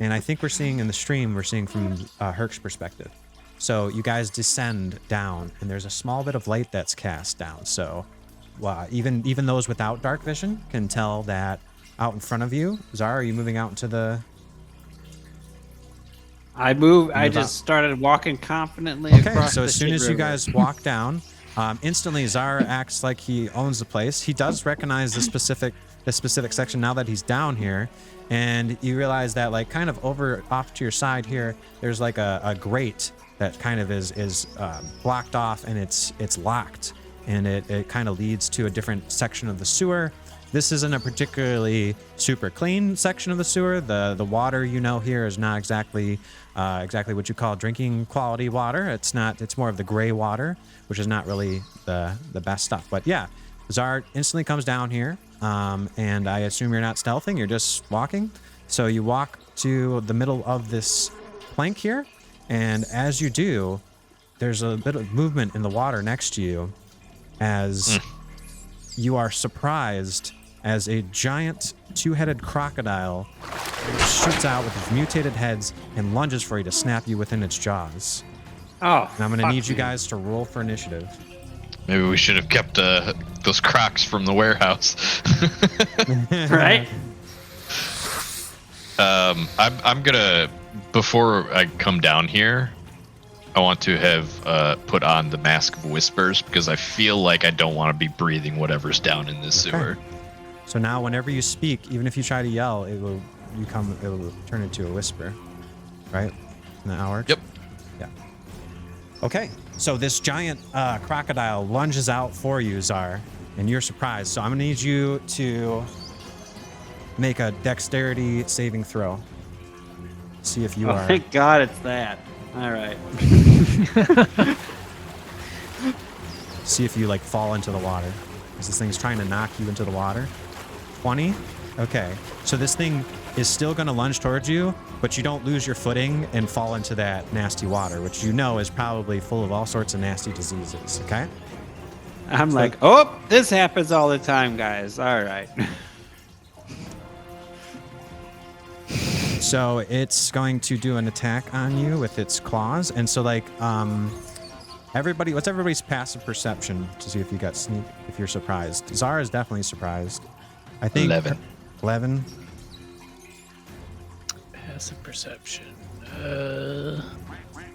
E: And I think we're seeing in the stream, we're seeing from Hurk's perspective. So you guys descend down, and there's a small bit of light that's cast down. So even those without dark vision can tell that out in front of you. Tzar, are you moving out into the?
A: I moved. I
E: Move
A: just started walking confidently
E: Okay,
A: across
E: so
A: the
E: as soon
A: shit
E: as you
A: river.
E: guys walk down, instantly Tzar acts like he owns the place. He does recognize the specific section now that he's down here, and you realize that like kind of over off to your side here, there's like a grate that kind of is blocked off, and it's locked, and it kind of leads to a different section of the sewer. This isn't a particularly super clean section of the sewer. The water here is not exactly what you call drinking quality water. It's not. It's more of the gray water, which is not really the best stuff. But yeah, Tzar instantly comes down here, and I assume you're not stealthing. You're just walking. So you walk to the middle of this plank here, and as you do, there's a bit of movement in the water next to you, as you are surprised as a giant two-headed crocodile shoots out with its mutated heads and lunges for you to snap you within its jaws.
A: Oh,
E: And I'm going to need you guys to roll for initiative.
B: Maybe we should have kept those Crocs from the warehouse.
A: right?
B: I'm gonna, before I come down here, I want to have put on the Mask of Whispers, because I feel like I don't want to be breathing whatever's down in this sewer.
E: So now whenever you speak, even if you try to yell, it will turn into a whisper, right? In the hour?
B: Yep.
E: Yeah. Okay, so this giant crocodile lunges out for you, Tzar, and you're surprised. So I'm gonna need you to make a dexterity saving throw. See if you are.
A: Thank God it's that. All right.
E: See if you like fall into the water. Because this thing's trying to knock you into the water. 20? Okay. So this thing is still going to lunge towards you, but you don't lose your footing and fall into that nasty water, which you know is probably full of all sorts of nasty diseases, okay?
A: I'm like, oh, this happens all the time, guys. All right.
E: So it's going to do an attack on you with its claws. And so like, what's everybody's passive perception to see if you got sneak, if you're surprised? Tzar is definitely surprised. I think 11.
G: Passive perception.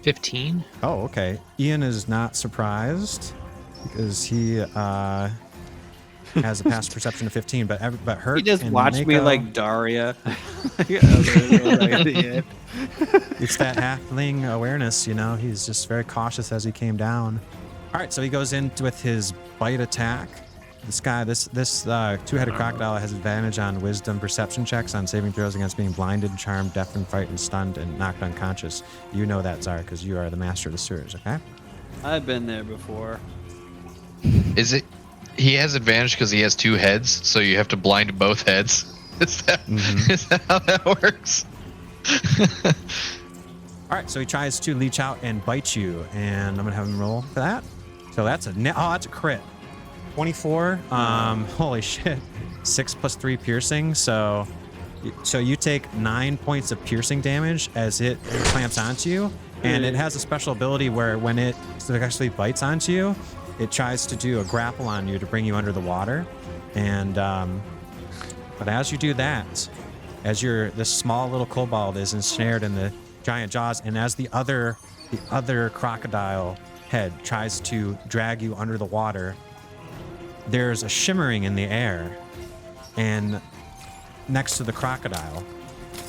G: 15.
E: Oh, okay. Ian is not surprised because he has a passive perception of 15, but Hurk
A: He just
E: and
A: watched me
E: Mako,
A: like Daria.
E: it's that halfling awareness, he's just very cautious as he came down. All right, so he goes in with his bite attack. This two-headed crocodile has advantage on wisdom perception checks on saving throws against being blinded, charmed, deafened, frightened, stunned, and knocked unconscious. You know that, Tzar, because you are the master of the sewers, okay?
A: I've been there before.
B: Is it? He has advantage because he has two heads, so you have to blind both heads. Is that how that works?
E: All right, so he tries to leech out and bite you, and I'm gonna have him roll for that. So that's that's a crit. 24. Holy shit. 6 + 3 piercing. So you take 9 points of piercing damage as it clamps onto you, and it has a special ability where when it actually bites onto you, it tries to do a grapple on you to bring you under the water. And but as you do that, as this small little kobold is ensnared in the giant jaws, and as the other crocodile head tries to drag you under the water, there's a shimmering in the air and next to the crocodile,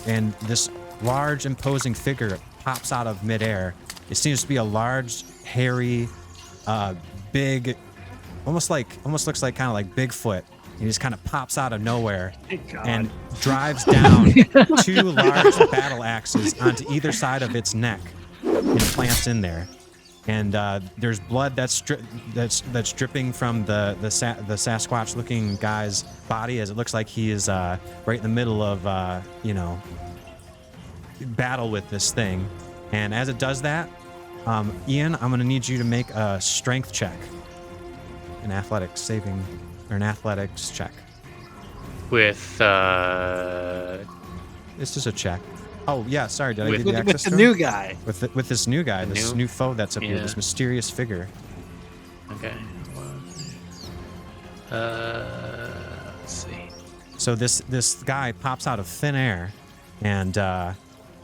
E: and this large imposing figure pops out of midair. It seems to be a large, hairy, big, almost looks like kind of like Bigfoot. He just kind of pops out of nowhere and drives down 2 large battle axes onto either side of its neck and plants in there. And there's blood that's dripping from the Sasquatch-looking guy's body, as it looks like he is right in the middle of battle with this thing. And as it does that, Ian, I'm gonna need you to make a strength check, an athletics check.
G: With
E: It's just a check. Oh yeah, sorry. Did I give you
A: With
E: access
A: the
E: to
A: new
E: him?
A: guy.
E: With this new guy, this new foe that's appeared,
G: Yeah.
E: this mysterious figure.
G: Okay. Let's see.
E: So this guy pops out of thin air, and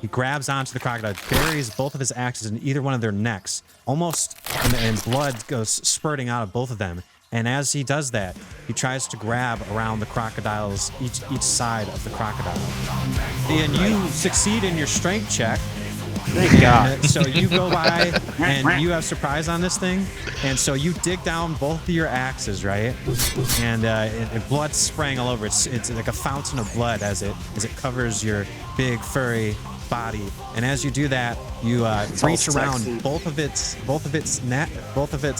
E: he grabs onto the crocodile, buries both of his axes in either one of their necks, almost, and blood goes spurting out of both of them. And as he does that, he tries to grab around the crocodiles, each side of the crocodile. And you succeed in your strength check.
A: Thank God.
E: So you go by and you have surprise on this thing, and so you dig down both of your axes, right? And blood spraying all over. It's like a fountain of blood as it covers your big furry body. And as you do that, you reach around both of its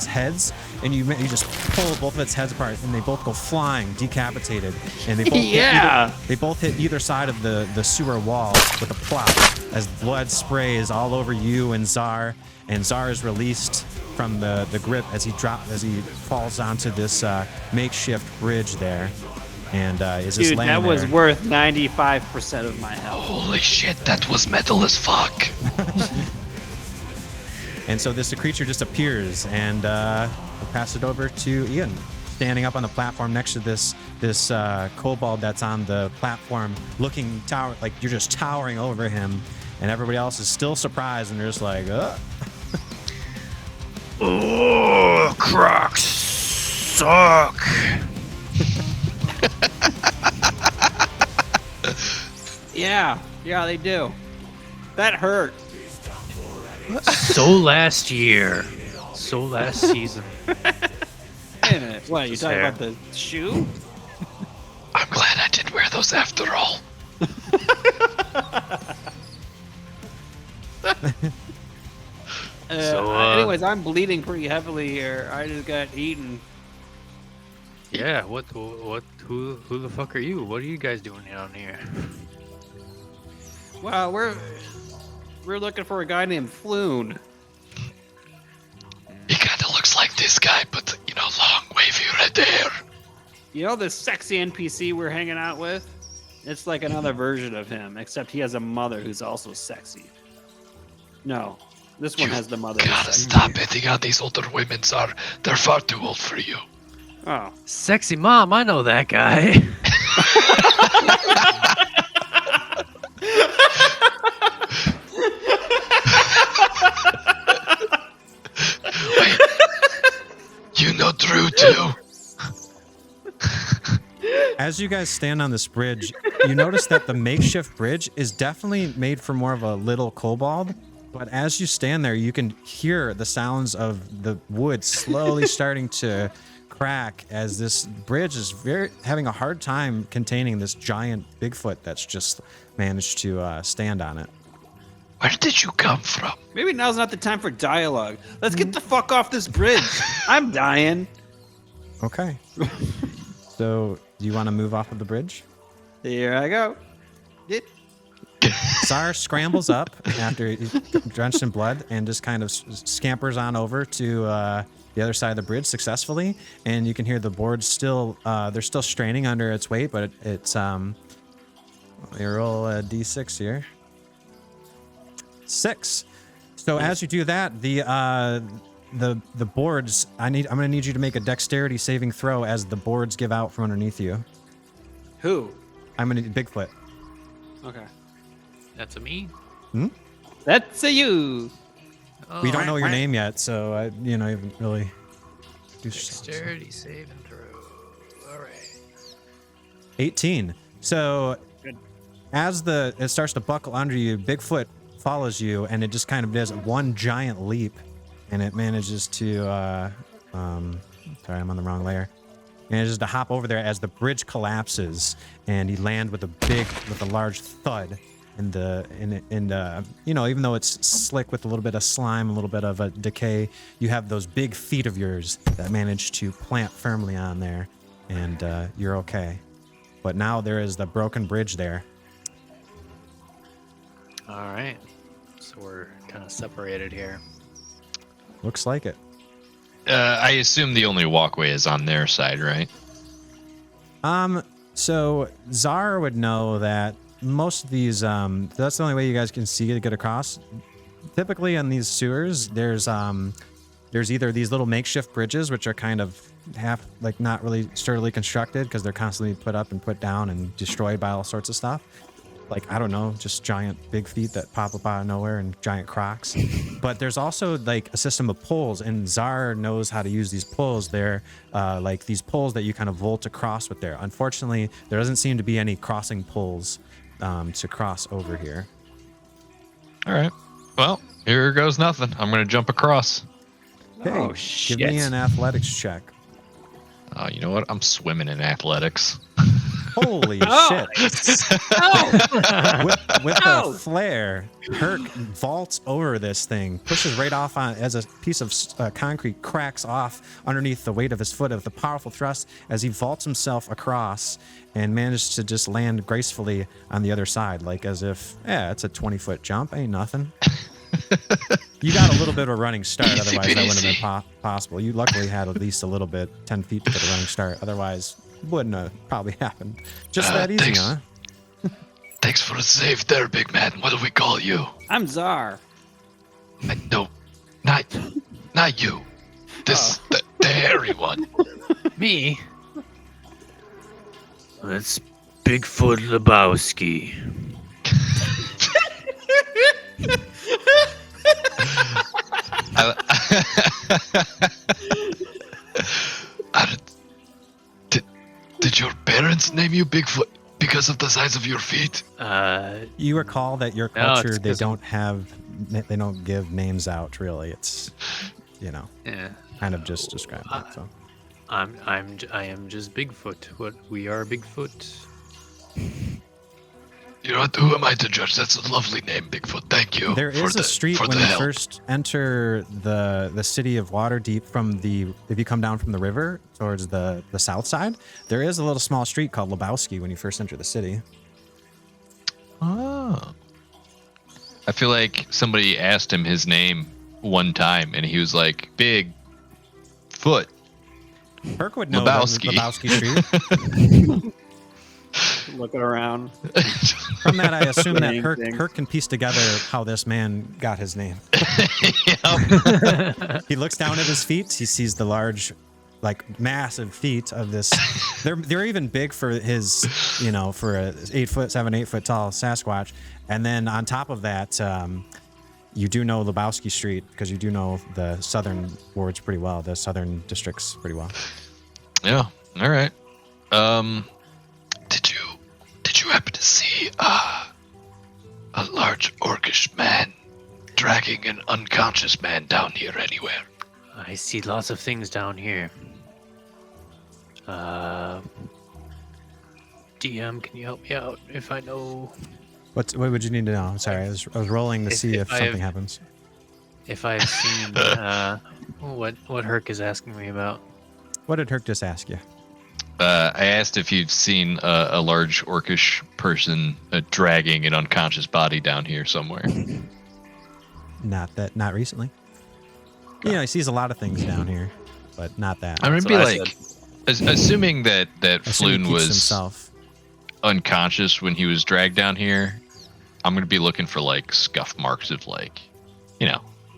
E: heads, and you just pull both of its heads apart, and they both go flying, decapitated, and they both hit either side of the sewer wall with a plop as blood sprays all over you and Tzar. And Tzar is released from the grip as he falls onto this makeshift bridge there. And is just laying there.
A: Dude, that was worth 95% of my health.
B: Holy shit, that was metal as fuck.
E: And so this creature just appears, and we'll pass it over to Ian, standing up on the platform next to this kobold that's on the platform, looking like you're just towering over him, and everybody else is still surprised, and they're just like,
G: Oh, Crocs suck.
A: Yeah, they do. That hurt.
G: So last year. So last season.
A: Wait a minute. What, you talking about the shoe?
B: I'm glad I didn't wear those after all.
A: Anyways, I'm bleeding pretty heavily here. I just got eaten.
G: Yeah, who the fuck are you? What are you guys doing down here?
A: Well, we're looking for a guy named Floon.
B: He kinda looks like this guy, but, long wavy red hair.
A: You know this sexy NPC we're hanging out with? It's like another version of him, except he has a mother who's also sexy. No, this one has the mother who's
B: Gotta
A: sexy.
B: stop hitting on these older women, Tzar. They're far too old for you.
A: Oh.
G: Sexy mom, I know that guy.
B: Wait. You know Drew too?
E: As you guys stand on this bridge, you notice that the makeshift bridge is definitely made for more of a little kobold. But as you stand there, you can hear the sounds of the wood slowly starting to crack as this bridge is having a hard time containing this giant Bigfoot that's just managed to stand on it.
B: Where did you come from?
A: Maybe now's not the time for dialogue. Let's get the fuck off this bridge. I'm dying.
E: Okay. So, do you want to move off of the bridge?
A: Here I go.
E: Tzar scrambles up after he's drenched in blood and just kind of scampers on over to the other side of the bridge successfully. And you can hear the board still, they're still straining under its weight, but it's, we roll a d6 here. 6. So as you do that, the boards, I'm going to need you to make a dexterity saving throw as the boards give out from underneath you.
A: Who?
E: I'm going to Bigfoot.
A: Okay.
G: That's a me?
A: That's a you.
G: Oh,
E: We don't know your name yet, so I haven't really.
G: Dexterity saving throw. All right.
E: 18. So as it starts to buckle under you, Bigfoot follows you, and it just kind of does one giant leap, and it manages to. Sorry, I'm on the wrong layer. Manages to hop over there as the bridge collapses, and he lands with a large thud. And even though it's slick with a little bit of slime, a little bit of a decay, you have those big feet of yours that manage to plant firmly on there, and you're okay. But now there is the broken bridge there.
G: All right. So we're kind of separated here.
E: Looks like it.
B: I assume the only walkway is on their side, right?
E: So Tzar would know that most of these, that's the only way you guys can see to get across. Typically on these sewers, there's either these little makeshift bridges, which are kind of not really sturdily constructed because they're constantly put up and put down and destroyed by all sorts of stuff. Like, I don't know, just giant big feet that pop up out of nowhere and giant crocs. But there's also like a system of pulls, and Tzar knows how to use these pulls. They're like these pulls that you kind of vault across with there. Unfortunately, there doesn't seem to be any crossing pulls to cross over here.
B: All right. Well, here goes nothing. I'm going to jump across.
E: Okay,
A: Oh, shit.
E: give me an athletics check.
B: Oh, you know what? I'm swimming in athletics.
E: Holy
A: Oh.
E: shit.
A: Oh!
E: With
A: Oh.
E: a flare, Hurk vaults over this thing, pushes right off on as a piece of concrete cracks off underneath the weight of his foot with a powerful thrust as he vaults himself across and manages to just land gracefully on the other side, like as if, yeah, it's a 20-foot jump, ain't nothing. You got a little bit of a running start,
B: Easy
E: otherwise that wouldn't have
B: peasy.
E: been possible. You luckily had at least a little bit, 10 feet to get a running start, otherwise wouldn't have probably happened. Just that easy,
B: thanks.
E: huh?
B: Thanks for the save there, big man. What do we call you?
A: I'm Tzar.
B: No, not you. This, the hairy one.
G: Me? That's Bigfoot Lebowski.
B: Did your parents name you Bigfoot because of the size of your feet?
E: You recall that your
G: No,
E: culture,
G: it's
E: they
G: 'cause-
E: they don't give names out really. It's,
G: Yeah.
E: kind of just describe it. So
G: I am just Bigfoot. What we are Bigfoot.
B: You know what? Who am I to judge? That's a lovely name, Bigfoot. Thank you.
E: there is a street
B: for
E: when
B: the
E: you
B: help.
E: first enter the city of Waterdeep if you come down from the river towards the south side, there is a little small street called Lebowski when you first enter the city.
B: Oh. I feel like somebody asked him his name one time, and he was like, Big Foot.
E: Hurk would know
B: Lebowski.
E: Lebowski Street.
A: Looking around.
E: From that, I assume that
A: Saying things.
E: Hurk can piece together how this man got his name. He looks down at his feet. He sees the large, like massive feet of this. They're even big for his, for a 8 foot tall Sasquatch. And then on top of that, you do know Lebowski Street because you do know the southern wards pretty well, the southern districts pretty well.
B: Yeah. All right. Did you happen to see a large orcish man dragging an unconscious man down here anywhere?
G: I see lots of things down here. DM, can you help me out if I know
E: What would you need to know? I'm sorry, I was rolling to see if
G: I
E: something
G: have-
E: happens.
G: if I've seen what Hurk is asking me about?
E: What did Hurk just ask you?
B: I asked if you've seen a large orcish person dragging an unconscious body down here somewhere.
E: Not recently. He sees a lot of things down here, but not that.
B: I'm gonna be
G: what I
B: like, assuming that
E: Assuming he
B: Floon
E: keeps
B: was
E: himself.
B: unconscious when he was dragged down here, I'm gonna be looking for like scuff marks of like,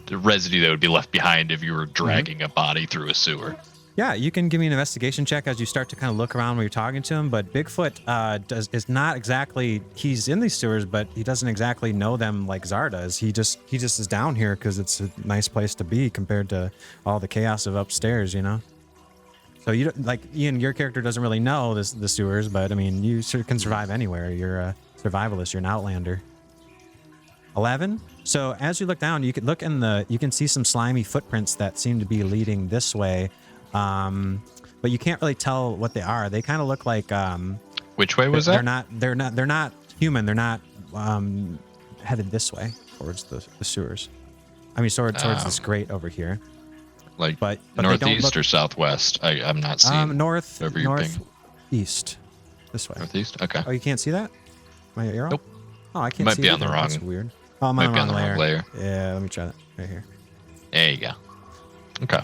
B: the residue that would be left behind if you were dragging a body through a sewer.
E: Yeah, you can give me an investigation check as you start to kind of look around when you're talking to him. But Bigfoot is not exactly, he's in these sewers, but he doesn't exactly know them like Tzar does. He just is down here because it's a nice place to be compared to all the chaos of upstairs, So you don't, like Ian, your character doesn't really know the sewers, but I mean, you can survive anywhere. You're a survivalist. You're an outlander. 11. So as you look down, you can you can see some slimy footprints that seem to be leading this way. But you can't really tell what they are. They kind of look like
B: Which way was
E: they're
B: that?
E: not human. They're not headed this way towards the sewers. I mean, towards this grate over here.
B: Like
E: But they don't
B: northeast
E: look,
B: or southwest? I'm not seeing. Wherever you're pinging.
E: northeast, this way.
B: Northeast. Okay.
E: Oh, you can't see that? My arrow?
B: Nope.
E: Oh, I can't
B: Might
E: see
B: be
E: it
B: on the
E: either. That's
B: wrong-
E: weird. Oh, I'm
B: might
E: on
B: be
E: the
B: on
E: wrong
B: the wrong
E: layer.
B: layer.
E: Yeah, let me try that right here.
B: There you go. Okay.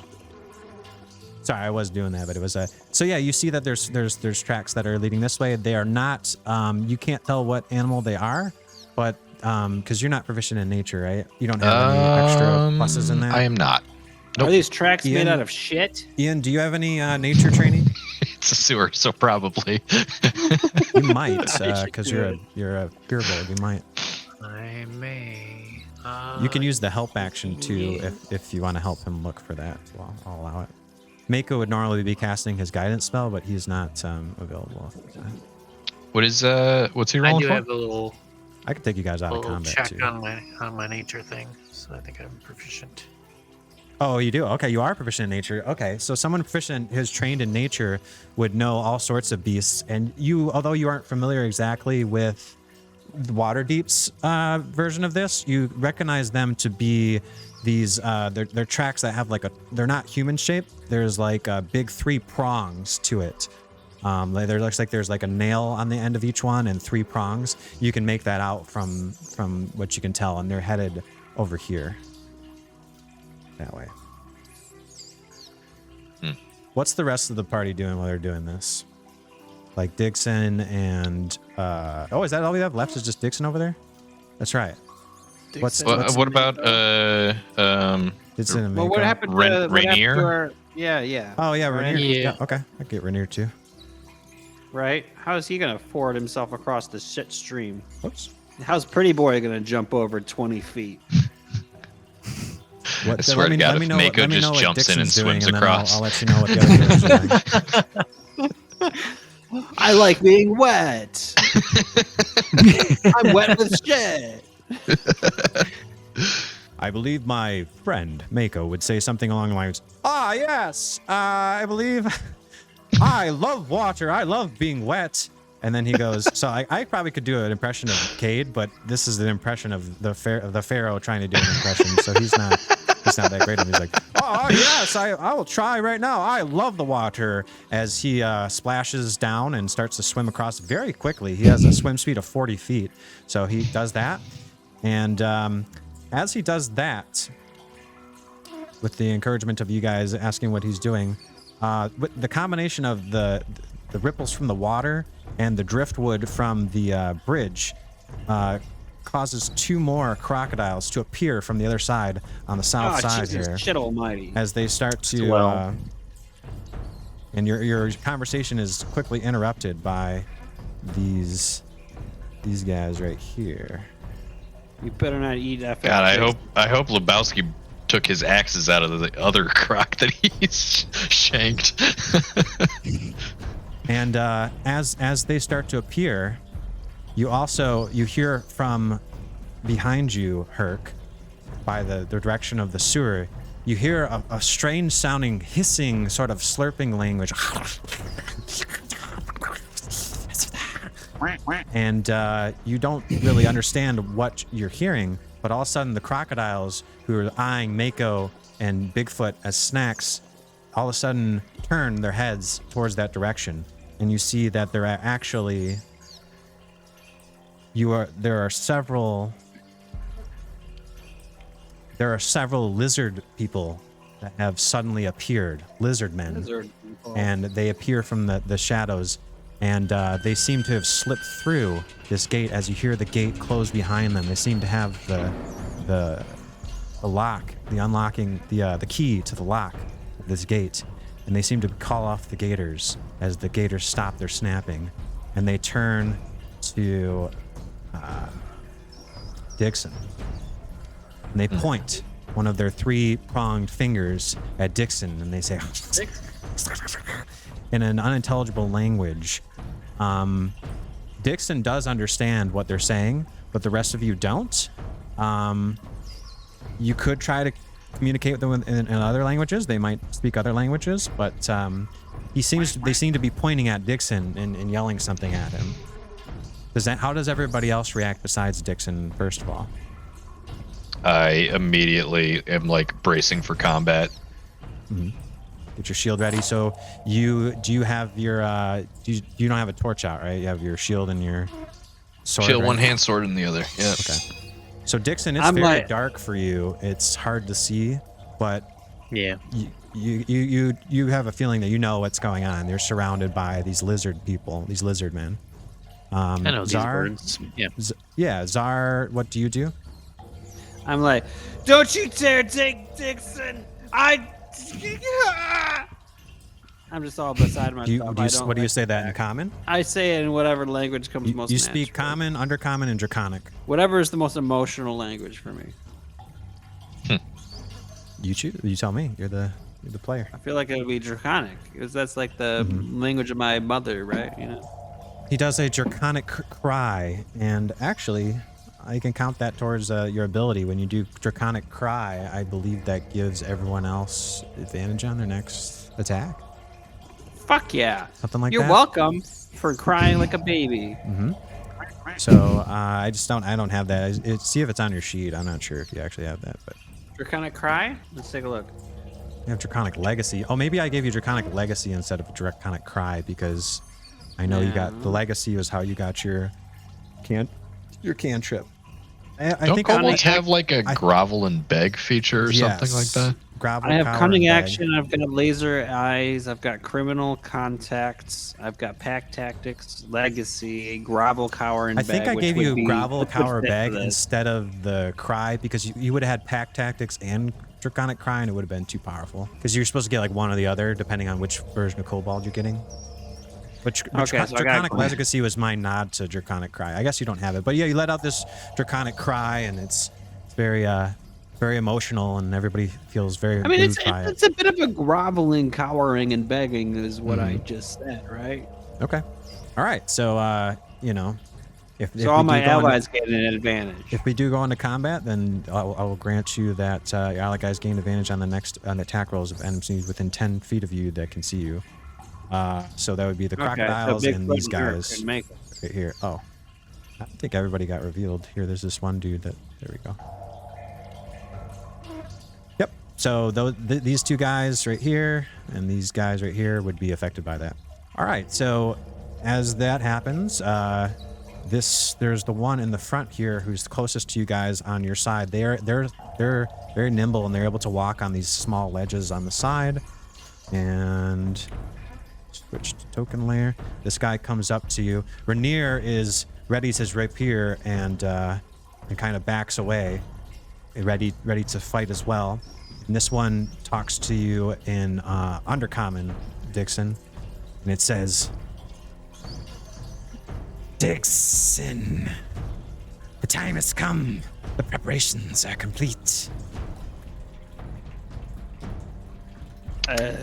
E: Sorry, I was doing that, but it was so yeah, you see that there's tracks that are leading this way. They are not you can't tell what animal they are, but because you're not proficient in nature, right? You don't have any extra pluses in that.
B: I am not.
A: Are these tracks
E: Ian?
A: made out of shit?
E: Ian, do you have any nature training?
B: It's a sewer, so probably.
E: You might, because you're a kobold. You might.
H: I may.
E: You can use the help action too if you want to help him look for that. Well, I'll allow it. Mako would normally be casting his guidance spell, but he's not available.
B: What's he
H: I
B: rolling
H: do
B: for?
H: have a little,
E: I could take you guys out of
H: little
E: combat
H: check
E: too.
H: on my nature thing, so I think I'm proficient.
E: Oh, you do? Okay, you are proficient in nature. Okay, so someone proficient who's trained in nature would know all sorts of beasts, and you, although you aren't familiar exactly with the Waterdeep's version of this, you recognize them to be these they're tracks that have they're not human shaped. There's like big 3 prongs to it. There looks like there's like a nail on the end of each one and 3 prongs. You can make that out from what you can tell, and they're headed over here. That way. What's the rest of the party doing while they're doing this? Like Digsin and is that all we have left? Is just Digsin over there? That's right. What's
B: What about
E: Digsin and
A: Well,
E: Mako?
A: what happened to
B: Rainier?
A: Yeah.
E: Oh yeah, Renaer.
G: Yeah.
E: Yeah, okay, I get Renaer too.
A: Right? How is he gonna ford himself across the shit stream?
E: Oops.
A: How's Pretty Boy gonna jump over 20 feet?
E: What,
B: I swear to God, if Mako just jumps in and swims across.
E: I'll let you know what the other heroes are doing.
A: I like being wet. I'm wet with shit.
E: I believe my friend Mako would say something along the lines, yes, I believe I love water. I love being wet. And then he goes, so I probably could do an impression of Cade, but this is an impression of the Pharaoh trying to do an impression. So he's not that great. And he's like, yes, I will try right now. I love the water, as he splashes down and starts to swim across very quickly. He has a swim speed of 40 feet. So he does that. And as he does that, with the encouragement of you guys asking what he's doing, with the combination of the ripples from the water and the driftwood from the bridge causes 2 more crocodiles to appear from the other side on the south side
A: Jesus,
E: here.
A: shit almighty.
E: As they start to, and your conversation is quickly interrupted by these guys right here.
A: You better not eat FF.
B: God, I hope Lebowski took his axes out of the other croc that he's shanked.
E: And as they start to appear, you hear from behind you, Hurk, by the direction of the sewer, you hear a strange sounding hissing, sort of slurping language. And you don't really understand what you're hearing, but all of a sudden the crocodiles who are eyeing Mako and Bigfoot as snacks all of a sudden turn their heads towards that direction, and you see that there are several lizard people that have suddenly appeared, lizard men, and they appear from the shadows, and they seem to have slipped through this gate. As you hear the gate close behind them, they seem to have the lock, the key to the lock of this gate, and they seem to call off the gators as the gators stop their snapping, and they turn to Digsin, and they point one of their 3-pronged fingers at Digsin, and they say in an unintelligible language. Digsin does understand what they're saying, but the rest of you don't. You could try to communicate with them in other languages. They might speak other languages, but they seem to be pointing at Digsin and yelling something at him. How does everybody else react besides Digsin, first of all?
B: I immediately am bracing for combat.
E: Mm-hmm. Get your shield ready. So you have your you don't have a torch out, right? You have your shield and your sword.
B: Shield,
E: right?
B: one hand, sword in the other. Yeah.
E: Okay. So Digsin, it's very dark for you. It's hard to see, but
G: Yeah.
E: you have a feeling that you know what's going on. You're surrounded by these lizard people, these lizard men.
G: I know
E: Tzar,
G: these birds. Yeah.
E: Yeah, Tzar, what do you do?
A: I'm like, don't you dare take Digsin! I'm just all beside myself.
E: What do you say that in common?
A: I say it in whatever language comes most
E: You
A: natural.
E: speak common, undercommon, and draconic.
A: Whatever is the most emotional language for me.
E: You choose. You tell me. You're the player.
A: I feel like it would be draconic because that's like the language of my mother, right? You know.
E: He does a draconic cry, and actually, I can count that towards your ability. When you do draconic cry, I believe that gives everyone else advantage on their next attack.
A: Fuck yeah.
E: Something like
A: You're
E: that.
A: welcome for crying like a baby.
E: So I don't have that. See if it's on your sheet. I'm not sure if you actually have that, but
A: Draconic cry? Let's take a look.
E: you have draconic legacy. Oh, maybe I gave you draconic legacy instead of draconic cry because I know you got the legacy was how you got your cantrip. I think
B: Kobolds have like a grovel and beg feature or something like that?
E: Grovel,
A: I have
E: cower,
A: cunning
E: and beg.
A: action. I've got laser eyes. I've got criminal contacts. I've got pack tactics, legacy, grovel, cower, and
E: I think
A: bag,
E: I
A: which
E: gave
A: would
E: you
A: be-
E: grovel,
A: which would
E: cower,
A: fit
E: bag
A: for this.
E: instead of the cry because you would have had pack tactics and draconic cry and it would have been too powerful because you're supposed to get like one or the other depending on which version of Kobold you're getting. But
A: Okay, so I got
E: draconic
A: it.
E: legacy was my nod to draconic cry. I guess you don't have it, but yeah, you let out this draconic cry and it's very very emotional and everybody feels very
A: I mean,
E: moved by it.
A: it's a bit of a groveling, cowering, and begging is what I just said, right?
E: Okay, all right. So you know, if
A: So all
E: we
A: my
E: do go into-
A: allies get an advantage.
E: If we do go into combat, then I will grant you that your ally guys gain advantage on the attack rolls of enemies within 10 feet of you that can see you. So that would be the crocodiles
A: so
E: and
A: Bigfoot
E: these
A: Hurk
E: guys
A: and Mako.
E: right here. Oh, I think everybody got revealed. Here, there's this one dude that. There we go. Yep. So these two guys right here and these guys right here would be affected by that. All right. So as that happens, there's the one in the front here who's closest to you guys on your side. They're very nimble and they're able to walk on these small ledges on the side. And switch to token layer. This guy comes up to you. Renaer is readies his rapier and kind of backs away, ready to fight as well. And this one talks to you in Undercommon, Digsin, and it says, "Digsin, the time has come. The preparations are complete."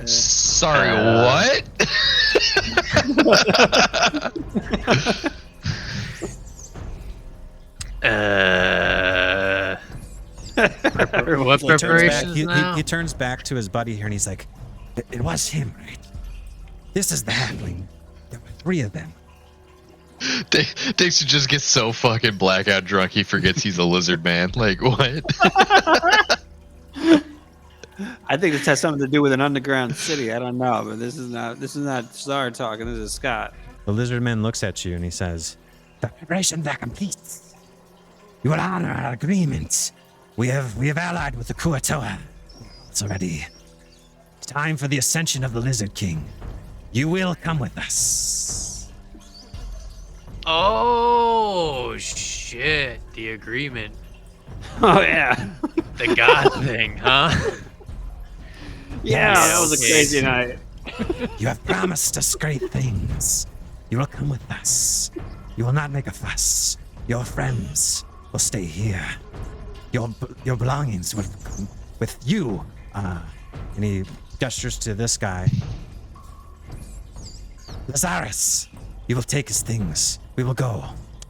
B: Sorry, what?
G: What
E: He turns back-
G: preparations
E: he-
G: now?
E: he turns back to his buddy here and he's like, it was him, right? This is the halfling. There were 3 of them.
B: Dixon just gets so fucking blackout drunk he forgets he's a lizard man. Like, what?
A: I think this has something to do with an underground city. I don't know, but this is not Tzar talking. This is Scott.
E: The lizard man looks at you and he says, "The preparations are complete. You will honor our agreement. We have allied with the Kuatoa. It's already time for the ascension of the Lizard King. You will come with us."
G: Oh shit! The agreement,
A: Oh yeah,
G: the god thing, huh?
A: yeah. That was a crazy
G: Yes.
A: night.
E: You have promised us great things. You will come with us. You will not make a fuss. Your friends will stay here. Your belongings will come with you. And he gestures to this guy. Lazarus, you will take his things. We will go.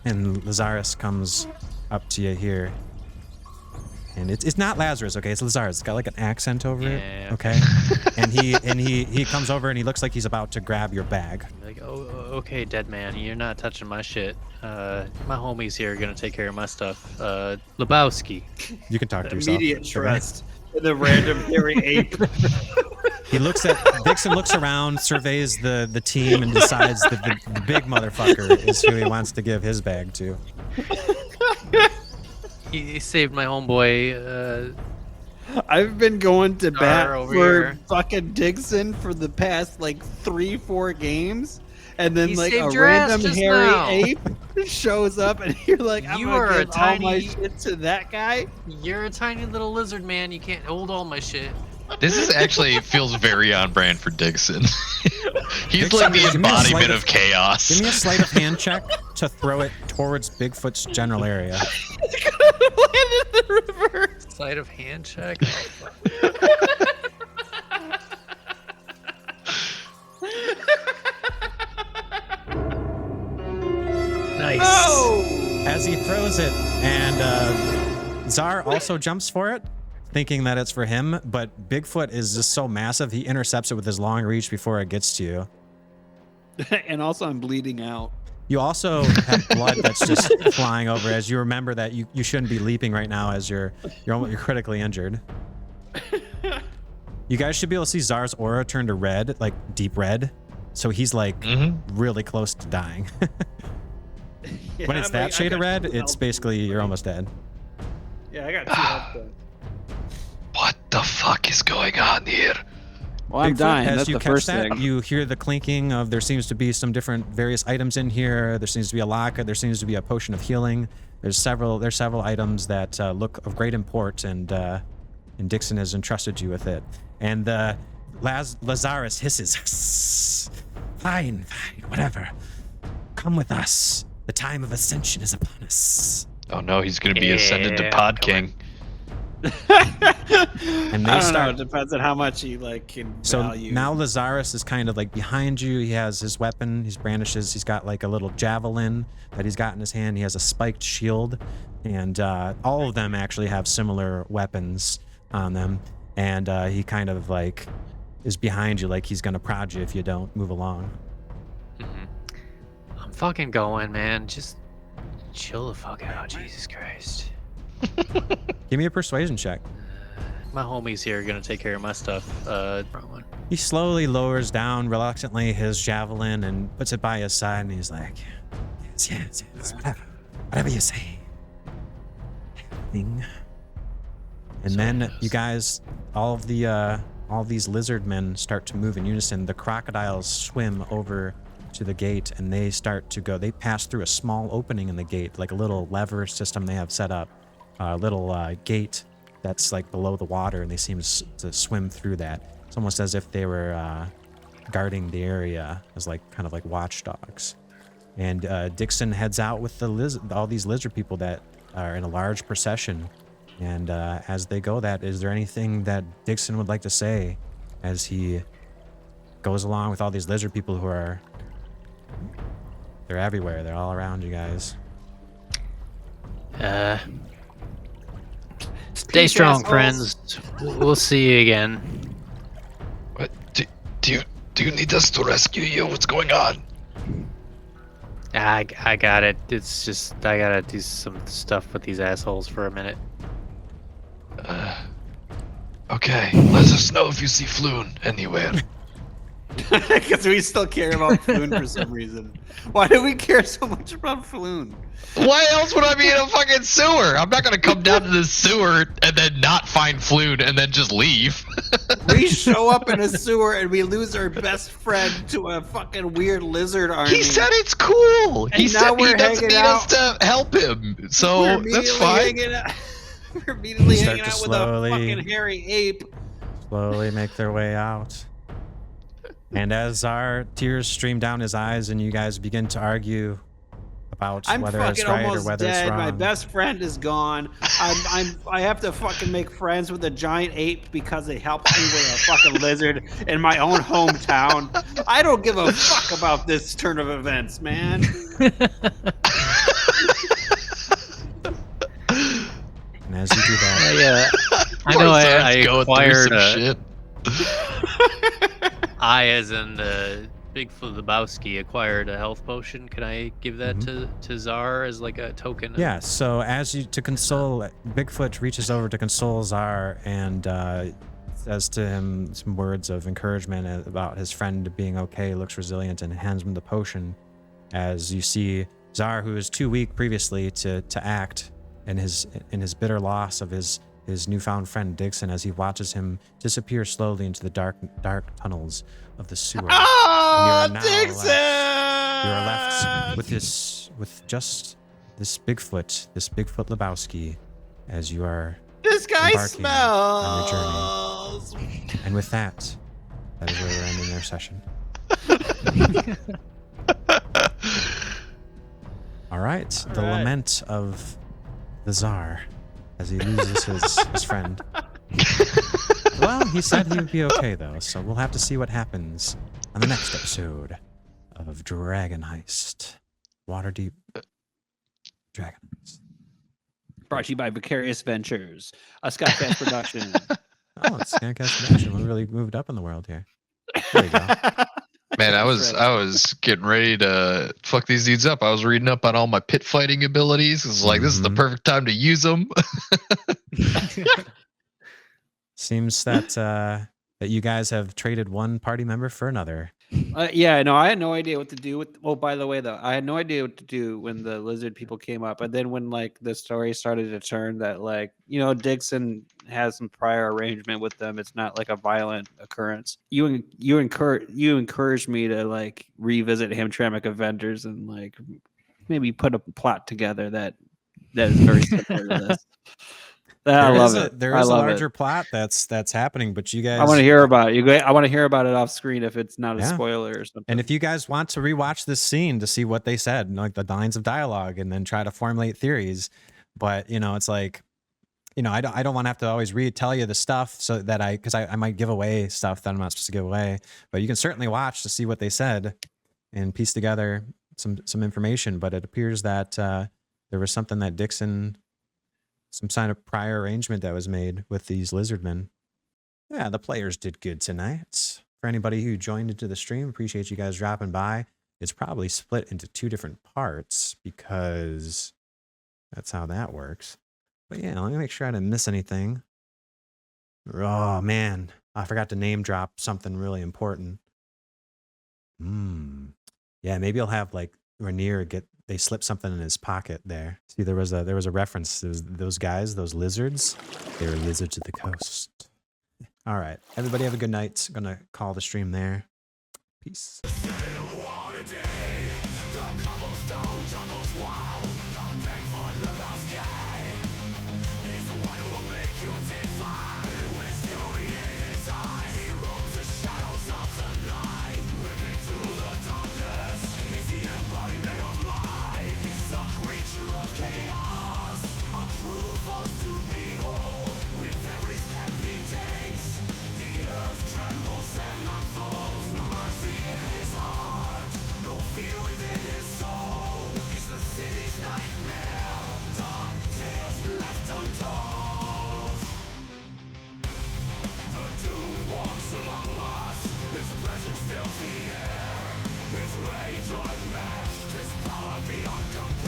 E: And Lazarus comes up to you here. And it's not Lazarus, okay? It's Lazarus. It's got like an accent over
G: Yeah.
E: it, okay? and he comes over and he looks like he's about to grab your bag.
G: Like, oh, okay, dead man, you're not touching my shit. My homies here are gonna take care of my stuff. Lebowski.
E: You can talk to yourself.
A: Immediate
E: okay?
A: trust in the random hairy ape.
E: He looks at Dixon, looks around, surveys the team, and decides that the big motherfucker is who he wants to give his bag to.
G: He saved my homeboy.
A: I've been going to bat
G: over
A: for
G: here.
A: fucking Digson for the past like 3-4 games, and then
G: He
A: like a
G: saved your ass
A: random
G: just
A: hairy
G: now.
A: ape shows up, and you're like, I'm
G: You
A: gonna
G: are a
A: give all my
G: tiny-
A: shit to that guy.
G: You're a tiny little lizard man. You can't hold all my shit.
B: This is actually feels very on brand for Digsin. He's
E: Digsin,
B: like the
E: give me a sleight
B: embodiment
E: of-
B: of chaos.
E: Give me a sleight of hand check to throw it towards Bigfoot's general area.
G: Sleight of hand check. Nice.
E: As he throws it, and Tzar also jumps for it, thinking that it's for him, but Bigfoot is just so massive, he intercepts it with his long reach before it gets to you.
A: And also, I'm bleeding out.
E: You also have blood that's just flying over as you remember that you shouldn't be leaping right now as you're critically injured. You guys should be able to see Tzar's aura turn to red, like deep red. So he's like really close to dying.
A: Yeah,
E: When it's
A: I'm
E: that
A: like, I
E: shade of
A: got
E: red,
A: two
E: it's
A: health
E: basically you're almost dead.
A: Yeah, I got 2 health points.
B: What the fuck is going on here?
A: Well, I'm
E: Bigfoot,
A: dying.
E: as
A: That's
E: you
A: the
E: catch
A: first
E: that,
A: thing.
E: you hear the clinking of there seems to be some different various items in here. There seems to be a locket. There seems to be a potion of healing. There's several items that look of great import, and Digsin has entrusted you with it. And Lazarus hisses, fine, whatever. Come with us. The time of ascension is upon us.
B: Oh no, he's gonna be ascended to
G: Yeah,
B: Pod
G: come
B: King.
E: And they
A: I don't know.
E: start.
A: It depends on how much he like can
E: So
A: value.
E: now Lazarus is kind of like behind you. He has his weapon. He brandishes. He's got like a little javelin that he's got in his hand. He has a spiked shield, and all of them actually have similar weapons on them. And he kind of like is behind you, like he's gonna prod you if you don't move along.
G: I'm fucking going, man. Just chill the fuck out, Jesus Christ.
E: Give me a persuasion check.
G: My homies here are gonna take care of my stuff. Wrong one.
E: He slowly lowers down reluctantly his javelin and puts it by his side, and he's like, yes, whatever you say. Thing. And then you guys, all these lizard men start to move in unison. The crocodiles swim over to the gate, and they start to go. They pass through a small opening in the gate, like a little lever system they have set up, a little gate that's like below the water, and they seem to swim through that. It's almost as if they were guarding the area as like kind of like watchdogs. And Digsin heads out with all these lizard people that are in a large procession. And as they go, is there anything that Digsin would like to say as he goes along with all these lizard people who are, they're everywhere. They're all around you guys.
G: Stay strong,
A: assholes.
G: friends. We'll see you again.
B: What? Do you need us to rescue you? What's going on?
G: I got it. It's just I gotta do some stuff with these assholes for a minute.
B: Okay, let us know if you see Floon anywhere.
A: Because we still care about Floon for some reason. Why do we care so much about Floon?
B: Why else would I be in a fucking sewer? I'm not gonna come down to the sewer and then not find Floon and then just leave.
A: We show up in a sewer and we lose our best friend to a fucking weird lizard army.
B: He said it's cool. He
A: And now
B: said he
A: we're
B: doesn't
A: hanging
B: need us to help him. So
A: We're
B: that's
A: immediately
B: fine.
A: hanging out- We're immediately
E: Start
A: hanging
E: to
A: out with a
E: slowly-
A: fucking hairy ape.
E: Slowly make their way out. And as our tears stream down his eyes and you guys begin to argue about
A: I'm
E: whether it's
A: fucking
E: right or
A: almost
E: whether
A: dead.
E: it's wrong.
A: My best friend is gone. I have to fucking make friends with a giant ape because they helped me with a fucking lizard in my own hometown. I don't give a fuck about this turn of events, man.
E: And as you do that,
G: I know I
B: Going through
G: acquired
B: some shit.
G: I, as in Bigfoot Lebowski, acquired a health potion. Can I give that to Tzar as like a token? of-
E: yeah, so as you to console, Bigfoot reaches over to console Tzar and says to him some words of encouragement about his friend being okay, looks resilient, and hands him the potion. As you see Tzar, who was too weak previously to act, in his bitter loss of his newfound friend Digsin, as he watches him disappear slowly into the dark tunnels of the sewer.
A: Oh,
E: And you are now
A: Digsin!
E: You are left with just this Bigfoot Lebowski, as you are
A: This guy
E: embarking
A: smells.
E: on your journey. And with that is where we're ending our session. All right, the lament of the Tzar as he loses his friend. Well, he said he would be okay though, so we'll have to see what happens on the next episode of Dragon Heist. Waterdeep Dragon Heist.
A: Brought to you by Vicarious Ventures, a Skycast production.
E: Oh, it's Kenkus production. We really moved up in the world here. There you go.
B: Man, I was getting ready to fuck these dudes up. I was reading up on all my pit fighting abilities. It's like this is the perfect time to use them.
E: Seems that that you guys have traded one party member for another.
A: Yeah, no, I had no idea what to do with. Oh, by the way, though, I had no idea what to do when the lizard people came up, and then when like the story started to turn that like Digsin has some prior arrangement with them. It's not like a violent occurrence. You encouraged me to like revisit Hamtramck Avengers and like maybe put a plot together that is very similar to this. I love it.
E: There is a larger plot that's happening, but you guys...
A: I want to hear about it. I want to hear about it off screen if it's not a spoiler or something.
E: And if you guys want to rewatch this scene to see what they said, like the lines of dialogue, and then try to formulate theories, but it's like, I don't want to have to always tell you the stuff so that because I might give away stuff that I'm not supposed to give away. But you can certainly watch to see what they said and piece together some information. But it appears that there was something that Digsin, some kind of prior arrangement that was made with these lizardmen. Yeah, the players did good tonight. For anybody who joined into the stream, appreciate you guys dropping by. It's probably split into 2 different parts because that's how that works. But yeah, let me make sure I didn't miss anything. Oh man, I forgot to name drop something really important. Yeah, maybe I'll have like Renaer they slipped something in his pocket there. See, there was a reference. Those guys, those lizards, they were lizards of the coast. All right, everybody have a good night. I'm gonna call the stream there. Peace.
D: This rage unmatched, this power beyond compare.